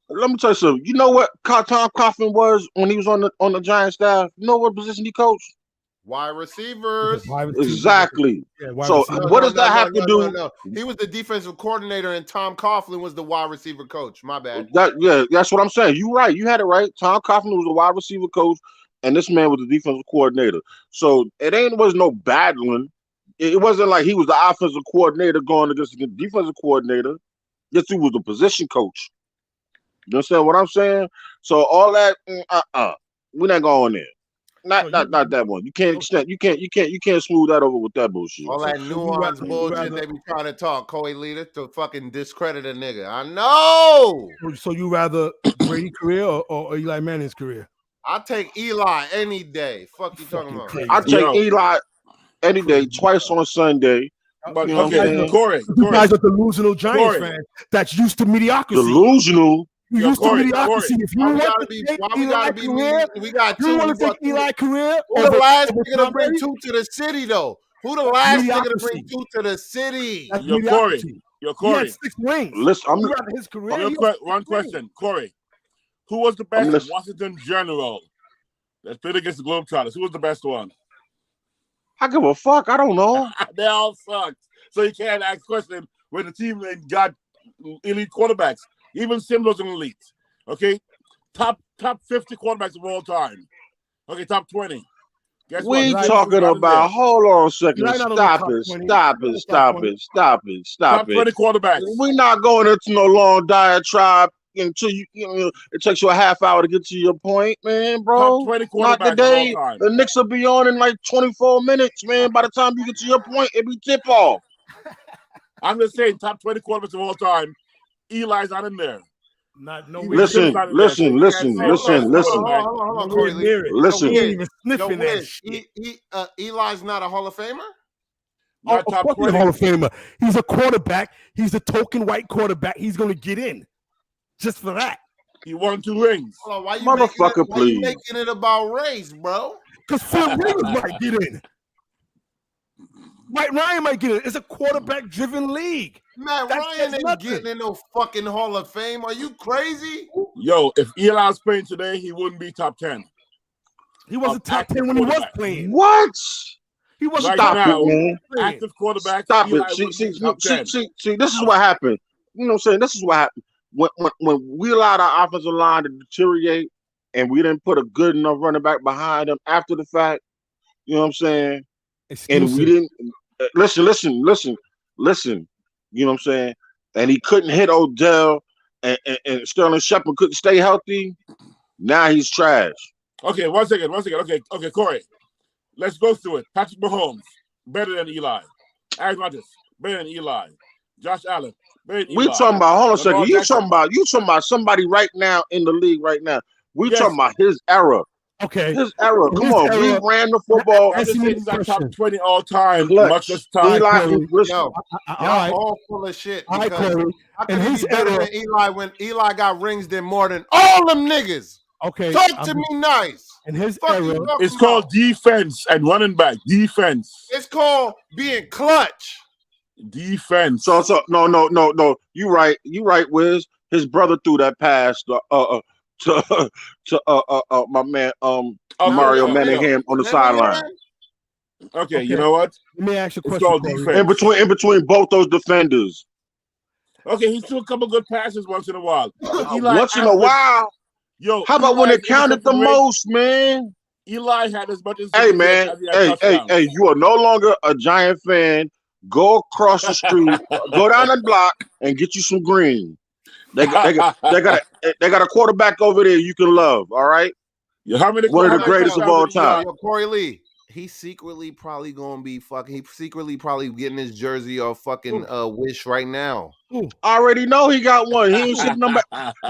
[SPEAKER 7] Let me tell you something. You know what Tom Coughlin was when he was on the Giants staff? You know what position he coached?
[SPEAKER 1] Wide receivers.
[SPEAKER 7] Exactly.
[SPEAKER 2] Yeah, wide
[SPEAKER 7] So
[SPEAKER 2] receiver.
[SPEAKER 7] what does that have to do?
[SPEAKER 1] No. He was the defensive coordinator, and Tom Coughlin was the wide receiver coach. My bad.
[SPEAKER 7] That's what I'm saying. You right. You had it right. Tom Coughlin was the wide receiver coach, and this man was the defensive coordinator. So it was no battling. It wasn't like he was the offensive coordinator going against the defensive coordinator. Yes, he was the position coach. You understand what I'm saying? So all that, we're not going there. Not that one. You can't smooth that over with that bullshit.
[SPEAKER 1] All that nuanced bullshit they be trying to talk, Coy leader, to fucking discredit a nigga. I know.
[SPEAKER 2] So you rather Brady career or Eli Manning's career?
[SPEAKER 1] I take Eli any day. Fuck you talking about?
[SPEAKER 2] Crazy.
[SPEAKER 7] I take Eli any day, twice on Sunday.
[SPEAKER 6] But
[SPEAKER 7] You know what I'm saying?
[SPEAKER 6] Corey,
[SPEAKER 2] You guys are delusional Giants fans that's used to mediocrity.
[SPEAKER 7] Delusional.
[SPEAKER 2] You used to mediocrity. If you
[SPEAKER 1] Why we
[SPEAKER 2] want
[SPEAKER 1] gotta
[SPEAKER 2] to
[SPEAKER 1] be?
[SPEAKER 2] take
[SPEAKER 1] Why we
[SPEAKER 2] Eli
[SPEAKER 1] gotta be?
[SPEAKER 2] career,
[SPEAKER 1] We got
[SPEAKER 2] you
[SPEAKER 1] two.
[SPEAKER 2] want to take Eli career?
[SPEAKER 1] Who the last nigga to
[SPEAKER 2] Tom
[SPEAKER 1] bring
[SPEAKER 2] Brady?
[SPEAKER 1] two to the city though? Who the last nigga to bring
[SPEAKER 2] Mediocrity.
[SPEAKER 1] two to the city?
[SPEAKER 2] That's
[SPEAKER 6] Yo,
[SPEAKER 2] mediocrity.
[SPEAKER 6] Yo,
[SPEAKER 2] He
[SPEAKER 6] Corey.
[SPEAKER 2] had 6 rings.
[SPEAKER 7] Listen,
[SPEAKER 2] You rather his career?
[SPEAKER 6] One question, Corey. Who was the best Washington General that played against the Globetrotters? Who was the best one?
[SPEAKER 7] I give a fuck. I don't know.
[SPEAKER 6] They all sucked. So you can't ask question when the team got elite quarterbacks. Even Sim was an elite. Okay? Top 50 quarterbacks of all time. Okay, top 20. Guess
[SPEAKER 7] We
[SPEAKER 6] what?
[SPEAKER 7] talking about, hold on a second.
[SPEAKER 2] Eli not on the
[SPEAKER 7] Stop
[SPEAKER 2] top
[SPEAKER 7] it.
[SPEAKER 2] 20.
[SPEAKER 7] Stop it. Stop it. Stop it. Stop
[SPEAKER 6] Top 20
[SPEAKER 7] it.
[SPEAKER 6] quarterbacks.
[SPEAKER 7] We're not going into no long diatribe until you know, it takes you a half hour to get to your point, man, bro.
[SPEAKER 6] Top 20
[SPEAKER 7] Not
[SPEAKER 6] quarterbacks
[SPEAKER 7] today.
[SPEAKER 6] of all time.
[SPEAKER 7] The Knicks will be on in like 24 minutes, man. By the time you get to your point, it'll be tip off.
[SPEAKER 6] I'm just saying, top 20 quarterbacks of all time. Eli's not in there.
[SPEAKER 7] Listen,
[SPEAKER 1] Hold on, Corey Lee.
[SPEAKER 7] Listen.
[SPEAKER 2] He ain't even sniffing that
[SPEAKER 1] Wiz,
[SPEAKER 2] shit.
[SPEAKER 1] Eli's not a Hall of Famer?
[SPEAKER 2] Of course he's a Hall of Famer. He's a quarterback. He's a token white quarterback. He's going to get in just for that.
[SPEAKER 6] He won 2 rings.
[SPEAKER 1] Hold on, why you
[SPEAKER 7] Motherfucker,
[SPEAKER 1] why you
[SPEAKER 7] please.
[SPEAKER 1] making it about race, bro?
[SPEAKER 2] Because Phil Rivers might get in. Mike Ryan might get in. It's a quarterback-driven league.
[SPEAKER 1] Matt Ryan ain't getting in no fucking Hall of Fame. Are you crazy?
[SPEAKER 6] Yo, if Eli was playing today, he wouldn't be top 10.
[SPEAKER 2] He wasn't top 10 when he was playing.
[SPEAKER 7] What?
[SPEAKER 2] He wasn't
[SPEAKER 6] Right
[SPEAKER 2] top
[SPEAKER 6] now,
[SPEAKER 2] 10 when he was playing.
[SPEAKER 6] active quarterback.
[SPEAKER 7] Stop
[SPEAKER 6] Eli
[SPEAKER 7] it.
[SPEAKER 6] wouldn't be top 10.
[SPEAKER 7] See, this is what happened. You know what I'm saying? This is what happened. When we allowed our offensive line to deteriorate and we didn't put a good enough running back behind them after the fact, you know what I'm saying? And we didn't listen. You know what I'm saying? And he couldn't hit Odell and Sterling Shepard couldn't stay healthy. Now he's trash.
[SPEAKER 6] Okay, one second. Okay, Corey. Let's go through it. Patrick Mahomes, better than Eli. Aaron Rodgers, better than Eli. Josh Allen, better than Eli.
[SPEAKER 7] We talking about, hold on a second.
[SPEAKER 6] Lamar
[SPEAKER 7] You
[SPEAKER 6] Jackson.
[SPEAKER 7] talking about somebody right now in the league right now. We
[SPEAKER 6] Yes.
[SPEAKER 7] talking about his era.
[SPEAKER 2] Okay.
[SPEAKER 7] His era. Come
[SPEAKER 2] His
[SPEAKER 7] on.
[SPEAKER 2] era.
[SPEAKER 7] We ran the football.
[SPEAKER 6] I'm just saying he's not top 20 all time.
[SPEAKER 7] Clutch.
[SPEAKER 6] Much less time.
[SPEAKER 7] Eli, listen,
[SPEAKER 1] Yo,
[SPEAKER 2] All
[SPEAKER 1] y'all
[SPEAKER 2] right.
[SPEAKER 1] all full of shit.
[SPEAKER 2] All right,
[SPEAKER 1] Because
[SPEAKER 2] Corey.
[SPEAKER 1] how
[SPEAKER 2] In
[SPEAKER 1] could he
[SPEAKER 2] his
[SPEAKER 1] be better
[SPEAKER 2] era-
[SPEAKER 1] than Eli when Eli got rings than more than all them niggas?
[SPEAKER 2] Okay.
[SPEAKER 1] Talk to me nice.
[SPEAKER 2] In his
[SPEAKER 1] Fuck you
[SPEAKER 2] era,
[SPEAKER 1] talking
[SPEAKER 6] It's called
[SPEAKER 1] about?
[SPEAKER 6] defense and running back. Defense.
[SPEAKER 1] It's called being clutch.
[SPEAKER 6] Defense.
[SPEAKER 7] So no. You right, Wiz. His brother threw that pass to my man Mario Manningham on the sideline.
[SPEAKER 6] Okay, you know what?
[SPEAKER 2] let me ask you a
[SPEAKER 6] It's
[SPEAKER 2] question.
[SPEAKER 6] called
[SPEAKER 2] Corey.
[SPEAKER 6] defense.
[SPEAKER 7] In between both those defenders.
[SPEAKER 6] Okay, he threw a couple good passes once in a while. But Eli
[SPEAKER 7] Once in a
[SPEAKER 6] averaged-
[SPEAKER 7] while.
[SPEAKER 6] Yo,
[SPEAKER 7] How about when
[SPEAKER 6] Eli's
[SPEAKER 7] it counted the
[SPEAKER 6] interception rate,
[SPEAKER 7] most, man?
[SPEAKER 6] Eli had as much as
[SPEAKER 7] Hey man, hey, you are no longer a Giant fan. Go across the street, go down the block, and get you some green. They got a quarterback over there you can love. All right,
[SPEAKER 6] How many?
[SPEAKER 7] one of the
[SPEAKER 6] how many
[SPEAKER 7] greatest of
[SPEAKER 6] touchdowns
[SPEAKER 7] all
[SPEAKER 6] did Eli-
[SPEAKER 7] time.
[SPEAKER 1] Yo, Corey Lee, he's secretly probably gonna be fucking. He's secretly probably getting his jersey or fucking Wish right now.
[SPEAKER 2] Who?
[SPEAKER 7] I already know he got one. He ain't see the number.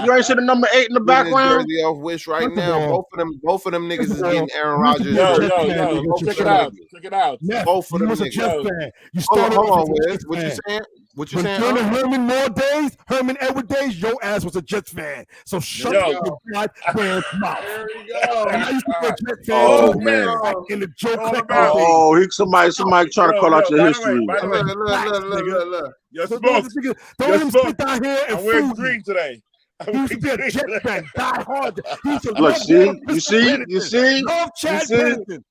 [SPEAKER 7] You ain't see the number 8 in the
[SPEAKER 1] Getting his
[SPEAKER 7] background.
[SPEAKER 1] jersey off Wish right
[SPEAKER 2] First of
[SPEAKER 1] now.
[SPEAKER 2] all-
[SPEAKER 1] Both of them niggas
[SPEAKER 2] first of
[SPEAKER 1] is
[SPEAKER 2] all,
[SPEAKER 1] getting Aaron
[SPEAKER 2] you used to
[SPEAKER 1] Rodgers
[SPEAKER 2] be a
[SPEAKER 6] Yo,
[SPEAKER 2] Jets
[SPEAKER 1] jersey.
[SPEAKER 6] yo,
[SPEAKER 2] fan,
[SPEAKER 6] yo,
[SPEAKER 2] nigga.
[SPEAKER 6] check
[SPEAKER 2] Shut
[SPEAKER 6] it
[SPEAKER 2] up.
[SPEAKER 6] out. Check it out.
[SPEAKER 2] Neff,
[SPEAKER 1] Both of
[SPEAKER 2] you
[SPEAKER 1] them
[SPEAKER 2] was a
[SPEAKER 1] niggas.
[SPEAKER 2] Jets
[SPEAKER 6] Yo.
[SPEAKER 2] fan. You
[SPEAKER 1] Hold
[SPEAKER 2] started
[SPEAKER 1] on,
[SPEAKER 2] off as a
[SPEAKER 1] Wiz.
[SPEAKER 2] Jets
[SPEAKER 1] What you
[SPEAKER 2] fan.
[SPEAKER 1] saying? What you
[SPEAKER 2] But
[SPEAKER 1] saying?
[SPEAKER 2] during the Herman Moore days, Herman Edward days, your ass was a Jets fan. So shut
[SPEAKER 6] Yo.
[SPEAKER 2] your goddamn mouth.
[SPEAKER 1] There we go.
[SPEAKER 2] And I used to be a Jets fan
[SPEAKER 7] Oh
[SPEAKER 2] too.
[SPEAKER 7] man.
[SPEAKER 2] Like in the Joe
[SPEAKER 6] All
[SPEAKER 2] Klecko
[SPEAKER 6] about.
[SPEAKER 2] days.
[SPEAKER 7] Oh, somebody trying to call out your
[SPEAKER 6] By the
[SPEAKER 7] history.
[SPEAKER 6] way,
[SPEAKER 1] Look.
[SPEAKER 6] you're
[SPEAKER 2] So
[SPEAKER 6] smoked.
[SPEAKER 2] don't let him sit down here and
[SPEAKER 6] I'm wearing
[SPEAKER 2] fool you.
[SPEAKER 6] green today.
[SPEAKER 2] He used to be a Jets fan, die hard. He used to
[SPEAKER 7] Look,
[SPEAKER 2] love
[SPEAKER 7] see,
[SPEAKER 2] Water
[SPEAKER 7] you
[SPEAKER 2] Pistol
[SPEAKER 7] see,
[SPEAKER 2] Pennington.
[SPEAKER 7] you see,
[SPEAKER 2] Love Chad
[SPEAKER 7] see?
[SPEAKER 2] Pennington.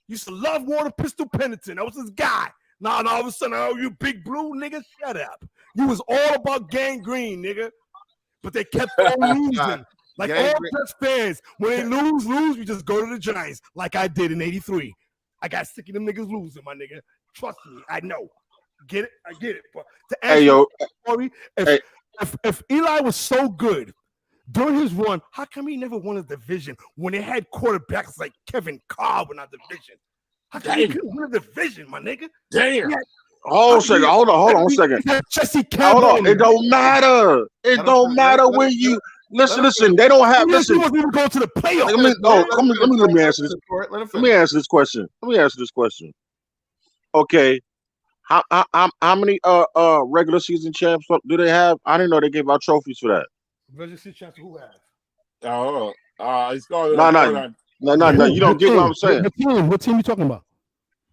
[SPEAKER 2] Used to love Water Pistol Pennington. That was his guy. Now all of a sudden, oh, you big blue nigga, shut up. You was all about Gang Green, nigga. But they kept on losing. Like
[SPEAKER 1] Gang
[SPEAKER 2] all
[SPEAKER 1] Green-
[SPEAKER 2] Jets fans, when they lose, you just go to the Giants, like I did in '83. I got sick of them niggas losing, my nigga. Trust me, I know. Get it? I get it. But to answer
[SPEAKER 7] Hey, yo.
[SPEAKER 2] your story,
[SPEAKER 7] Hey.
[SPEAKER 2] if Eli was so good during his run, how come he never won a division when they had quarterbacks like Kevin Carr in our division? How come he couldn't win a division, my nigga?
[SPEAKER 6] Damn.
[SPEAKER 2] Yeah.
[SPEAKER 7] Hold on a second. Hold on a second.
[SPEAKER 2] He had Jesse
[SPEAKER 7] Hold
[SPEAKER 2] Campbell.
[SPEAKER 7] on. It don't matter. It don't matter when you listen. They don't have
[SPEAKER 2] He
[SPEAKER 7] listen.
[SPEAKER 2] wasn't even going to the playoffs.
[SPEAKER 7] Let me answer this. Let me answer this question. Okay. How many regular season champs do they have? I didn't know they gave out trophies for that.
[SPEAKER 2] Regular season champs who have?
[SPEAKER 6] It's going
[SPEAKER 7] No. You don't get what I'm saying.
[SPEAKER 2] What team you talking about?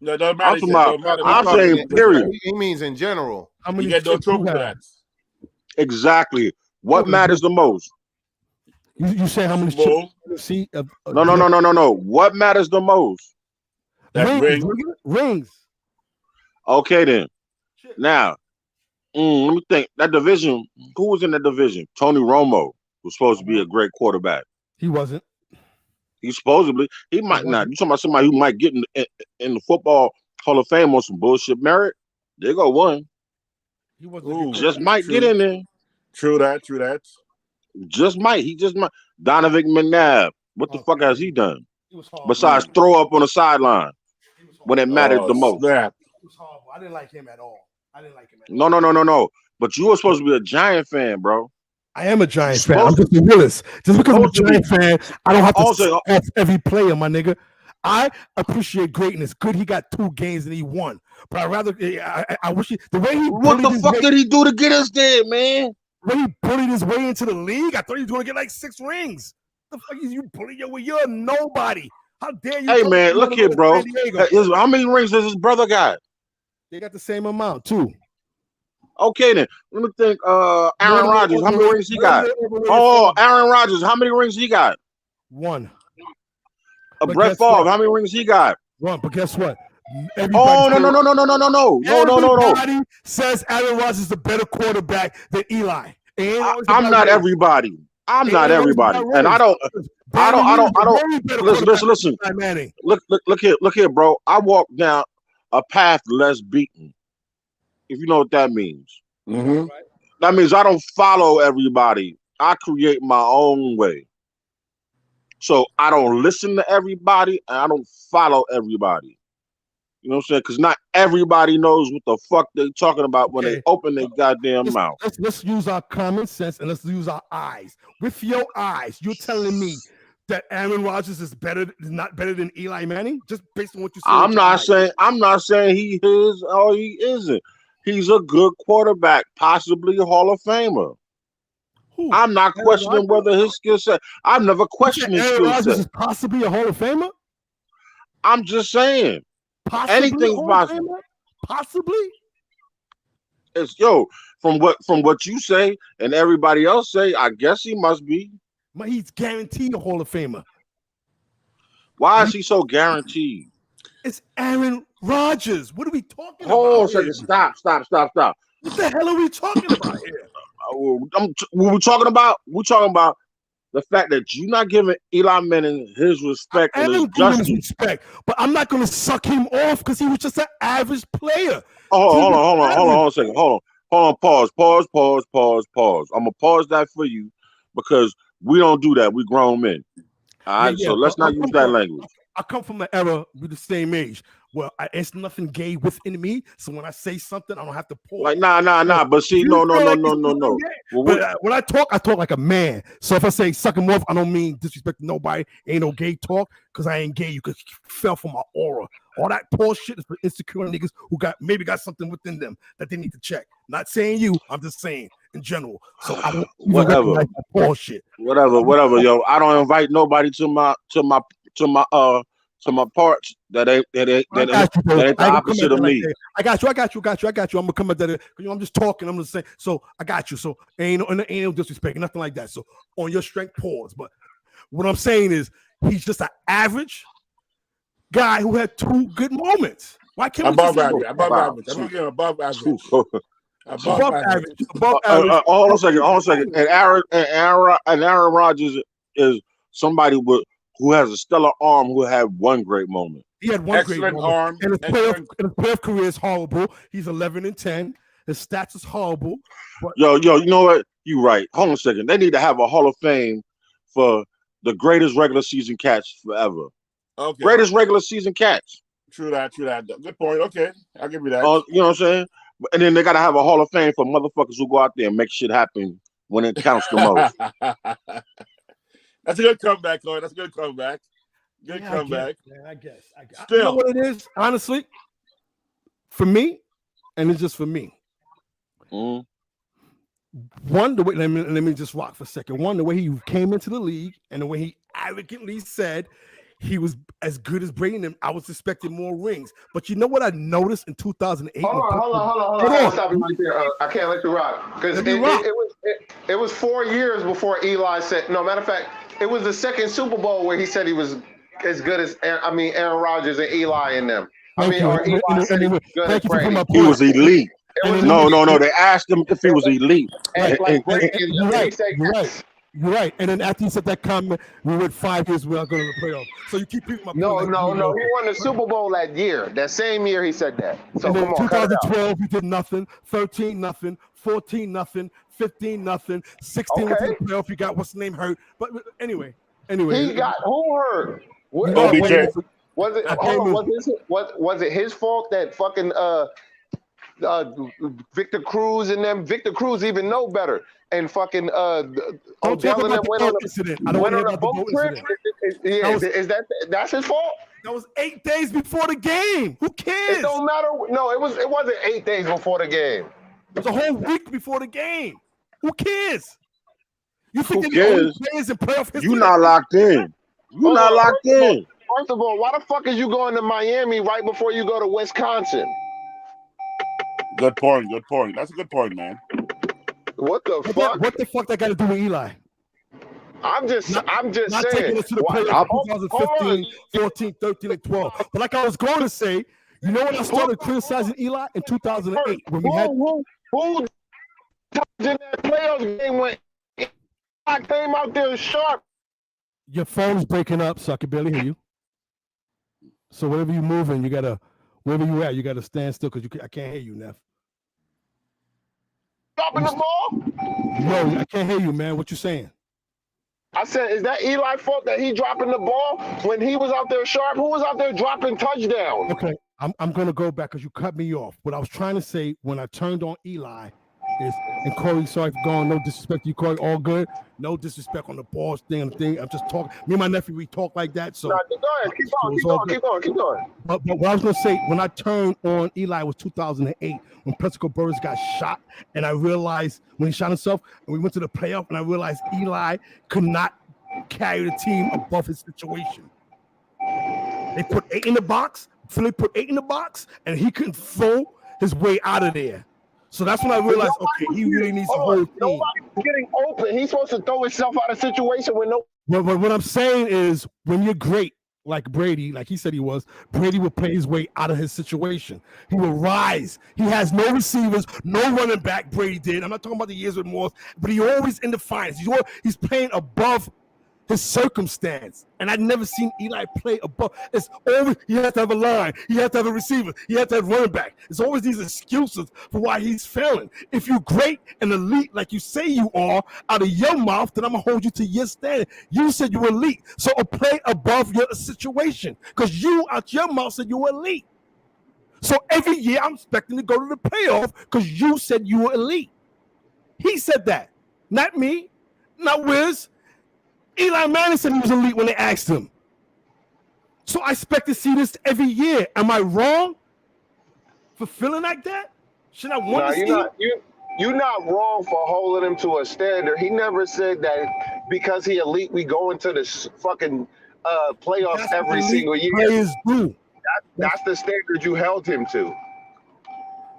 [SPEAKER 6] No, it doesn't
[SPEAKER 7] I'm
[SPEAKER 6] matter.
[SPEAKER 7] talking about- I'm saying period.
[SPEAKER 1] He means in general.
[SPEAKER 2] How
[SPEAKER 6] You
[SPEAKER 2] many
[SPEAKER 6] get no
[SPEAKER 2] chips you
[SPEAKER 6] trophy for
[SPEAKER 2] have?
[SPEAKER 6] that.
[SPEAKER 7] Exactly. What matters the most?
[SPEAKER 2] You say how many
[SPEAKER 6] Bowl.
[SPEAKER 2] chips you see?
[SPEAKER 7] No. What matters the most?
[SPEAKER 6] That
[SPEAKER 2] Rings.
[SPEAKER 6] ring.
[SPEAKER 2] Rings.
[SPEAKER 7] Okay then. Now, let me think. That division. Who was in that division? Tony Romo was supposed to be a great quarterback.
[SPEAKER 2] He wasn't.
[SPEAKER 7] He supposedly he might not. You talking about somebody who might get in the football Hall of Fame on some bullshit merit? There go one.
[SPEAKER 2] He wasn't.
[SPEAKER 6] Ooh,
[SPEAKER 7] Just might
[SPEAKER 6] true.
[SPEAKER 7] get in there.
[SPEAKER 6] True that.
[SPEAKER 7] Just might. He just might. Donovan McNabb. What the fuck has he done
[SPEAKER 2] He was horrible.
[SPEAKER 7] besides throw up on the sideline
[SPEAKER 2] He was
[SPEAKER 7] when it
[SPEAKER 2] horrible.
[SPEAKER 7] mattered the most?
[SPEAKER 6] Snap.
[SPEAKER 2] He was horrible. I didn't like him at all. all.
[SPEAKER 7] No. But you were supposed to be a Giant fan, bro.
[SPEAKER 2] I am a Giant
[SPEAKER 7] You're
[SPEAKER 2] fan. I'm just a realist. Just because I'm a
[SPEAKER 7] supposed to be.
[SPEAKER 2] Giant fan, I don't have to
[SPEAKER 7] Also-
[SPEAKER 2] suck off every player, my nigga. I appreciate greatness. Good, he got 2 games and he won. But I rather, I wish the way he
[SPEAKER 7] What the
[SPEAKER 2] bullied his
[SPEAKER 7] fuck
[SPEAKER 2] way,
[SPEAKER 7] did he do to get us there, man?
[SPEAKER 2] when he bullied his way into the league, I thought he was going to get like 6 rings. The fuck is you bullying your way? You're a nobody. How dare you?
[SPEAKER 7] Hey,
[SPEAKER 2] come
[SPEAKER 7] man,
[SPEAKER 2] to
[SPEAKER 7] look here, bro.
[SPEAKER 2] San Diego?
[SPEAKER 7] How many rings does his brother got?
[SPEAKER 2] They got the same amount too.
[SPEAKER 7] Okay, then. Let me think. Aaron Rodgers, how many rings he got? Oh, Aaron Rodgers, how many rings he got?
[SPEAKER 2] 1.
[SPEAKER 7] Brett
[SPEAKER 2] guess
[SPEAKER 7] Favre,
[SPEAKER 2] what?
[SPEAKER 7] how many rings he got?
[SPEAKER 2] 1. But guess what?
[SPEAKER 7] Oh, no.
[SPEAKER 2] Everybody says Aaron Rodgers is a better quarterback than Eli.
[SPEAKER 7] I'm not everybody. I'm not everybody. And I don't. Listen. Look here, bro. I walk down a path less beaten. If you know what that means.
[SPEAKER 6] Mm-hmm.
[SPEAKER 7] That means I don't follow everybody. I create my own way. So I don't listen to everybody and I don't follow everybody. You know what I'm saying? Because not everybody knows what the fuck they talking about when they open their goddamn mouth.
[SPEAKER 2] Let's use our common sense and let's use our eyes. With your eyes, you're telling me that Aaron Rodgers is not better than Eli Manning, just based on what you say.
[SPEAKER 7] I'm not saying he is or he isn't. He's a good quarterback, possibly a Hall of Famer.
[SPEAKER 2] Who?
[SPEAKER 7] I'm not questioning whether his skill set. I've never questioned his
[SPEAKER 2] Aaron
[SPEAKER 7] skill
[SPEAKER 2] Rodgers
[SPEAKER 7] set.
[SPEAKER 2] is possibly a Hall of Famer.
[SPEAKER 7] I'm just saying.
[SPEAKER 2] Possibly
[SPEAKER 7] Anything's
[SPEAKER 2] Hall of
[SPEAKER 7] possible.
[SPEAKER 2] Famer? Possibly.
[SPEAKER 7] It's from what you say and everybody else say, I guess he must be.
[SPEAKER 2] But he's guaranteed a Hall of Famer.
[SPEAKER 7] Why is he so guaranteed?
[SPEAKER 2] It's Aaron Rodgers. What are we talking about?
[SPEAKER 7] Hold on a
[SPEAKER 2] here?
[SPEAKER 7] second. Stop.
[SPEAKER 2] What the hell are we talking about here?
[SPEAKER 7] We're talking about the fact that you're not giving Eli Manning his respect
[SPEAKER 2] I
[SPEAKER 7] and his
[SPEAKER 2] am giving him
[SPEAKER 7] justice.
[SPEAKER 2] respect, but I'm not going to suck him off because he was just an average player.
[SPEAKER 7] Hold on a second. Hold on. Pause. I'm gonna pause that for you because we don't do that. We grown men. All right.
[SPEAKER 2] Yeah,
[SPEAKER 7] so let's not use that language.
[SPEAKER 2] I come from an era with the same age well, it's nothing gay within me. So when I say something, I don't have to pause.
[SPEAKER 7] Like nah. But see, no. Well,
[SPEAKER 2] But when I talk like a man. So if I say suck him off, I don't mean disrespect nobody. Ain't no gay talk because I ain't gay. You could fell from my aura. All that poor shit is for insecure niggas who maybe got something within them that they need to check. Not saying you, I'm just saying in general. So I don't
[SPEAKER 7] whatever.
[SPEAKER 2] recognize that poor shit.
[SPEAKER 7] Whatever, yo. I don't invite nobody to my parts that ain't the opposite of me.
[SPEAKER 2] I got you. I'm gonna come at that. I'm just talking. I'm just saying. So I got you. So ain't no disrespect, nothing like that. So on your strength, pause. But what I'm saying is, he's just an average guy who had 2 good moments. Why can't
[SPEAKER 6] above
[SPEAKER 2] we
[SPEAKER 6] average? Above average. I'm looking above average. Above average.
[SPEAKER 7] Hold on a second. And Aaron Rodgers is somebody who has a stellar arm who had one great moment.
[SPEAKER 2] He had one
[SPEAKER 6] excellent
[SPEAKER 2] great moment.
[SPEAKER 6] arm.
[SPEAKER 2] And his playoff career is horrible. He's 11-10. His stats is horrible. But
[SPEAKER 7] Yo, you know what? You right. Hold on a second. They need to have a Hall of Fame for the greatest regular season catch forever.
[SPEAKER 6] Okay.
[SPEAKER 7] Greatest regular season catch.
[SPEAKER 6] True that. Good point. Okay, I'll give you that.
[SPEAKER 7] You know what I'm saying? And then they got to have a Hall of Fame for motherfuckers who go out there and make shit happen when it counts the most.
[SPEAKER 6] That's a good comeback, Lloyd. That's a good comeback. Good comeback.
[SPEAKER 2] I guess.
[SPEAKER 6] Still.
[SPEAKER 2] You know what it is? Honestly, for me, and it's just for me.
[SPEAKER 7] Mm.
[SPEAKER 2] One, the way let me just rock for a second. One, the way he came into the league and the way he arrogantly said he was as good as Brady and them, I was expecting more rings. But you know what I noticed in 2008?
[SPEAKER 8] Hold on. I gotta stop you right there. I can't let you rock because it was 4 years before Eli said. No, matter of fact, it was the second Super Bowl where he said he was as good as Aaron Rodgers and Eli and them. Or Eli said he was good as Brady.
[SPEAKER 7] He was elite. No. They asked him if he was elite.
[SPEAKER 2] You're right. And then after he said that comment, we went 5 years without going to the playoffs. So you keep picking my point.
[SPEAKER 8] No. He won the Super Bowl that year. That same year he said that. So
[SPEAKER 2] and
[SPEAKER 8] come on,
[SPEAKER 2] 2012 he did nothing. 13 nothing. 14 nothing. 15 nothing. 16 went to the playoff. He got what's the name hurt. But anyway.
[SPEAKER 8] He got who hurt? Was it his fault that fucking Victor Cruz and them? Victor Cruz even know better. And fucking Odell and them went on a boat trip. That's his fault?
[SPEAKER 2] That was 8 days before the game. Who cares?
[SPEAKER 8] It don't matter. No, it wasn't 8 days before the game.
[SPEAKER 2] It was a whole week before the game. Who cares? You think
[SPEAKER 7] Who cares?
[SPEAKER 2] Players in playoff history?
[SPEAKER 7] You not locked in. You not locked in.
[SPEAKER 8] First of all, why the fuck is you going to Miami right before you go to Wisconsin?
[SPEAKER 6] Good point. That's a good point, man.
[SPEAKER 8] What the fuck?
[SPEAKER 2] What the fuck that got to do with Eli?
[SPEAKER 8] I'm just
[SPEAKER 2] not
[SPEAKER 8] saying.
[SPEAKER 2] Taking us to the playoffs 2015, 14, 13, and 12. But like I was going to say, you know when I started criticizing Eli? In 2008. When we had
[SPEAKER 8] who in that playoffs game when Eli came out there sharp?
[SPEAKER 2] Your phone's breaking up, so I can barely hear you. So wherever you're moving, wherever you're at, you got to stand still because I can't hear you, Neff.
[SPEAKER 8] Dropping the ball?
[SPEAKER 2] No, I can't hear you, man. What you saying?
[SPEAKER 8] I said, is that Eli's fault that he dropping the ball when he was out there sharp? Who was out there dropping touchdowns?
[SPEAKER 2] Okay, I'm going to go back because you cut me off. What I was trying to say when I turned on Eli is, and Corey, sorry for going, no disrespect to you, Corey, all good. No disrespect on the balls thing. I'm just talking. Me and my nephew, we talk like that. So
[SPEAKER 8] go ahead, keep going.
[SPEAKER 2] But what I was going to say, when I turned on Eli, was 2008 when Plexico Burris got shot. And I realized when he shot himself and we went to the playoff and I realized Eli could not carry the team above his situation. They put 8 in the box. Philly put 8 in the box and he couldn't throw his way out of there. So that's when I realized, okay, he really needs a whole team.
[SPEAKER 8] Nobody's getting open. He's supposed to throw himself out of situation with no.
[SPEAKER 2] But what I'm saying is, when you're great, like Brady, like he said he was, Brady will play his way out of his situation. He will rise. He has no receivers, no running back. Brady did. I'm not talking about the years with Morse, but he always in the finals. He's playing above his circumstance. And I've never seen Eli play above. It's always, he has to have a line. He has to have a receiver. He has to have running back. It's always these excuses for why he's failing. If you're great and elite, like you say you are, out of your mouth, then I'm going to hold you to your standard. You said you were elite. So play above your situation. Because you, out your mouth, said you were elite. So every year I'm expecting to go to the playoff because you said you were elite. He said that, not me, not Wiz. Eli Manning said he was elite when they asked him. So I expect to see this every year. Am I wrong for feeling like that? Should I want
[SPEAKER 8] No,
[SPEAKER 2] to see?
[SPEAKER 8] you're not wrong for holding him to a standard. He never said that because he elite, we go into the fucking playoffs
[SPEAKER 2] That's what
[SPEAKER 8] every
[SPEAKER 2] elite
[SPEAKER 8] single year.
[SPEAKER 2] players do.
[SPEAKER 8] That's the standard you held him to.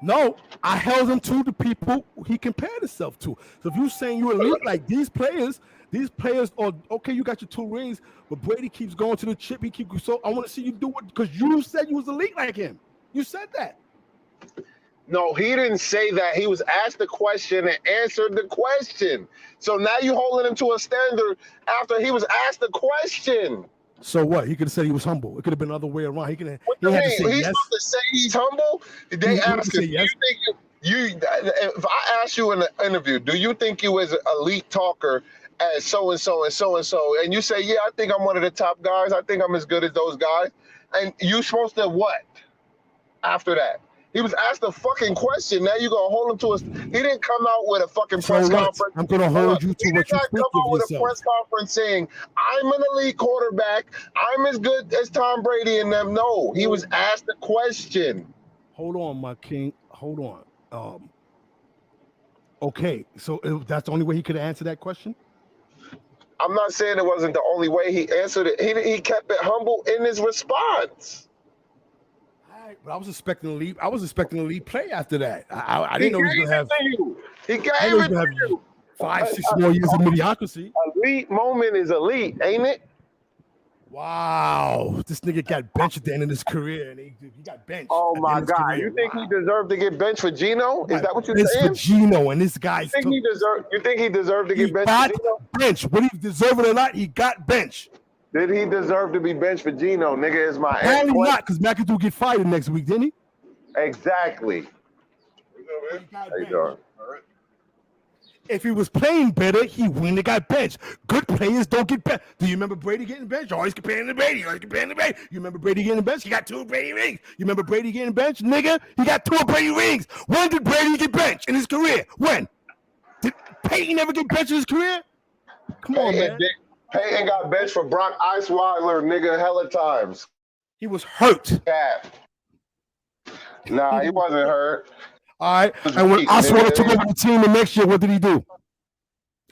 [SPEAKER 2] No, I held him to the people he compared himself to. So if you're saying you're elite, like these players are okay. You got your 2 rings, but Brady keeps going to the chip. He keeps so. I want to see you do it because you said you was elite like him. You said that.
[SPEAKER 8] No, he didn't say that. He was asked the question and answered the question. So now you holding him to a standard after he was asked the question.
[SPEAKER 2] So what? He could have said he was humble. It could have been the other way around. He could have.
[SPEAKER 8] What
[SPEAKER 2] He
[SPEAKER 8] do you
[SPEAKER 2] had to
[SPEAKER 8] mean?
[SPEAKER 2] say
[SPEAKER 8] He's
[SPEAKER 2] yes.
[SPEAKER 8] supposed to say he's humble? They
[SPEAKER 2] He
[SPEAKER 8] ask him,
[SPEAKER 2] say yes.
[SPEAKER 8] if I ask you in an interview, do you think you was an elite talker as so and so and so and so, and you say, yeah, I think I'm one of the top guys. I think I'm as good as those guys. And you supposed to what after that? He was asked a fucking question. Now you gonna hold him to us? He didn't come out with a fucking press conference.
[SPEAKER 2] I'm gonna hold you to
[SPEAKER 8] He
[SPEAKER 2] what
[SPEAKER 8] did
[SPEAKER 2] you
[SPEAKER 8] not
[SPEAKER 2] think
[SPEAKER 8] come
[SPEAKER 2] of
[SPEAKER 8] out with a
[SPEAKER 2] yourself.
[SPEAKER 8] press conference saying, I'm an elite quarterback. I'm as good as Tom Brady and them. No, he was asked a question.
[SPEAKER 2] Hold on, my king. Hold on. Okay, so that's the only way he could answer that question.
[SPEAKER 8] I'm not saying it wasn't the only way he answered it. He kept it humble in his response.
[SPEAKER 2] All right, but I was expecting a lead play after that. I didn't know he was gonna have.
[SPEAKER 8] He gave
[SPEAKER 2] I know he's
[SPEAKER 8] it
[SPEAKER 2] gonna
[SPEAKER 8] to
[SPEAKER 2] have
[SPEAKER 8] you.
[SPEAKER 2] 5-6 more years of mediocrity.
[SPEAKER 8] Elite moment is elite, ain't it?
[SPEAKER 2] Wow, this nigga got benched at the end of his career, and he got benched.
[SPEAKER 8] Oh
[SPEAKER 2] at the
[SPEAKER 8] my
[SPEAKER 2] end of his
[SPEAKER 8] God!
[SPEAKER 2] career.
[SPEAKER 8] You think he deserved to get benched for Gino? Is that what you're
[SPEAKER 2] It's
[SPEAKER 8] saying?
[SPEAKER 2] for Gino, and this guy's.
[SPEAKER 8] You think he deserved to get benched for Gino?
[SPEAKER 2] Benched. Whether he deserved it or not, he got benched.
[SPEAKER 8] Did he deserve to be benched for Gino? Nigga, is my
[SPEAKER 2] Apparently
[SPEAKER 8] question.
[SPEAKER 2] not, because McAdoo get fired next week, didn't he?
[SPEAKER 8] Exactly. How you doing?
[SPEAKER 2] If he was playing better, he wouldn't have got benched. Good players don't get benched. Do you remember Brady getting benched? Always comparing to Brady. Always comparing to Brady. You remember Brady getting benched? He got 2 Brady rings. You remember Brady getting benched? Nigga, he got 2 Brady rings. When did Brady get benched in his career? When? Did Peyton ever get benched in his career? Come on, man.
[SPEAKER 8] Peyton got benched for Brock Osweiler, nigga, hella times.
[SPEAKER 2] He was hurt.
[SPEAKER 8] Yeah. Nah, he wasn't hurt.
[SPEAKER 2] All right. And when Osweiler took over the team the next year, what did he do?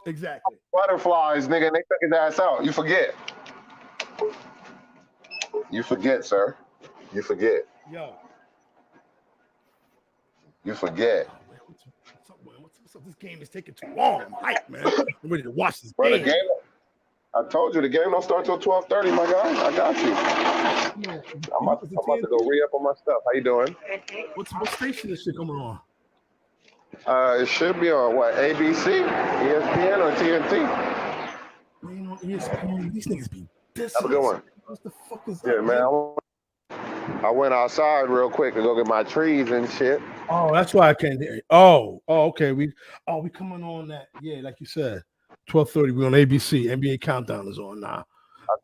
[SPEAKER 2] Exactly.
[SPEAKER 8] Butterflies, nigga, and they took his ass out. You forget. You forget, sir. You forget.
[SPEAKER 2] Yo.
[SPEAKER 8] You forget.
[SPEAKER 2] What's up? This game is taking too long. I'm hyped, man. I'm ready to watch this
[SPEAKER 8] Bro,
[SPEAKER 2] game.
[SPEAKER 8] I told you the game don't start till 12:30, my guy. I got you. I'm about to go re-up on my stuff. How you doing?
[SPEAKER 2] What station is shit coming on?
[SPEAKER 8] It should be on what? ABC, ESPN, or TNT?
[SPEAKER 2] Man, on ESPN, these niggas be dissing.
[SPEAKER 8] Have a good one.
[SPEAKER 2] What the fuck is
[SPEAKER 8] that? Yeah, man. I went outside real quick to go get my trees and shit.
[SPEAKER 2] Oh, that's why I can't hear you. Oh, okay. We coming on that. Yeah, like you said, 12:30. We on ABC. NBA Countdown is on now.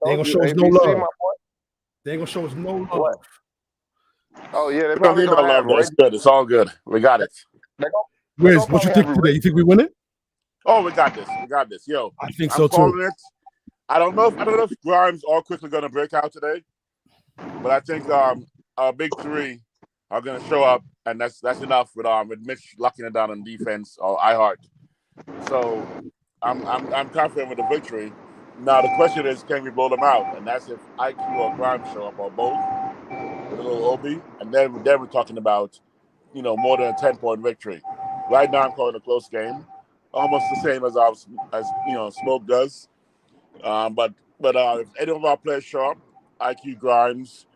[SPEAKER 2] They ain't gonna show us no love. They ain't gonna show us no love.
[SPEAKER 8] What? Oh yeah, they
[SPEAKER 6] We don't
[SPEAKER 8] probably
[SPEAKER 6] need no love, though. It's good. It's all good. We got it.
[SPEAKER 2] Wiz, what you think today? You think we win it?
[SPEAKER 6] Oh, we got this. We got this. Yo,
[SPEAKER 2] I think
[SPEAKER 6] I'm
[SPEAKER 2] so
[SPEAKER 6] calling
[SPEAKER 2] too.
[SPEAKER 6] it. I don't know if Grimes or quickly gonna break out today, but I think our big 3 are gonna show up, and that's enough with Mitch locking it down on defense or iHeart. So I'm confident with the victory. Now the question is, can we blow them out? And that's if IQ or Grimes show up, or both, with a little Obi, and then we're talking about more than a 10-point victory. Right now, I'm calling a close game, almost the same as Smoke does. But if any of our players show up, IQ, Grimes,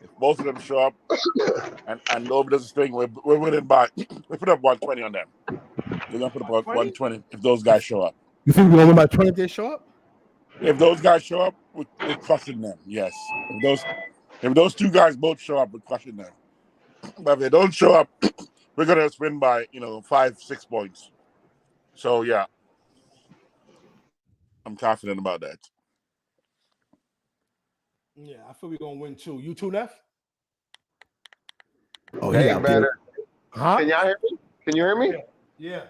[SPEAKER 6] if both of them show up, and Obi does his thing, we're winning by. We put up 120 on them. We're gonna put up 120 if those guys show up.
[SPEAKER 2] You think we're gonna win by 20 if they show up?
[SPEAKER 6] If those guys show up, we're crushing them. Yes. If those 2 guys both show up, we're crushing them. But if they don't show up, we're gonna win by 5-6 points. So yeah, I'm confident about that.
[SPEAKER 2] Yeah, I feel we're gonna win too. You too, Neff? Oh, he
[SPEAKER 8] They
[SPEAKER 2] out there.
[SPEAKER 8] better.
[SPEAKER 2] Huh?
[SPEAKER 8] Can y'all hear me? Can you hear me?
[SPEAKER 2] Yeah.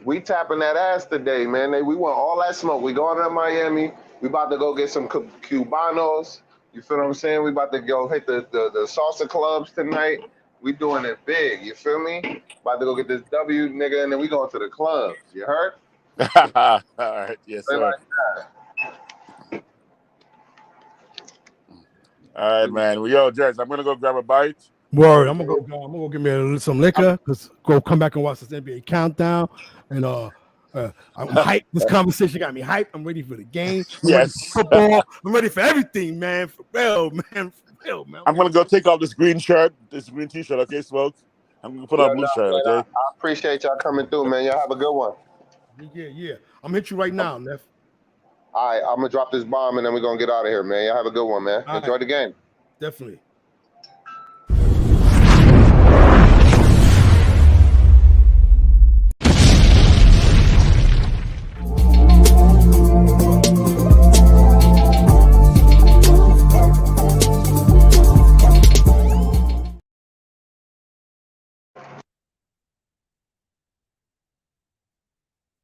[SPEAKER 8] We tapping that ass today, man. We want all that smoke. We going to Miami. We about to go get some Cubanos. You feel what I'm saying? We about to go hit the salsa clubs tonight. We doing it big. You feel me? About to go get this W, nigga, and then we going to the clubs. You heard?
[SPEAKER 6] All right, yes,
[SPEAKER 8] Say
[SPEAKER 6] sir.
[SPEAKER 8] like
[SPEAKER 6] All right, man. Well, yo, Judge, I'm gonna go grab a bite.
[SPEAKER 2] Word. I'm gonna go get me some liquor. Go come back and watch this NBA countdown. And I'm hyped. This conversation got me hyped. I'm ready for the game. I'm ready
[SPEAKER 6] Yes.
[SPEAKER 2] for football. I'm ready for everything, man. For real, man. For real, man.
[SPEAKER 6] I'm gonna go take off this green shirt, this green T-shirt. Okay, Smoke. I'm gonna put on a blue shirt.
[SPEAKER 8] man, I
[SPEAKER 6] Okay.
[SPEAKER 8] appreciate y'all coming through, man. Y'all have a good one.
[SPEAKER 2] Yeah. I'm hit you right now, Neff.
[SPEAKER 8] All right, I'm gonna drop this bomb and then we're gonna get out of here, man. Y'all have a good one, man.
[SPEAKER 2] All
[SPEAKER 8] Enjoy
[SPEAKER 2] right.
[SPEAKER 8] the game.
[SPEAKER 2] Definitely.